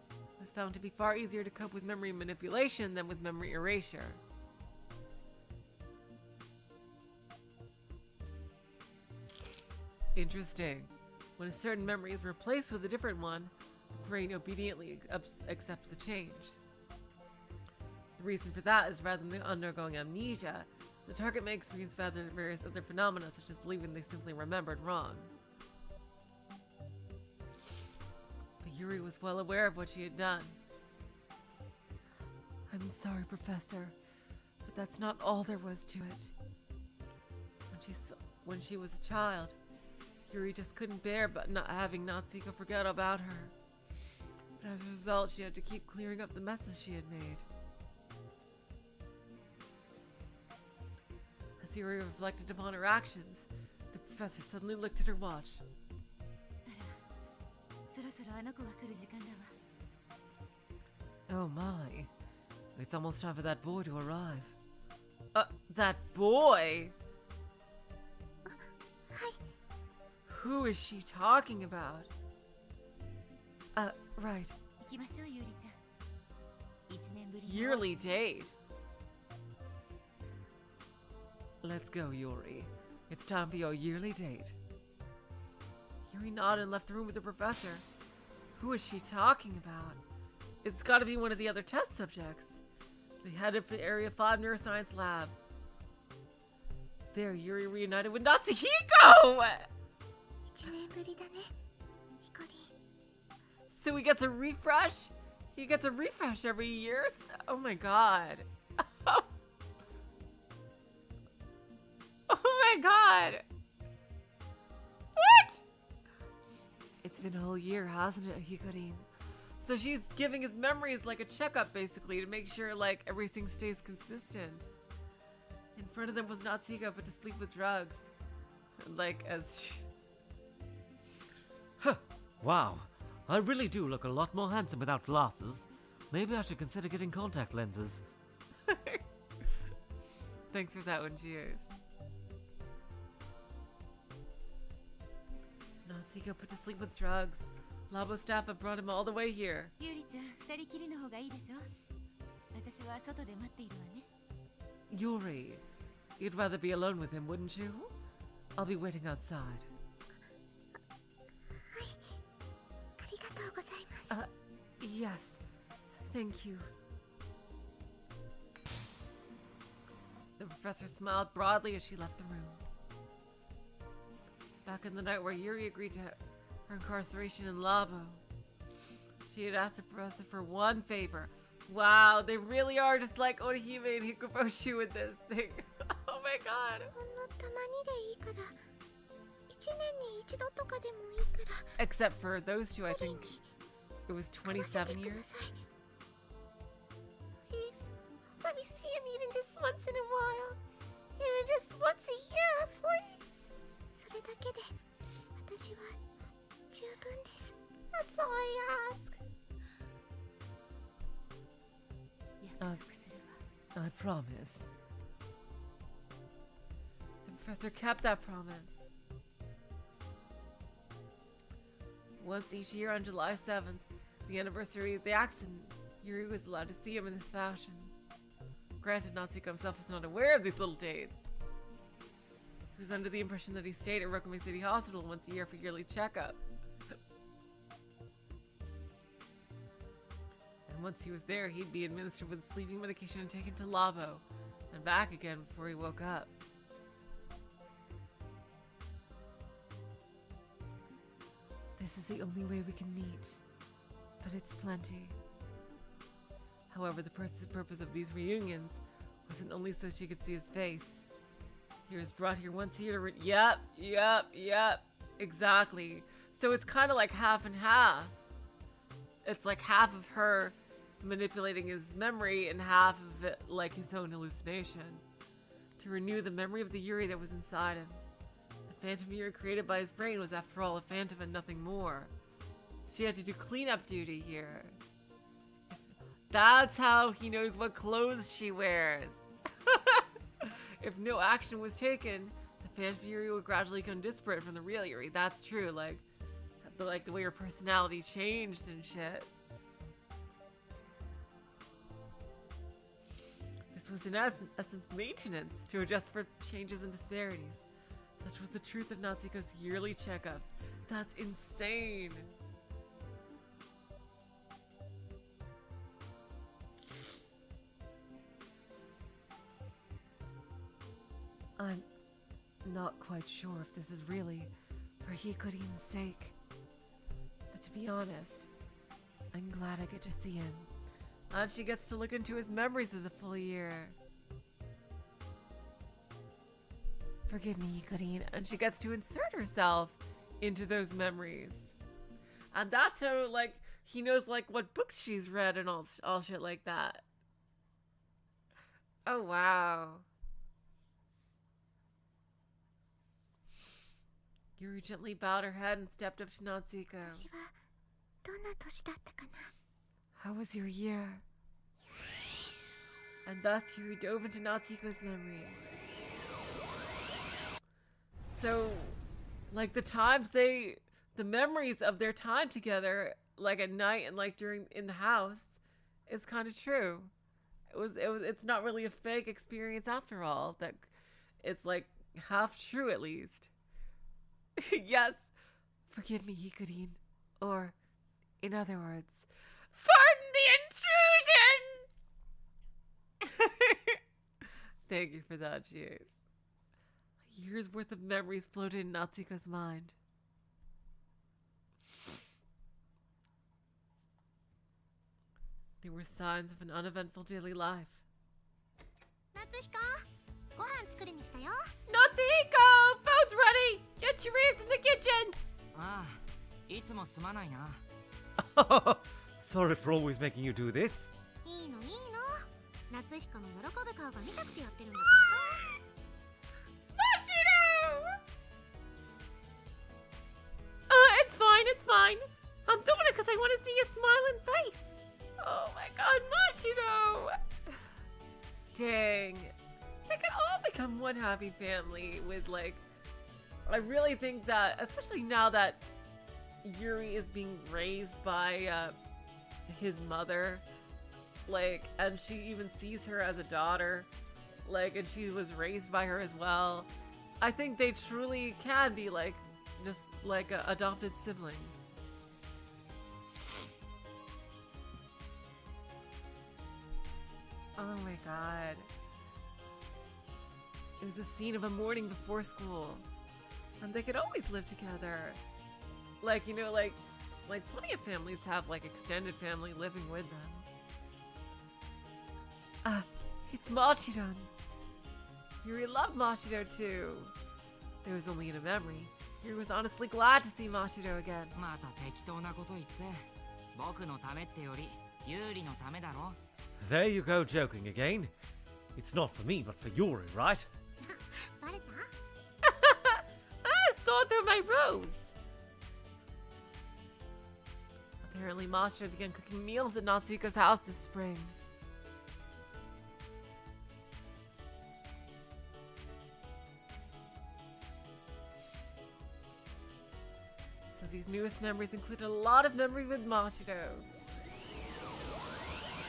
Speaker 1: it was found to be far easier to cope with memory manipulation than with memory erasure. Interesting. When a certain memory is replaced with a different one, the brain obediently accepts the change. The reason for that is rather than undergoing amnesia, the target may experience various other phenomena, such as believing they simply remembered wrong. But Yuuri was well aware of what she had done. I'm sorry, Professor, but that's not all there was to it. When she was a child, Yuuri just couldn't bear but not having Natsuhiko forget about her. But as a result, she had to keep clearing up the messes she had made. As Yuuri reflected upon her actions, the professor suddenly looked at her watch.
Speaker 3: あら、そろそろあの子が来る時間だわ。
Speaker 1: Oh my. It's almost time for that boy to arrive. That boy? Who is she talking about? Right.
Speaker 3: 行きましょう、ユーリちゃん。1年ぶりに。
Speaker 1: Yearly date. Let's go, Yuuri. It's time for your yearly date. Yuri nodded and left the room with the professor. Who is she talking about? It's gotta be one of the other test subjects. They headed for the Area 5 Neuroscience Lab. There, Yuri reunited with Natsuhiko!
Speaker 2: 1年ぶりだね、ヒコリン。
Speaker 1: So he gets a refresh? He gets a refresh every year? Oh my god. Oh my god. What? It's been a whole year, hasn't it, Hikorin? So she's giving his memories like a checkup, basically, to make sure, like, everything stays consistent. In front of them was Natsuhiko, but to sleep with drugs. Like, as she...
Speaker 4: Huh. Wow. I really do look a lot more handsome without glasses. Maybe I should consider getting contact lenses.
Speaker 1: Thanks for that one, cheers. Natsuhiko put to sleep with drugs. Labo staff have brought him all the way here.
Speaker 3: ユーリちゃん、二人きりの方がいいでしょ。私は外で待っているわね。
Speaker 1: Yuuri, you'd rather be alone with him, wouldn't you? I'll be waiting outside.
Speaker 2: はい、ありがとうございます。
Speaker 1: Yes, thank you. The professor smiled broadly as she left the room. Back in the night where Yuuri agreed to her incarceration in Labo, she had asked the professor for one favor. Wow, they really are just like Orihime and Hikoboshi with this thing. Oh my god.
Speaker 2: ほんのたまにでいいから、1年に一度とかでもいいから、
Speaker 1: Except for those two, I
Speaker 2: ヒコリ
Speaker 1: think
Speaker 2: ンに
Speaker 1: it was
Speaker 2: 会わせて
Speaker 1: 27
Speaker 2: くだ
Speaker 1: years.
Speaker 2: さい。
Speaker 5: Please, let me see him even just once in a while. Even just once a year, please.
Speaker 2: それだけで私は十分です。
Speaker 5: That's all I ask.
Speaker 3: 約束するわ。
Speaker 1: I promise. The professor kept that promise. Once each year on July 7th, the anniversary of the accident, Yuuri was allowed to see him in this fashion. Granted, Natsuhiko himself was not aware of these little dates. He was under the impression that he stayed at Rokumi City Hospital once a year for yearly checkup. And once he was there, he'd be administered with sleeping medication and taken to Labo, and back again before he woke up. This is the only way we can meet, but it's plenty. However, the purpose of these reunions wasn't only so she could see his face. He was brought here once a year to Yep, exactly. So it's kind of like half and half. It's like half of her manipulating his memory and half of it like his own hallucination. To renew the memory of the Yuuri that was inside him. The phantom Yuuri created by his brain was after all a phantom and nothing more. She had to do cleanup duty here. That's how he knows what clothes she wears. If no action was taken, the phantom Yuuri would gradually become disparate from the real Yuuri. That's true, like the way her personality changed and shit. This was in essence maintenance to adjust for changes and disparities. Such was the truth of Natsuhiko's yearly checkups. That's insane. I'm not quite sure if this is really for Hikorin's sake. But to be honest, I'm glad I get to see him. And she gets to look into his memories of the full year. Forgive me, Hikorin. And she gets to insert herself into those memories. And that's how, like, he knows, like, what books she's read and all shit like that. Oh, wow. Yuuri gently bowed her head and stepped up to Natsuhiko.
Speaker 2: 私はどんな年だったかな。
Speaker 1: How was your year? And thus Yuuri dove into Natsuhiko's memory. So, like the memories of their time together, like at night and like in the house, is kind of true. It's not really a fake experience after all. That it's like Half true, at least. Yes. Forgive me, Hikurin. Or, in other words, pardon the intrusion! Thank you for that, cheers. A year's worth of memories floated in Natsuhiko's mind. There were signs of an uneventful daily life.
Speaker 2: 夏彦、ご飯作りに来たよ。
Speaker 1: Natsuhiko! Food's ready! Get your ass in the kitchen!
Speaker 6: ああ、いつもすまないな。
Speaker 4: Sorry for always making you do this.
Speaker 2: いいのいいの。夏彦の喜ぶ顔が見たくてやってるんだから
Speaker 1: It's fine, it's fine. I'm doing it because I want to see your smiling face. Oh my god, Mashiro! Dang. They could all become one happy family with, like, I really think that, especially now that Yuuri is being raised by his mother, like, and she even sees her as a daughter, like, and she was raised by her as well. I think they truly can be, like, just like adopted siblings. Oh my god. It was a scene of a morning before school. And they could always live together. Like, you know, like plenty of families have, like, extended family living with them. Ah, it's Mashiro. Yuuri loved Mashiro too. It was only in a memory. Yuuri was honestly glad to see Mashiro again.
Speaker 6: また適当なこと言って。僕のためってより、ユーリのためだろ。
Speaker 4: There you go, joking again. It's not for me, but for Yuuri, right?
Speaker 2: バレた？
Speaker 1: I saw through my rose. Apparently, Mashiro began cooking meals at Natsuhiko's house this spring. So these newest memories include a lot of memories with Mashiro.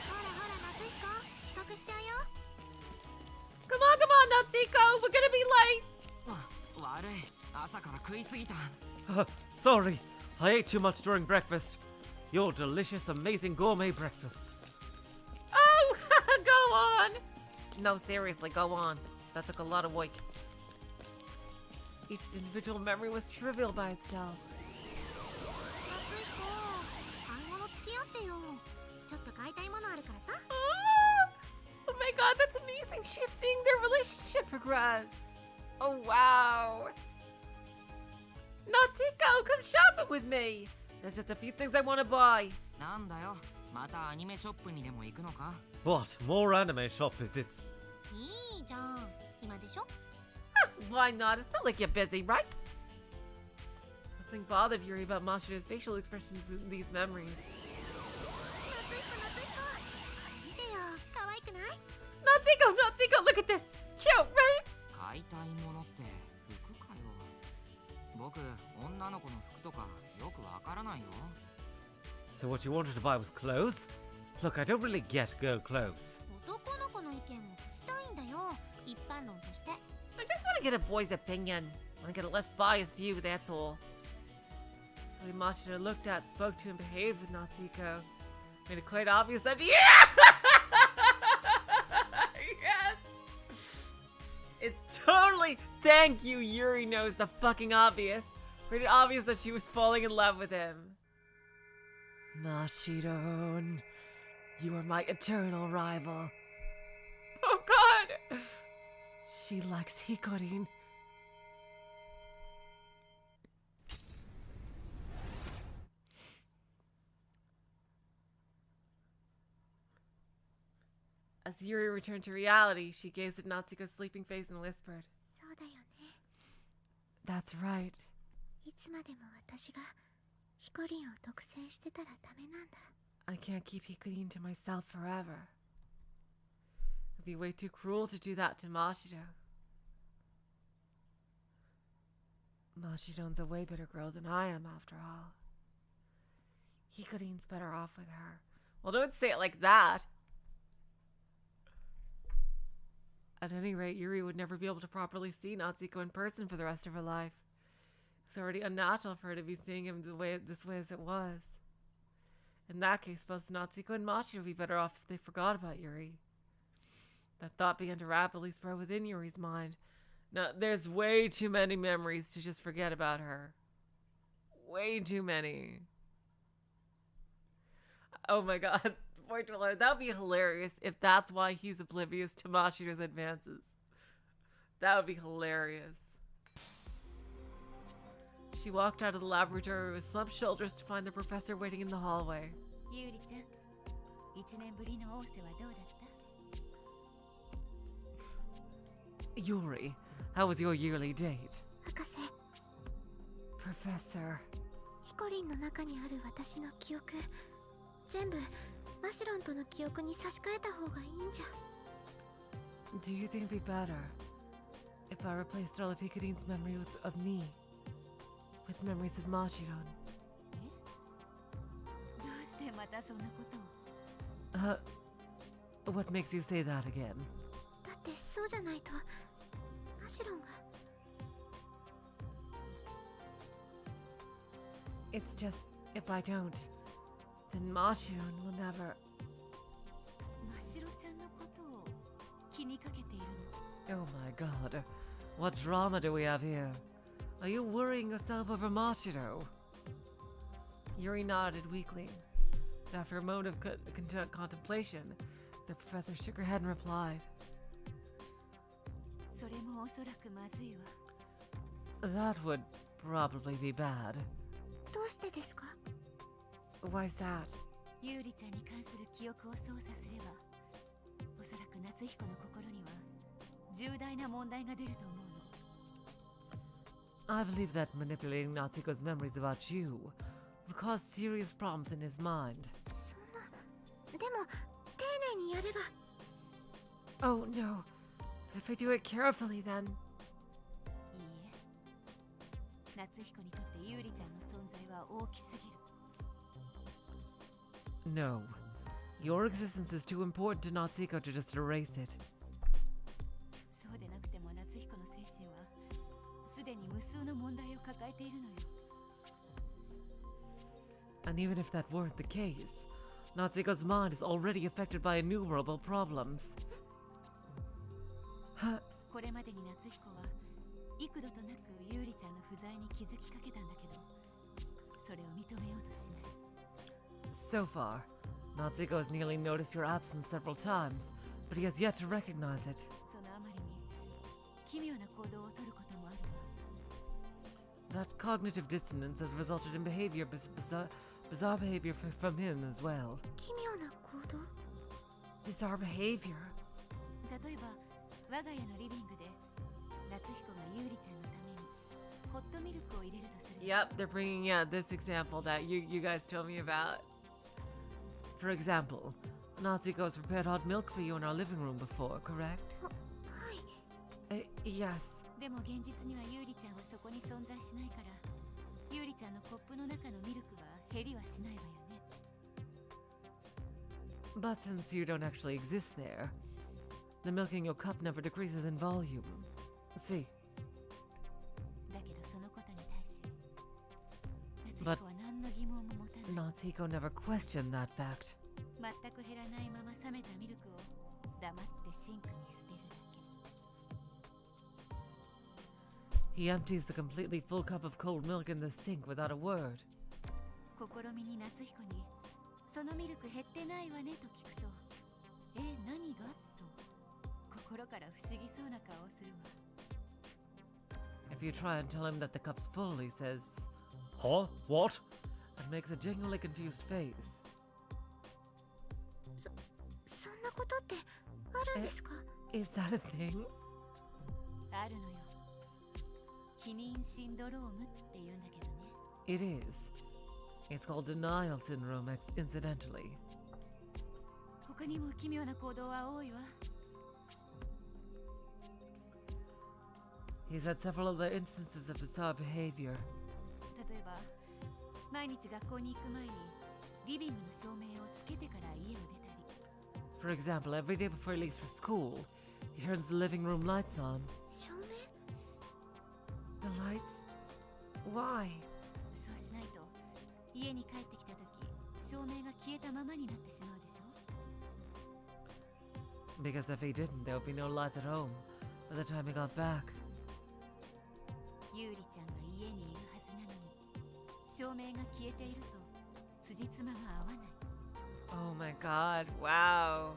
Speaker 2: ほらほら夏彦、遅刻しちゃうよ。
Speaker 1: Come on, Natsuhiko! We're gonna be late!
Speaker 6: 悪い。朝から食いすぎた。
Speaker 4: Sorry, I ate too much during breakfast. Your delicious, amazing gourmet breakfasts.
Speaker 1: Oh, go on! No, seriously, go on. That took a lot of work. Each individual memory was trivial by itself.
Speaker 2: 夏彦、買い物付き合ってよ。ちょっと買いたいものあるからさ。
Speaker 1: Oh my god, that's amazing! She's seeing their relationship progress! Oh wow! Natsuhiko, come shopping with me! There's just a few things I want to buy.
Speaker 6: なんだよ。またアニメショップにでも行くのか？
Speaker 4: What? More anime shop visits?
Speaker 2: いいじゃん。今でしょ？
Speaker 1: Why not? It's not like you're busy, right? Nothing bothered Yuuri about Mashiro's facial expressions in these memories.
Speaker 2: 夏彦、夏彦。これ見てよ。可愛くない？
Speaker 1: Natsuhiko, look at this! Cute, right?
Speaker 6: 買いたいものって服かよ。僕、女の子の服とかよくわからないよ。
Speaker 4: So what you wanted to buy was clothes? Look, I don't really get girl clothes.
Speaker 2: 男の子の意見も聞きたいんだよ。一般論として。
Speaker 1: I just want to get a boy's opinion. I want to get a less biased view, that's all. The way Mashiro looked at, spoke to, and behaved with Natsuhiko made it quite obvious that yes! It's totally, thank you, Yuuri knows the fucking obvious. Made it obvious that she was falling in love with him. Mashiro, you are my eternal rival. Oh god! She likes Hikorin. As Yuuri returned to reality, she gazed at Natsuko's sleeping face and whispered,
Speaker 2: そうだよね。
Speaker 1: That's right.
Speaker 2: いつまでも私がヒコリンを独占してたらダメなんだ。
Speaker 1: I can't keep Hikorin to myself forever. It'd be way too cruel to do that to Mashiro. Mashiron's a way better girl than I am, after all. Hikorin's better off with her. Well, don't say it like that. At any rate, Yuuri would never be able to properly see Natsuhiko in person for the rest of her life. It was already unnatural for her to be seeing him this way as it was. In that case, both Natsuhiko and Machi would be better off if they forgot about Yuuri. That thought began to rapidly spread within Yuri's mind. Now, there's way too many memories to just forget about her. Way too many. Oh my god. That would be hilarious if that's why he's oblivious to Mashiro's advances. That would be hilarious. She walked out of the laboratory with slumped shoulders to find the professor waiting in the hallway.
Speaker 3: Yuuri-chan, 1年ぶりのオーセはどうだった？
Speaker 1: Yuuri, how was your yearly date?
Speaker 2: 博士、
Speaker 1: Professor.
Speaker 2: ヒコリンの中にある私の記憶、全部マシロンとの記憶に差し替えた方がいいんじゃ。
Speaker 1: Do you think it'd be better if I replaced all of Hikarine's memories of me with memories of Mashiron?
Speaker 3: どうしてまたそんなことを？
Speaker 1: What makes you say that again?
Speaker 2: だってそうじゃないとマシロンが。
Speaker 1: It's just, if I don't, then Mashiron will never...
Speaker 3: ましろちゃんのことを気にかけているの？
Speaker 1: Oh my god. What drama do we have here? Are you worrying yourself over Mashiro? Yuuri nodded weakly. After a moment of contemplation, the professor shook her head and replied,
Speaker 3: それもおそらくまずいわ。
Speaker 1: That would probably be bad.
Speaker 2: どうしてですか？
Speaker 1: Why is that?
Speaker 3: ユーリちゃんに関する記憶を操作すれば、おそらく夏彦の心には重大な問題が出ると思うの。
Speaker 1: I believe that manipulating Natsuhiko's memories about you would cause serious problems in his mind.
Speaker 2: そんな、でも丁寧にやれば。
Speaker 1: Oh no. If I do it carefully, then...
Speaker 3: いいえ。夏彦にとってユーリちゃんの存在は大きすぎる。
Speaker 1: No. Your existence is too important to Natsuhiko to just erase it.
Speaker 3: そうでなくても夏彦の精神はすでに無数の問題を抱えているのよ。
Speaker 1: And even if that weren't the case, Natsuhiko's mind is already affected by innumerable problems. Huh?
Speaker 3: これまでに夏彦は幾度となくユーリちゃんの不在に気づきかけたんだけど、それを認めようとしない。
Speaker 1: So far, Natsuhiko has nearly noticed your absence several times, but he has yet to recognize it.
Speaker 3: そのあまりに奇妙な行動をとることもあるわ。
Speaker 1: That cognitive dissonance has resulted in bizarre behavior from him as well.
Speaker 2: 奇妙な行動？
Speaker 1: Bizarre behavior?
Speaker 3: 例えば我が家のリビングで夏彦がユーリちゃんのためにホットミルクを入れるとする。
Speaker 1: Yep, they're bringing this example that you guys told me about. For example, Natsuhiko has prepared hot milk for you in our living room before, correct?
Speaker 2: はい。
Speaker 1: Yes.
Speaker 3: でも現実にはユーリちゃんはそこに存在しないから、ユーリちゃんのコップの中のミルクは減りはしないわよね。
Speaker 1: But since you don't actually exist there, the milk in your cup never decreases in volume. See?
Speaker 3: だけどそのことに対し、夏
Speaker 1: But
Speaker 3: 彦は何の疑問も持たない。
Speaker 1: Natsuhiko never questioned that fact.
Speaker 3: 全く減らないまま冷めたミルクを黙ってシンクに捨てるだけ。
Speaker 1: He empties the completely full cup of cold milk in the sink without a word.
Speaker 3: 試みに夏彦にそのミルク減ってないわねと聞くと、何がと心から不思議そうな顔をするわ。
Speaker 1: If you try and tell him that the cup's full, he says, Huh? What? And makes a genuinely confused face.
Speaker 2: そんなことってあるんですか？
Speaker 1: Is that a thing?
Speaker 3: あるのよ。否認シンドロームって言うんだけどね。
Speaker 1: It is. It's called denial syndrome, incidentally.
Speaker 3: 他にも奇妙な行動は多いわ。
Speaker 1: He's had several other instances of bizarre behavior.
Speaker 3: 例えば、毎日学校に行く前にリビングの照明をつけてから家を出たり。
Speaker 1: For example, every day before he leaves for school,
Speaker 4: he turns the living room lights on.
Speaker 2: 照明
Speaker 4: The lights? Why?
Speaker 3: そうしないと家に帰ってきた時照明が消えたままになってしまうでしょ。
Speaker 4: Because if he didn't, there would be no lights at home by the time he got back.
Speaker 3: ユーリちゃんが家にいるはずなのに照明が消えていると辻褄が合わない。
Speaker 1: Oh my god, wow.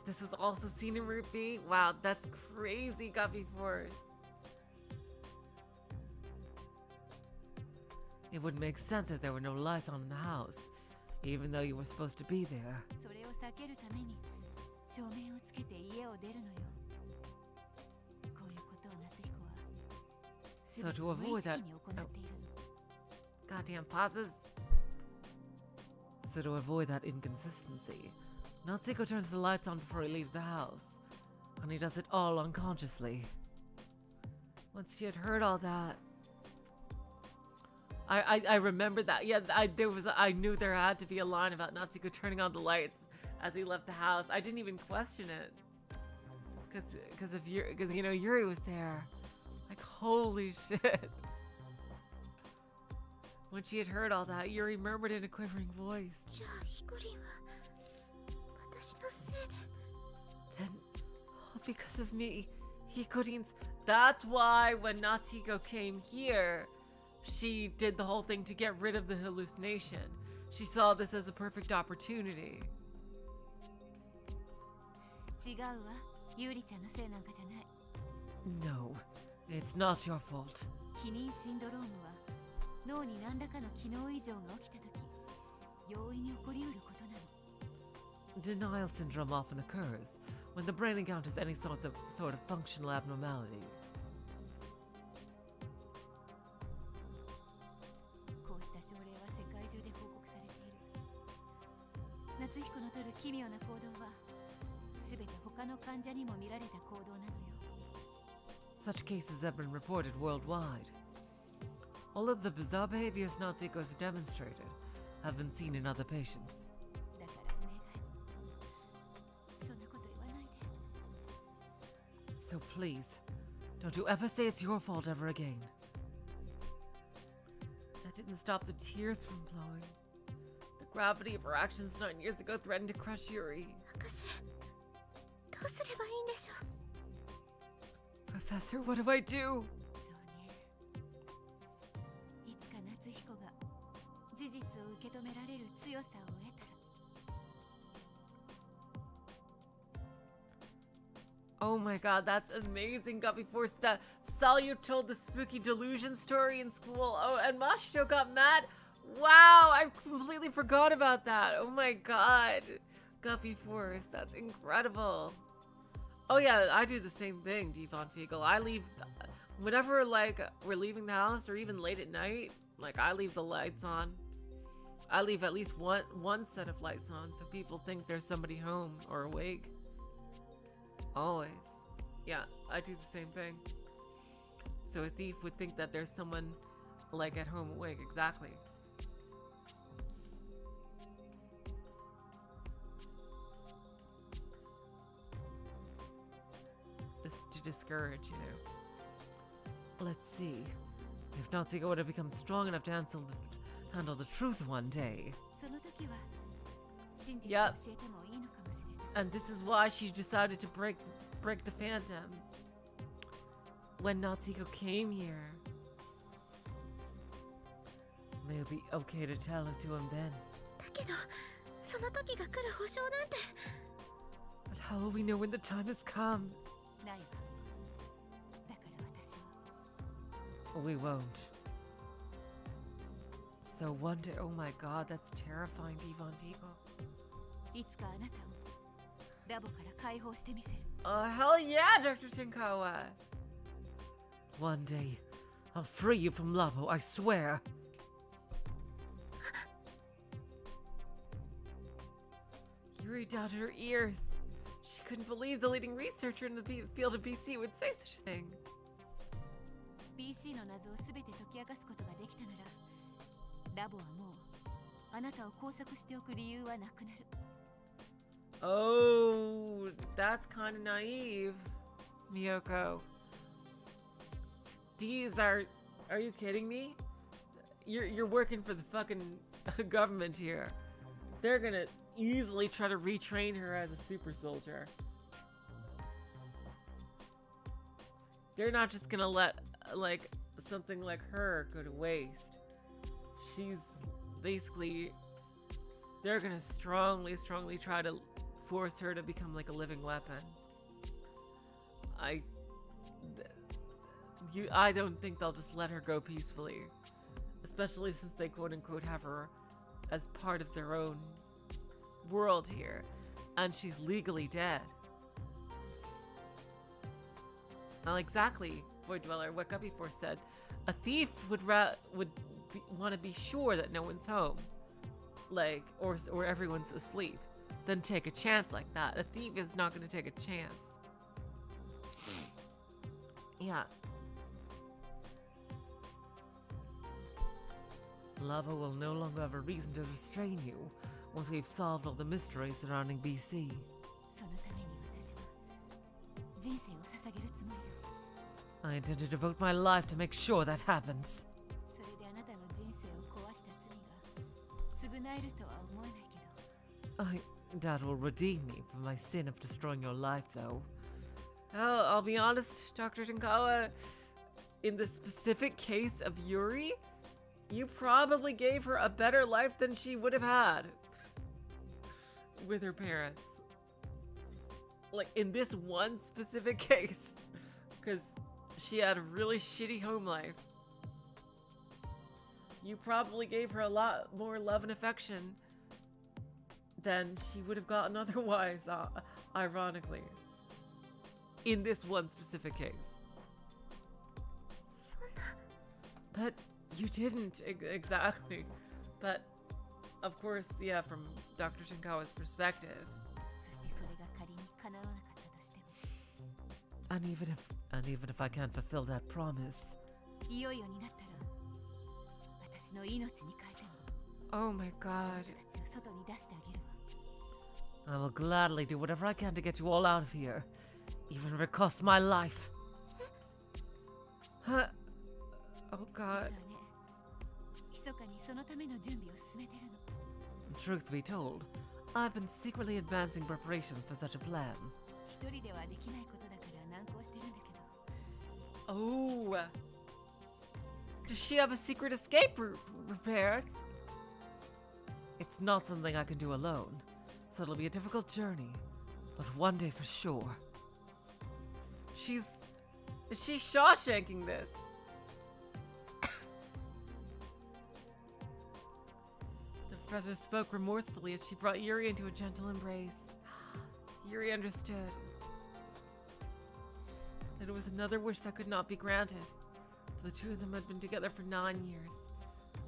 Speaker 1: This was also seen in repeat? Wow, that's crazy, Guppy Force.
Speaker 4: It would make sense if there were no lights on in the house, even though you were supposed to be there.
Speaker 3: それを避けるために照明をつけて家を出るのよ。こういうことを夏彦は
Speaker 4: So
Speaker 3: 全て
Speaker 4: to
Speaker 3: 無
Speaker 4: avoid
Speaker 3: 意識
Speaker 4: that-
Speaker 3: に行っているの。
Speaker 1: Goddamn pauses.
Speaker 4: So to avoid that inconsistency, Natsuhiko turns the lights on before he leaves the house, and he does it all unconsciously.
Speaker 1: Once she had heard all that. I remembered that. Yeah, I knew there had to be a line about Natsuko turning on the lights as he left the house. I didn't even question it. Because you know, Yuuri was there. Like, holy shit. When she had heard all that, Yuuri murmured in a quivering voice.
Speaker 2: じゃあヒコリンは私のせいで
Speaker 1: Then, all because of me, Hikorin's. That's why when Natsuko came here, she did the whole thing to get rid of the hallucination. She saw this as a perfect opportunity.
Speaker 3: 違うわ。ユーリちゃんのせいなんかじゃない。
Speaker 4: No, it's not your fault.
Speaker 3: 避妊シンドロームは脳に何らかの機能異常が起きた時容易に起こりうることなの。
Speaker 4: Denial syndrome often occurs when the brain encounters any sort of functional abnormality.
Speaker 3: こうした症例は世界中で報告されている。夏彦の取る奇妙な行動は全て他の患者にも見られた行動なのよ。
Speaker 4: Such cases have been reported worldwide. All of the bizarre behaviors Natsuhiko has demonstrated have been seen in other patients.
Speaker 3: だからお願い。そんなこと言わないで。
Speaker 4: So please, don't you ever say it's your fault ever again.
Speaker 1: That didn't stop the tears from flowing. The gravity of her actions 9 years ago threatened to crush Yuuri.
Speaker 2: 博士どうすればいいんでしょう
Speaker 1: Professor, what do I do?
Speaker 3: そうね。いつか夏彦が事実を受け止められる強さを得たら。
Speaker 1: Oh my god, that's amazing, Guppy Force. That Salyu told the spooky delusion story in school. Oh, and Mashito got mad. Wow, I completely forgot about that. Oh my god. Guppy Force, that's incredible. Oh yeah, I do the same thing, Devon Fiegel. I leave, whenever like we're leaving the house or even late at night, like I leave the lights on. I leave at least one set of lights on so people think there's somebody home or awake. Always. Yeah, I do the same thing. So a thief would think that there's someone like at home awake. Exactly. Just to discourage, you know.
Speaker 4: Let's see. If Natsuhiko would have become strong enough to handle the truth one day.
Speaker 3: その時は真実を
Speaker 1: Yep.
Speaker 3: 教えてもいいのかもしれない。
Speaker 1: And this is why she decided to break the phantom. When Natsuhiko came here.
Speaker 4: May it be okay to tell it to him then.
Speaker 2: だけどその時が来る保証なんて
Speaker 1: But how will we know when the time has come?
Speaker 3: ないわ。だから私は
Speaker 4: We won't. So one day, oh my god, that's terrifying, Devon Fiegel.
Speaker 3: いつかあなたをラボから解放してみせる。
Speaker 1: Oh, hell yeah, Dr. Shinkawa.
Speaker 4: One day, I'll free you from Labo, I swear.
Speaker 1: Yuuri doubted her ears. She couldn't believe the leading researcher in the field of BC would say such a thing.
Speaker 3: BC の謎をすべて解き明かすことができたなら、ラボはもうあなたを拘束しておく理由はなくなる。
Speaker 1: Oh,
Speaker 4: that's kind of naive, Miyoko. These are you kidding me? You're working for the fucking government here. They're gonna easily try to retrain her as a super soldier. They're not just gonna let like something like her go to waste. She's basically, they're gonna strongly try to force her to become like a living weapon. I don't think they'll just let her go peacefully, especially since they quote unquote have her as part of their own world here, and she's legally dead. Well, exactly, Void Dweller, what Guppy Force said. A thief would want to be sure that no one's home, like, or everyone's asleep, then take a chance like that. A thief is not going to take a chance. Yeah. Lava will no longer have a reason to restrain you once we've solved all the mysteries surrounding BC.
Speaker 3: そのために私は人生を捧げるつもりよ。
Speaker 4: I intend to devote my life to make sure that happens.
Speaker 3: それであなたの人生を壊した罪が償えるとは思えないけど。
Speaker 4: That will redeem me for my sin of destroying your life, though. Well, I'll be honest, Dr. Tankawa, in the specific case of Yuuri, you probably gave her a better life than she would have had with her parents. Like, in this one specific case, because she had a really shitty home life. You probably gave her a lot more love and affection than she would have gotten otherwise, ironically. In this one specific case.
Speaker 2: そんな
Speaker 4: But you didn't, exactly. But, of course, yeah, from Dr. Shinkawa's perspective.
Speaker 3: そしてそれが仮に叶わなかったとしても。
Speaker 4: And even if I can't fulfill that promise.
Speaker 3: いよいよになったら私の命に変えても
Speaker 4: Oh my god.
Speaker 3: 私たちを外に出してあげるわ。
Speaker 4: I will gladly do whatever I can to get you all out of here. Even if it costs my life. Huh? Oh
Speaker 3: 実は
Speaker 4: god.
Speaker 3: ね、密かにそのための準備を進めてるの。
Speaker 4: Truth be told, I've been secretly advancing preparations for such a plan.
Speaker 3: 一人ではできないことだから難航してるんだけど。
Speaker 4: Oh. Does she have a secret escape prepared? It's not something I can do alone, so it'll be a difficult journey, but one day for sure. Is she Shawshanking this? The professor spoke remorsefully as she brought Yuuri into a gentle embrace. Yuuri understood that it was another wish that could not be granted. For the two of them had been together for 9 years.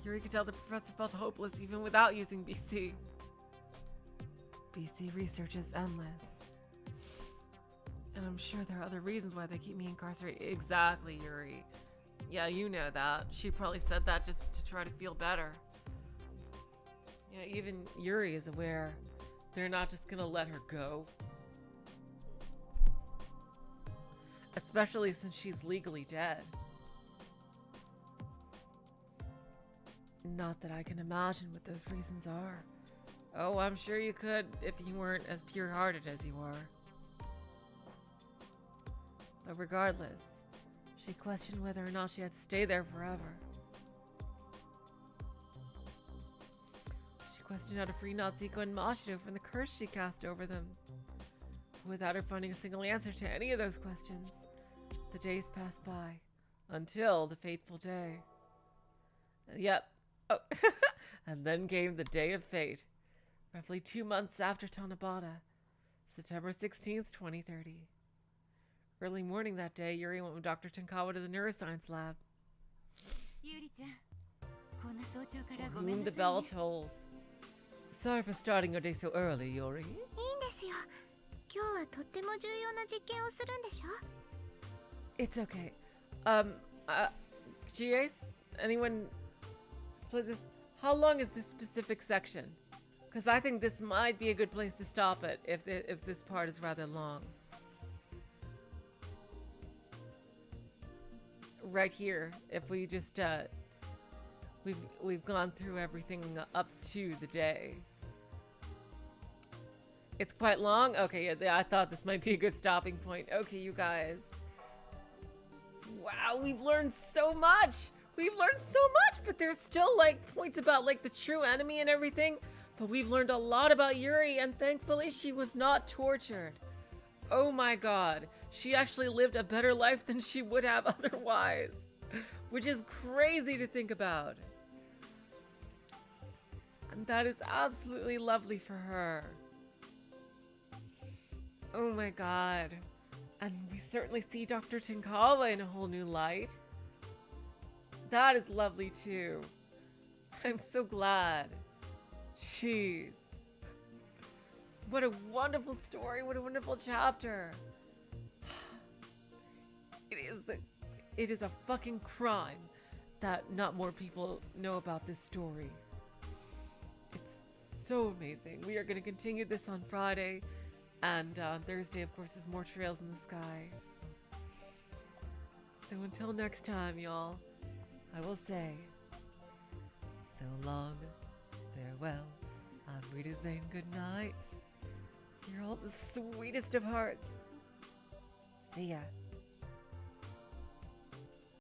Speaker 4: Yuuri could tell the professor felt hopeless even without using BC. BC research is endless. And I'm sure there are other reasons why they keep me incarcerated. Exactly, Yuuri. Yeah, you know that. She probably said that just to try to feel better. Yeah, even Yuuri is aware they're not just gonna let her go. Especially since she's legally dead. Not that I can imagine what those reasons are. Oh, I'm sure you could if you weren't as pure-hearted as you are. But regardless, she questioned whether or not she had to stay there forever. She questioned how to free Natsuhiko and Mashiro from the curse she cast over them. Without her finding a single answer to any of those questions, the days passed by, until the fateful day. Yep. Oh. And then came the day of fate, roughly 2 months after Tanabata, September 16th, 2030. Early morning that day, Yuuri went with Dr. Tankawa to the neuroscience lab.
Speaker 3: ゆうりちゃん、こんな早朝から
Speaker 4: For
Speaker 3: ごめん
Speaker 4: whom
Speaker 3: な
Speaker 4: the
Speaker 3: さい
Speaker 4: bell
Speaker 3: ね。
Speaker 4: tolls. Sorry for starting your day so early, Yuuri.
Speaker 2: いいんですよ。今日はとっても重要な実験をするんでしょ？
Speaker 4: It's okay. GAs? Anyone split this? How long is this specific section? Because I think this might be a good place to stop it if this part is rather long. Right here, if we just we've gone through everything up to the day. It's quite long. Okay, yeah, I thought this might be a good stopping point. Okay, you guys. Wow, we've learned so much. We've learned so much, but there's still like points about like the true enemy and everything. But we've learned a lot about Yuuri, and thankfully she was not tortured. Oh my god. She actually lived a better life than she would have otherwise. Which is crazy to think about. And that is absolutely lovely for her. Oh my god. And we certainly see Dr. Tinkawa in a whole new light. That is lovely too. I'm so glad. Jeez. What a wonderful story. What a wonderful chapter. It is a fucking crime that not more people know about this story. It's so amazing. We are going to continue this on Friday. And on Thursday, of course, is more Trails in the Sky. So until next time, y'all, I will say, so long, farewell, I'm Rita saying good night. You're all the sweetest of hearts. See ya.